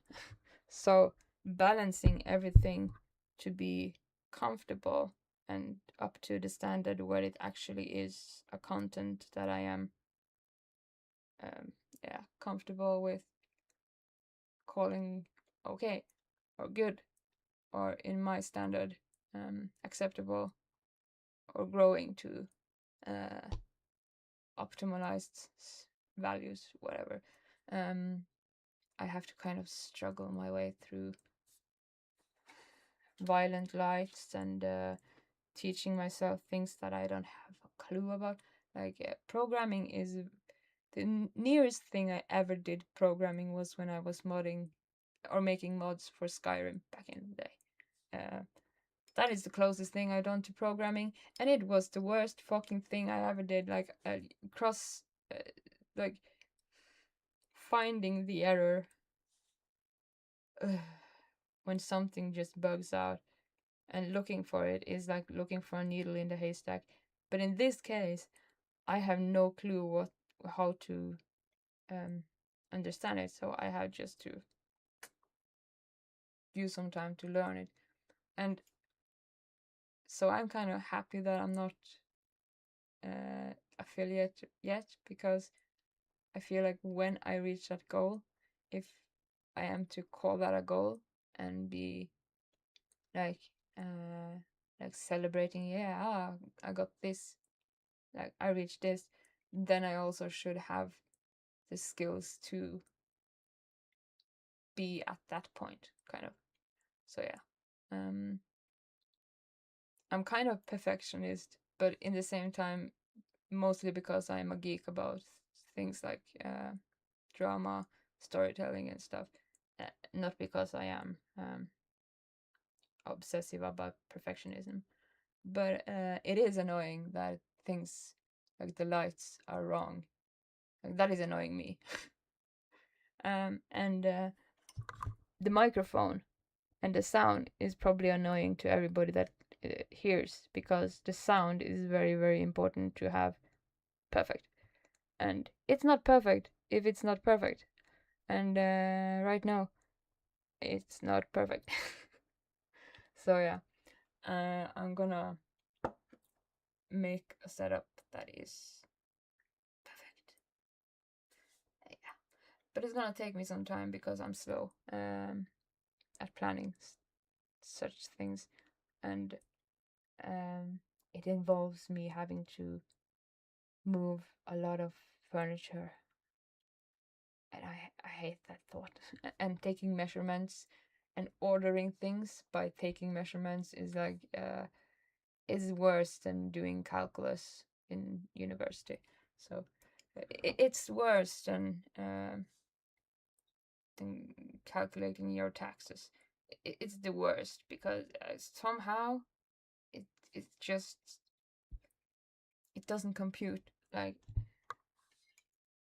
So balancing everything to be comfortable and up to the standard where it actually is a content that I am comfortable with calling okay or good, or in my standard acceptable, or growing to optimized values, whatever. I have to kind of struggle my way through violent lights and teaching myself things that I don't have a clue about. Like programming is the nearest thing I ever did programming was when I was modding or making mods for Skyrim back in the day. That is the closest thing I've done to programming, and it was the worst fucking thing I ever did. Like like finding the error when something just bugs out, and looking for it is like looking for a needle in the haystack. But in this case, I have no clue how to understand it, so I have just to use some time to learn it. And so I'm kind of happy that I'm not affiliate yet, because I feel like when I reach that goal, if I am to call that a goal and be like celebrating, I got this, like I reached this, then I also should have the skills to be at that point, kind of. So yeah, I'm kind of perfectionist, but in the same time, mostly because I'm a geek about things like drama, storytelling, and stuff. Not because I am obsessive about perfectionism. But it is annoying that things like the lights are wrong. Like, that is annoying me. And the microphone and the sound is probably annoying to everybody that hears, because the sound is very, very important to have perfect. And it's not perfect if it's not perfect. And right now, it's not perfect. So yeah, I'm gonna make a setup that is perfect. Yeah, but it's gonna take me some time because I'm slow at planning such things, and it involves me having to move a lot of furniture, and I hate that thought. And taking measurements and ordering things by taking measurements is like is worse than doing calculus in university. So it's worse than calculating your taxes. It's the worst, because somehow it just it doesn't compute. Like,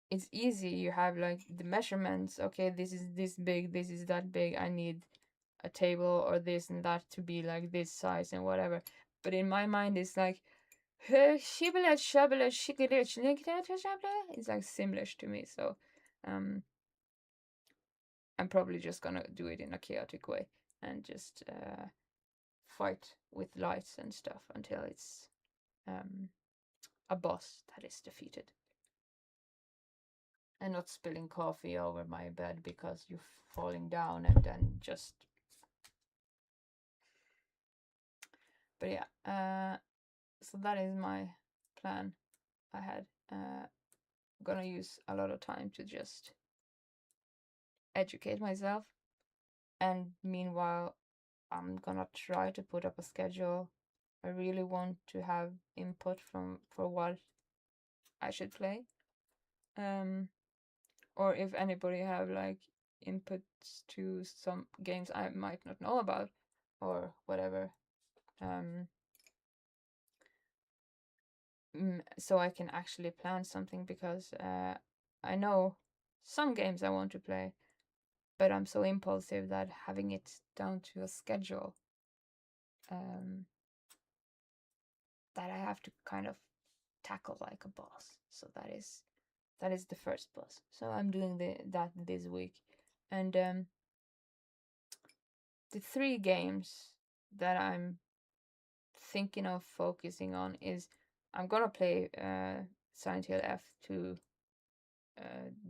it's easy, you have like the measurements, okay, this is this big, this is that big, I need a table or this and that to be like this size and whatever. But in my mind it's like it's like Simlish to me. So I'm probably just gonna do it in a chaotic way and just fight with lights and stuff until it's a boss that is defeated. And not spilling coffee over my bed because you're falling down and then just But yeah, so that is my plan ahead. Gonna use a lot of time to just educate myself, and meanwhile I'm gonna try to put up a schedule. I really want to have input for what I should play. Or if anybody have like inputs to some games I might not know about or whatever. So I can actually plan something, because I know some games I want to play, but I'm so impulsive that having it down to a schedule, that I have to kind of tackle like a boss. So that is the first boss. So I'm doing that this week, and the 3 games that I'm thinking of focusing on is I'm gonna play Silent Hill F to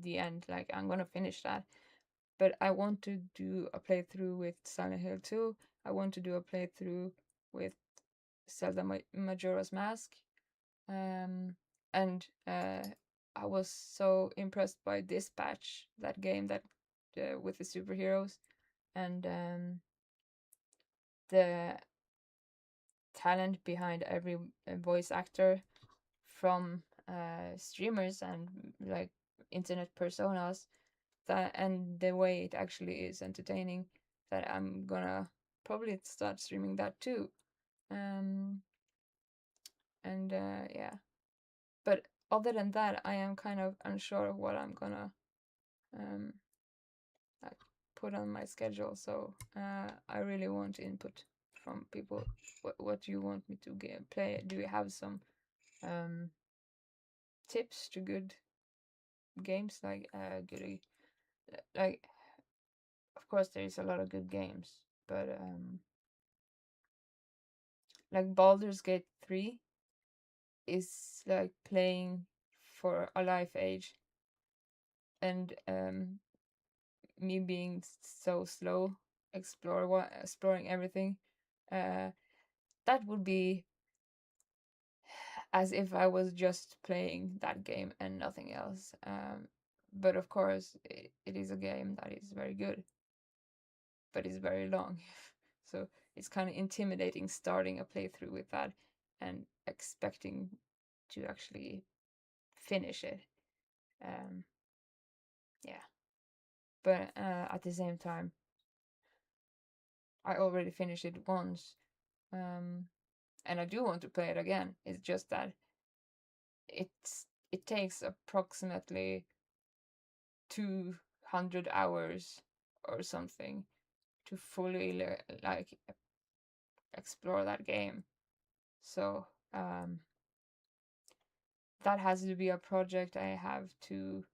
the end. Like I'm gonna finish that, but I want to do a playthrough with Silent Hill 2. I want to do a playthrough with Zelda Majora's Mask, and I was so impressed by Dispatch, that game that with the superheroes, and the talent behind every voice actor, from streamers and like internet personas, that, and the way it actually is entertaining, that I'm gonna probably start streaming that too. And yeah, but other than that, I am kind of unsure of what I'm gonna like put on my schedule. So I really want input from people. What do you want me to play? Do you have some tips to good games, like good, like, of course there is a lot of good games, but like Baldur's Gate 3 is like playing for a life age, and me being so slow exploring everything, that would be as if I was just playing that game and nothing else. But of course it is a game that is very good, but it's very long. So it's kind of intimidating starting a playthrough with that and expecting to actually finish it. Yeah, but at the same time, I already finished it once, and I do want to play it again. It's just that it takes approximately 200 hours or something to fully like explore that game. So that has to be a project I have to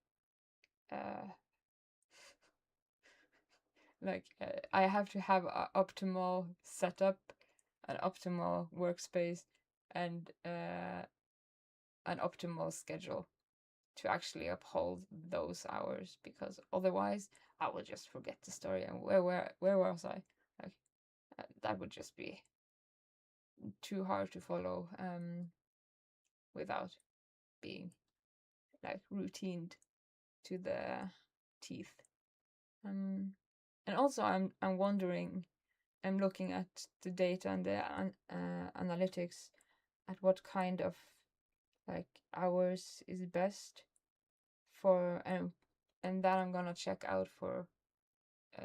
I have to have an optimal setup, an optimal workspace, and an optimal schedule to actually uphold those hours, because otherwise I will just forget the story, and where was I? Like that would just be too hard to follow without being like routined to the teeth. And also I'm wondering, I'm looking at the data and the analytics, at what kind of like hours is best for, and that I'm gonna check out for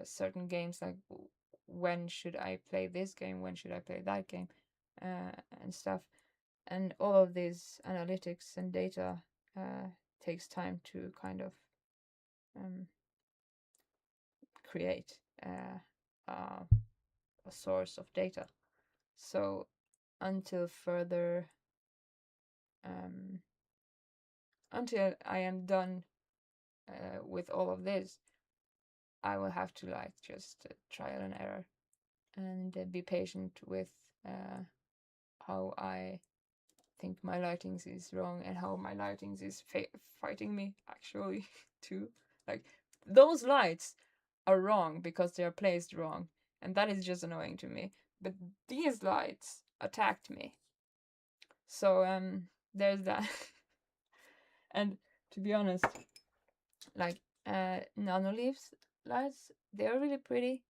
certain games, like when should I play this game, when should I play that game, and stuff. And all of these analytics and data takes time to kind of create a source of data. So until further, until I am done with all of this, I will have to like just trial and error, and be patient with how I think my lightings is wrong, and how my lightings is fighting me actually too. Like those lights are wrong because they are placed wrong, and that is just annoying to me. But these lights attacked me. So there's that. And to be honest, like Nanoleaf's lights, they're really pretty,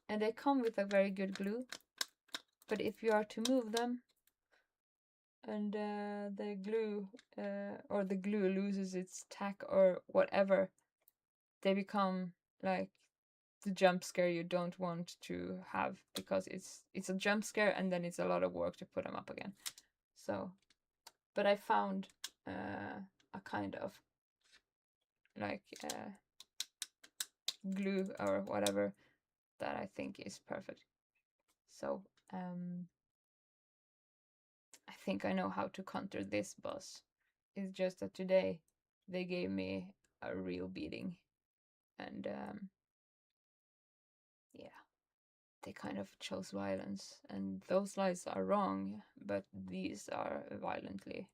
and they come with a very good glue. But if you are to move them, and the glue or the glue loses its tack or whatever, they become like the jump scare you don't want to have, because it's a jump scare and then it's a lot of work to put them up again. So, but I found a kind of like glue or whatever that I think is perfect. So I think I know how to counter this boss. It's just that today they gave me a real beating, and yeah, they kind of chose violence, and those lies are wrong, but these are violently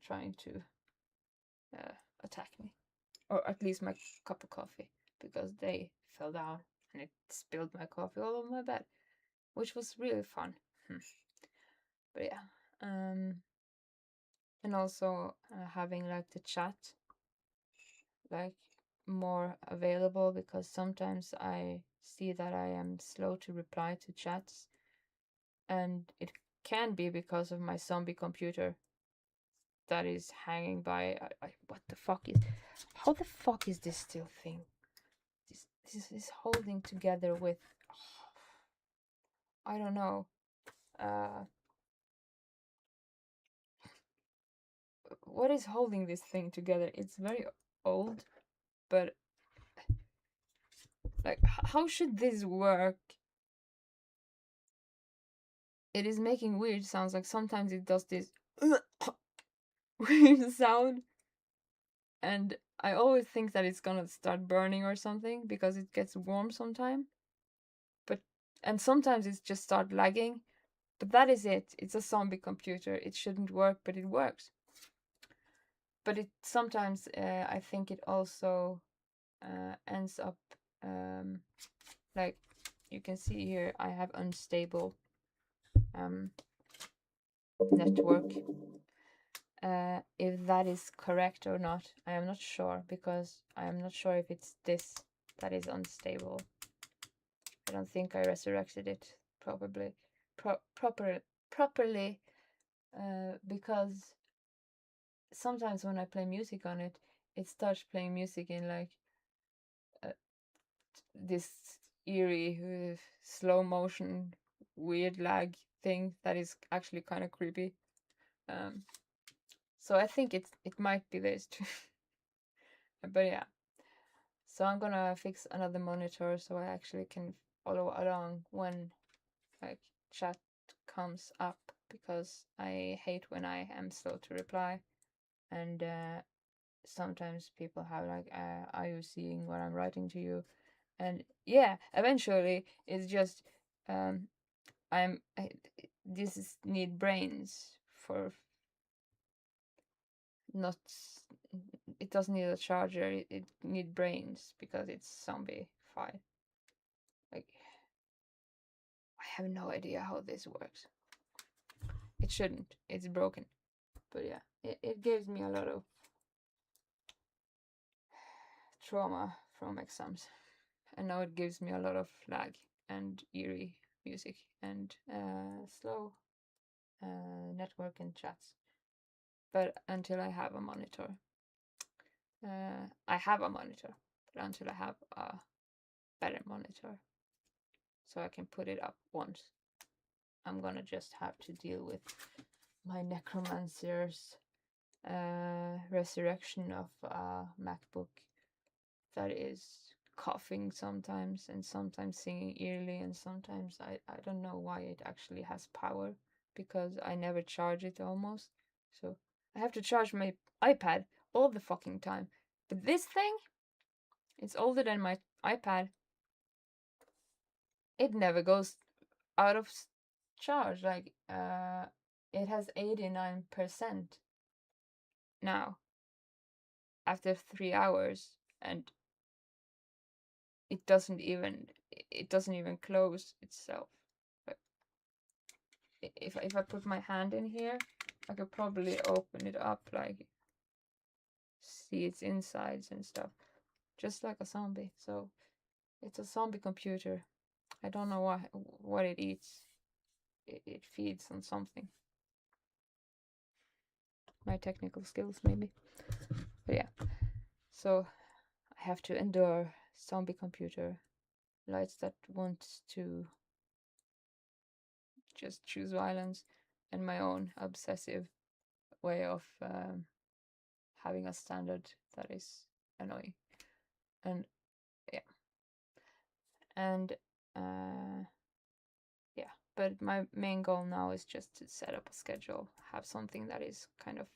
trying to attack me, or at least my cup of coffee, because they fell down and it spilled my coffee all over my bed, which was really fun. But yeah, and also having like the chat like more available, because sometimes I see that I am slow to reply to chats, and it can be because of my zombie computer that is hanging by. What the fuck is? How the fuck is this still thing? This is holding together with. I don't know. What is holding this thing together? It's very old, but like, how should this work? It is making weird sounds. Like sometimes it does this weird sound, and I always think that it's gonna start burning or something because it gets warm sometime. And sometimes it just start lagging, but that is it. It's a zombie computer. It shouldn't work, but it works. But it sometimes I think it also ends up like you can see here. I have unstable network. If that is correct or not, I am not sure, because I am not sure if it's this that is unstable. I don't think I resurrected it properly, because sometimes when I play music on it, it starts playing music in like this eerie, slow motion, weird lag thing that is actually kind of creepy. So I think it might be this too. But yeah. So I'm gonna fix another monitor so I actually can follow along when like chat comes up, because I hate when I am slow to reply, and sometimes people have like, are you seeing what I'm writing to you? And yeah, eventually it's just this need brains for not. It doesn't need a charger. It need brains because it's zombie-fied. Like, I have no idea how this works. It shouldn't. It's broken. But yeah, it gives me a lot of trauma from exams, and now it gives me a lot of lag and eerie music and slow network and chats. But until I have a monitor, I have a monitor, but until I have a better monitor, so I can put it up once, I'm gonna just have to deal with my necromancer's resurrection of a MacBook that is coughing sometimes, and sometimes singing eerily, and sometimes I don't know why it actually has power, because I never charge it almost. So I have to charge my iPad all the fucking time. But this thing, it's older than my iPad. It never goes out of charge. Like it has 89% now after 3 hours, and it doesn't even close itself. But if I put my hand in here, I could probably open it up, like see its insides and stuff, just like a zombie. So it's a zombie computer. I don't know what it eats. It feeds on something. My technical skills, maybe. But yeah, so I have to endure zombie computer lights that want to just choose violence, and my own obsessive way of having a standard that is annoying. And yeah, and yeah, but my main goal now is just to set up a schedule, have something that is kind of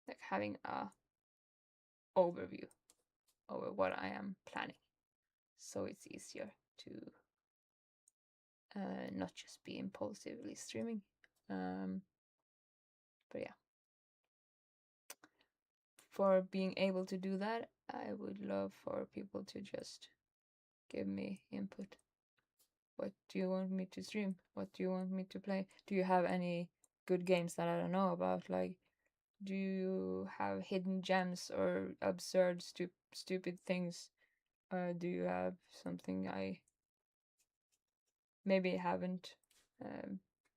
like having a overview over what I am planning, so it's easier to not just be impulsively streaming. But yeah, for being able to do that, I would love for people to just give me input. What do you want me to stream? What do you want me to play? Do you have any good games that I don't know about? Like, do you have hidden gems or absurd, stupid things? Do you have something I maybe haven't,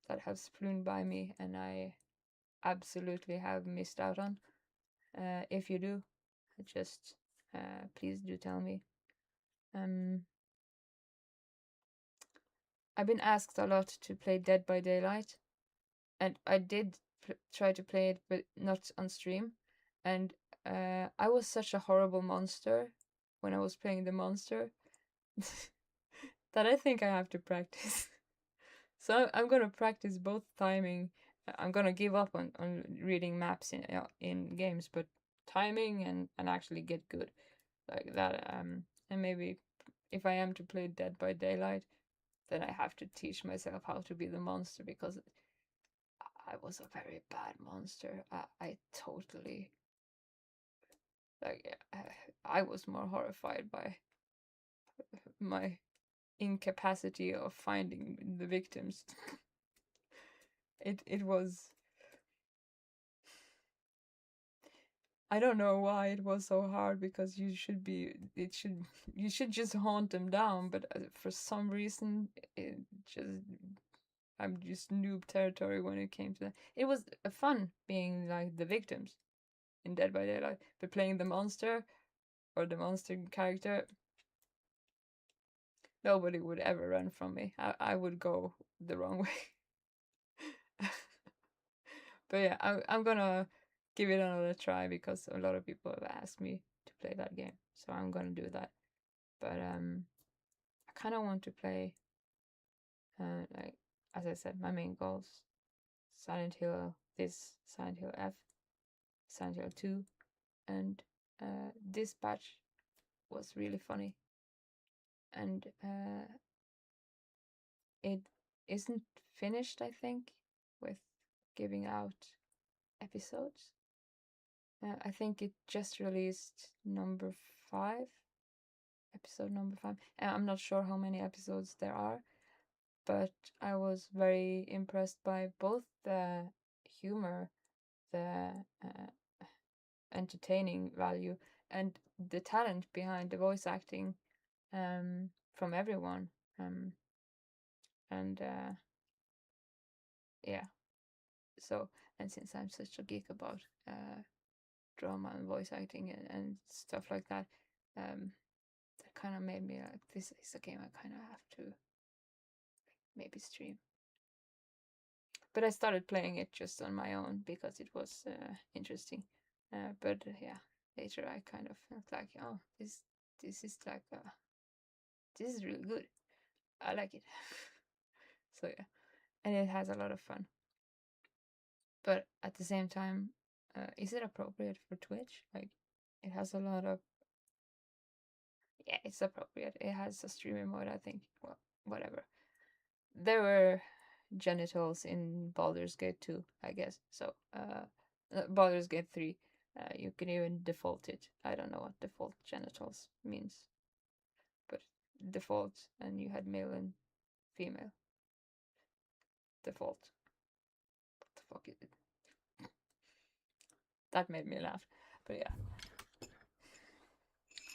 that has flown by me and I absolutely have missed out on? If you do, just please do tell me. I've been asked a lot to play Dead by Daylight, and I did try to play it, but not on stream. And I was such a horrible monster when I was playing the monster that I think I have to practice. So I'm gonna practice both timing. I'm gonna give up on reading maps in games, but timing and actually get good like that. And maybe if I am to play Dead by Daylight, then I have to teach myself how to be the monster, because I was a very bad monster. I totally, like, I was more horrified by my incapacity of finding the victims. It was, I don't know why it was so hard, because you should just hunt them down, but for some reason I'm just noob territory when it came to that. It was fun being like the victims in Dead by Daylight, but playing the monster or the monster character, nobody would ever run from me. I would go the wrong way. But yeah, I'm gonna give it another try, because a lot of people have asked me to play that game, so I'm gonna do that. But I kind of want to play, like, as I said, my main goals: Silent Hill, Silent Hill F, Silent Hill 2, and Dispatch was really funny. And it isn't finished, I think, with giving out episodes. I think it just released episode number 5. And I'm not sure how many episodes there are, but I was very impressed by both the humor, the entertaining value, and the talent behind the voice acting from everyone. And yeah, so, and since I'm such a geek about drama and voice acting and stuff like that, that kind of made me like, this is a game I kind of have to maybe stream. But I started playing it just on my own because it was interesting. But yeah, later I kind of felt like, oh, this is like this is really good. I like it. So yeah, and it has a lot of fun. But at the same time, is it appropriate for Twitch? Like, it has a lot of, yeah, it's appropriate. It has a streaming mode, I think. Well, whatever. There were genitals in Baldur's Gate 2, I guess. So, Baldur's Gate 3, you can even default it. I don't know what default genitals means, but default, and you had male and female default. What the fuck is it? That made me laugh, but yeah.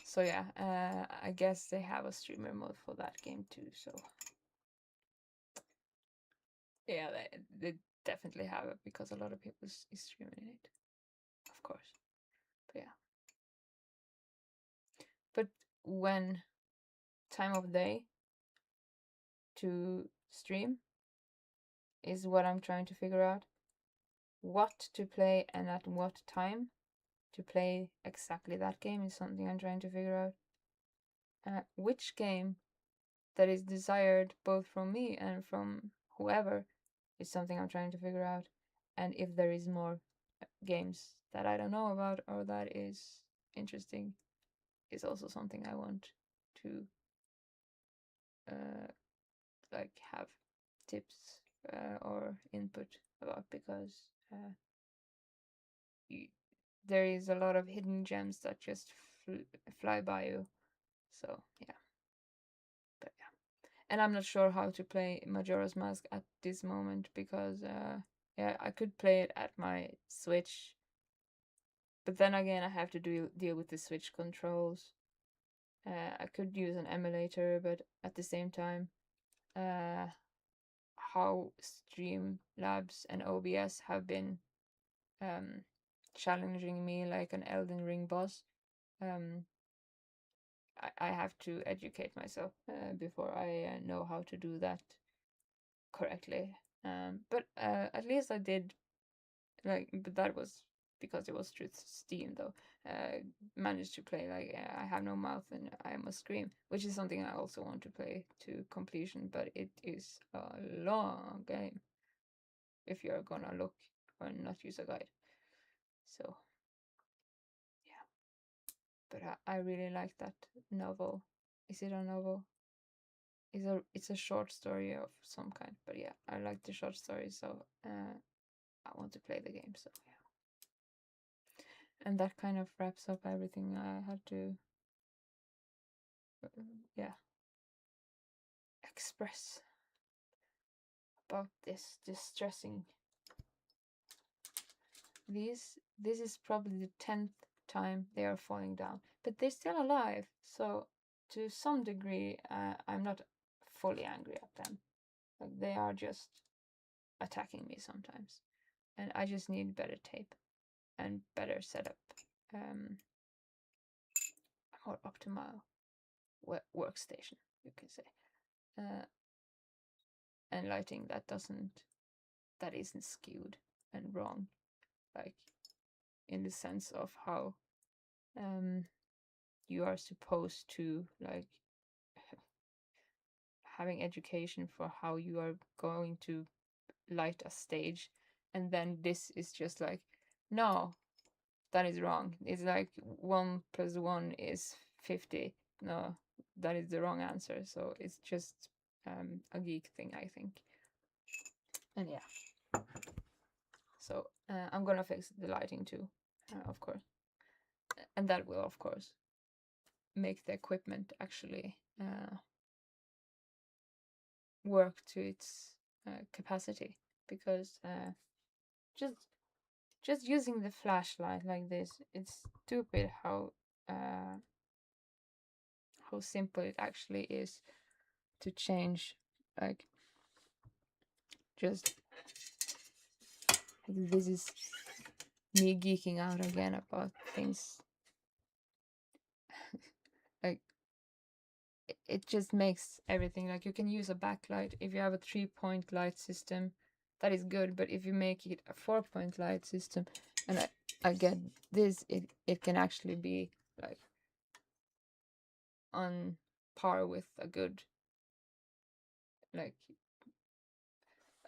So yeah, I guess they have a streamer mode for that game too. So yeah, they definitely have it because a lot of people is streaming it, of course. But yeah. But when time of day to stream is what I'm trying to figure out. What to play and at what time to play exactly that game is something I'm trying to figure out. Which game that is desired both from me and from whoever is something I'm trying to figure out. And if there is more games that I don't know about or that is interesting is also something I want to like have tips or input about, because there is a lot of hidden gems that just fly by you. So yeah, but yeah, and I'm not sure how to play Majora's Mask at this moment because yeah, I could play it at my Switch, but then again I have to deal with the Switch controls. I could use an emulator, but at the same time, how Streamlabs and OBS have been challenging me like an Elden Ring boss. I have to educate myself before I know how to do that correctly. But at least I did, like, but that was because it was through Steam though. Managed to play like I have no mouth and I must scream, which is something I also want to play to completion, but it is a long game if you're gonna look or not use a guide. So yeah, but I really like that novel. Is it a novel? It's a short story of some kind, but yeah, I like the short story, so I want to play the game. So yeah, and that kind of wraps up everything I had to yeah express about this distressing. This is probably the 10th time they are falling down, but they're still alive, so to some degree I'm not fully angry at them. Like, they are just attacking me sometimes, and I just need better tape and better setup, a more optimal workstation, you can say, and lighting that isn't skewed and wrong, like in the sense of how you are supposed to, like, having education for how you are going to light a stage, and then this is just like, no, that is wrong. It's like 1 + 1 is 50. No, that is the wrong answer. So it's just a geek thing, I think. And yeah, so I'm gonna fix the lighting too, of course, and that will of course make the equipment actually work to its capacity, because just using the flashlight like this, it's stupid how simple it actually is to change. Like, just this is me geeking out again about things. Like, it just makes everything, like, you can use a backlight if you have a 3-point light system, that is good, but if you make it a 4-point light system, and I get this, it can actually be like on par with a good, like,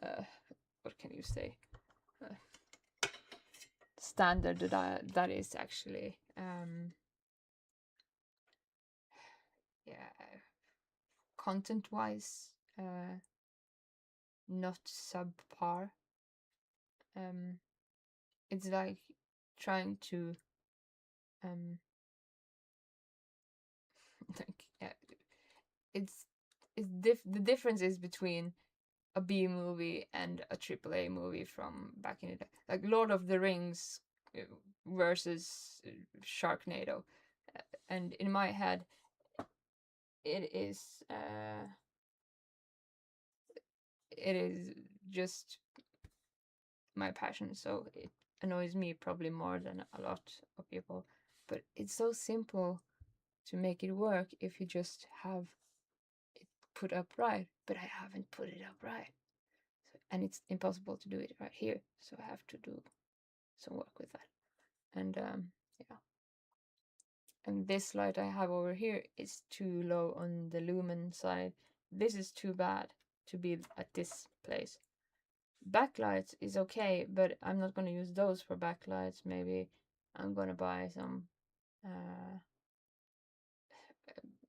what can you say, standard that is actually yeah, content wise not subpar. It's like trying to like, the difference is between a B movie and a AAA movie from back in the day, like Lord of the Rings versus Sharknado, and in my head, it is just my passion, so it annoys me probably more than a lot of people. But it's so simple to make it work if you just have it put up right. But I haven't put it up right, so, and it's impossible to do it right here. So I have to do some work with that. And yeah. And this light I have over here is too low on the lumen side. This is too bad to be at this place. Backlights is okay, but I'm not going to use those for backlights. Maybe I'm going to buy some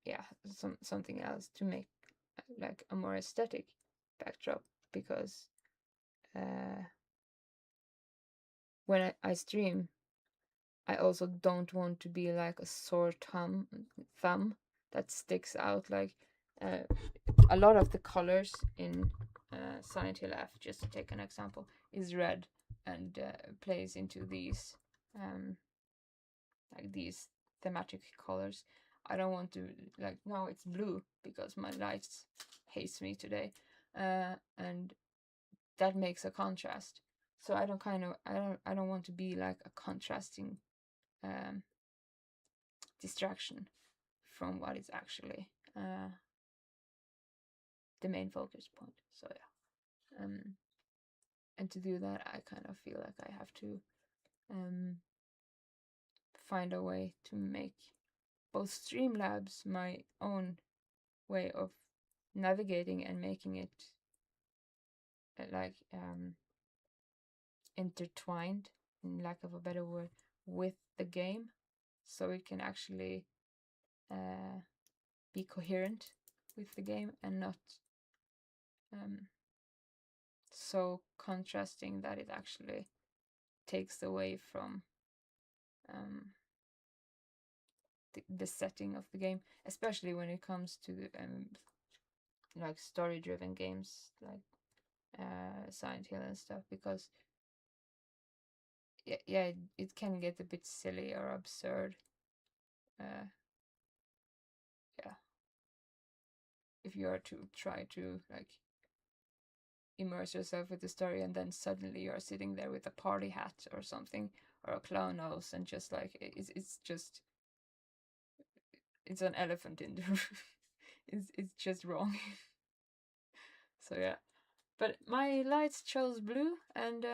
yeah, something else to make like a more aesthetic backdrop, because when I stream, I also don't want to be like a sore thumb that sticks out. Like a lot of the colors in Silent Hill F, just to take an example, is red and plays into these like these thematic colors. I don't want to like, no, it's blue because my lights hates me today, and that makes a contrast. So I don't want to be like a contrasting distraction from what is actually the main focus point. So yeah, and to do that, I kind of feel like I have to find a way to make both Streamlabs my own way of navigating and making it like intertwined, in lack of a better word, with the game, so it can actually be coherent with the game and not so contrasting that it actually takes away from the setting of the game, especially when it comes to like story-driven games like Silent Hill and stuff, because yeah, it can get a bit silly or absurd. Yeah, if you are to try to like immerse yourself with the story, and then suddenly you're sitting there with a party hat or something, or a clown nose, and just like it's just it's an elephant in the room. It's just wrong. So yeah, but my lights chose blue, and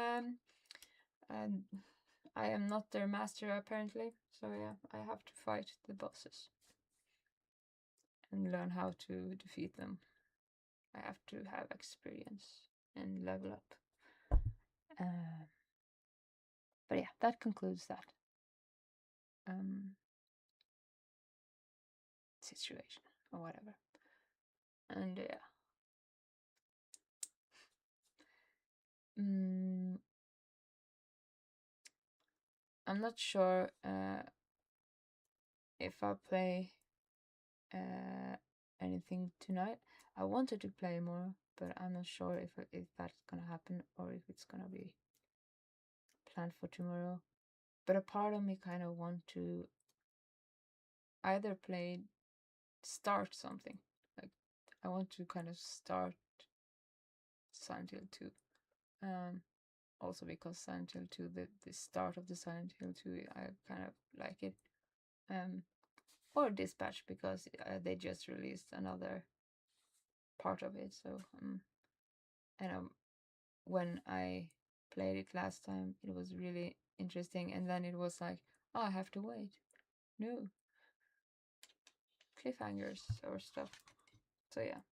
I am not their master apparently. So yeah, I have to fight the bosses and learn how to defeat them. I have to have experience and level up. But yeah, that concludes that situation or whatever. And yeah, I'm not sure if I'll play anything tonight. I wanted to play more, but I'm not sure if that's gonna happen or if it's gonna be planned for tomorrow. But a part of me kind of want to either start something. Like I want to kind of start Silent Hill 2. Also because Silent Hill 2, the start of the Silent Hill 2, I kind of like it. Or Dispatch, because they just released another part of it. So and when I played it last time, it was really interesting, and then it was like, oh, I have to wait. No cliffhangers or stuff. So yeah,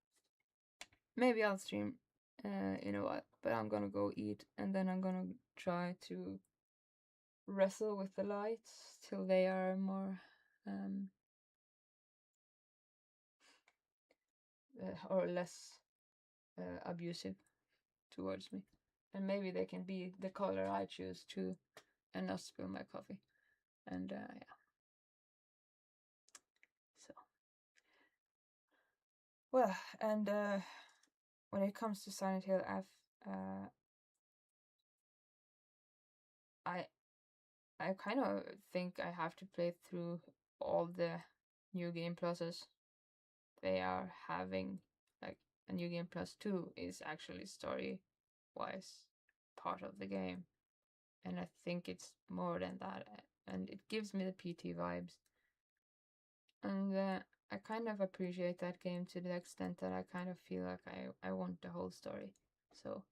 maybe I'll stream in a while, but I'm gonna go eat, and then I'm gonna try to wrestle with the lights till they are more or less abusive towards me, and maybe they can be the color I choose to, and not spill my coffee. And yeah, so Well, and when it comes to Silent Hill F, I kind of think I have to play through all the New Game Pluses they are having. Like a New Game Plus 2 is actually story-wise part of the game, and I think it's more than that, and it gives me the PT vibes, and I kind of appreciate that game to the extent that I kind of feel like I want the whole story. So,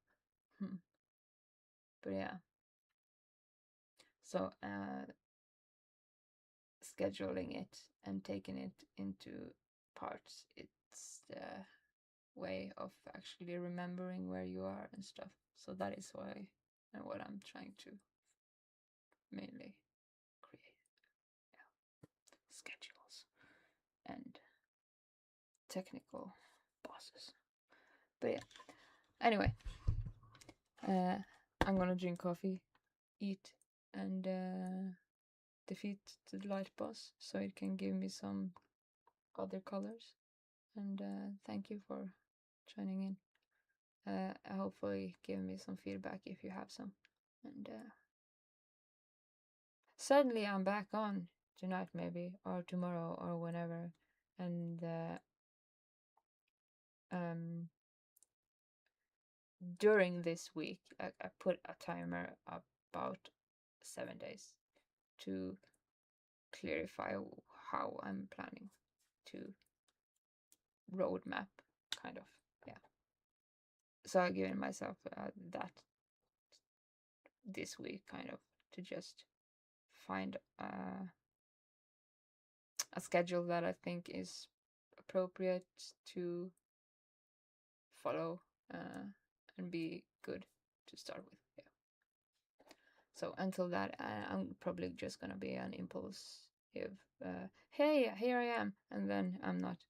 but yeah. So, scheduling it and taking it into parts, it's the way of actually remembering where you are and stuff. So that is why and what I'm trying to mainly create. Yeah. Schedules and technical bosses. But yeah. Anyway, I'm gonna drink coffee, eat, and defeat the light boss so it can give me some other colors. And thank you for joining in. Hopefully give me some feedback if you have some. And suddenly I'm back on tonight maybe, or tomorrow, or whenever. And during this week I put a timer about 7 days to clarify how I'm planning to roadmap, kind of. Yeah, so I've given myself that this week, kind of, to just find a schedule that I think is appropriate to follow and be good to start with. Yeah. So until that, I'm probably just gonna be an impulsive, hey, here I am, and then I'm not.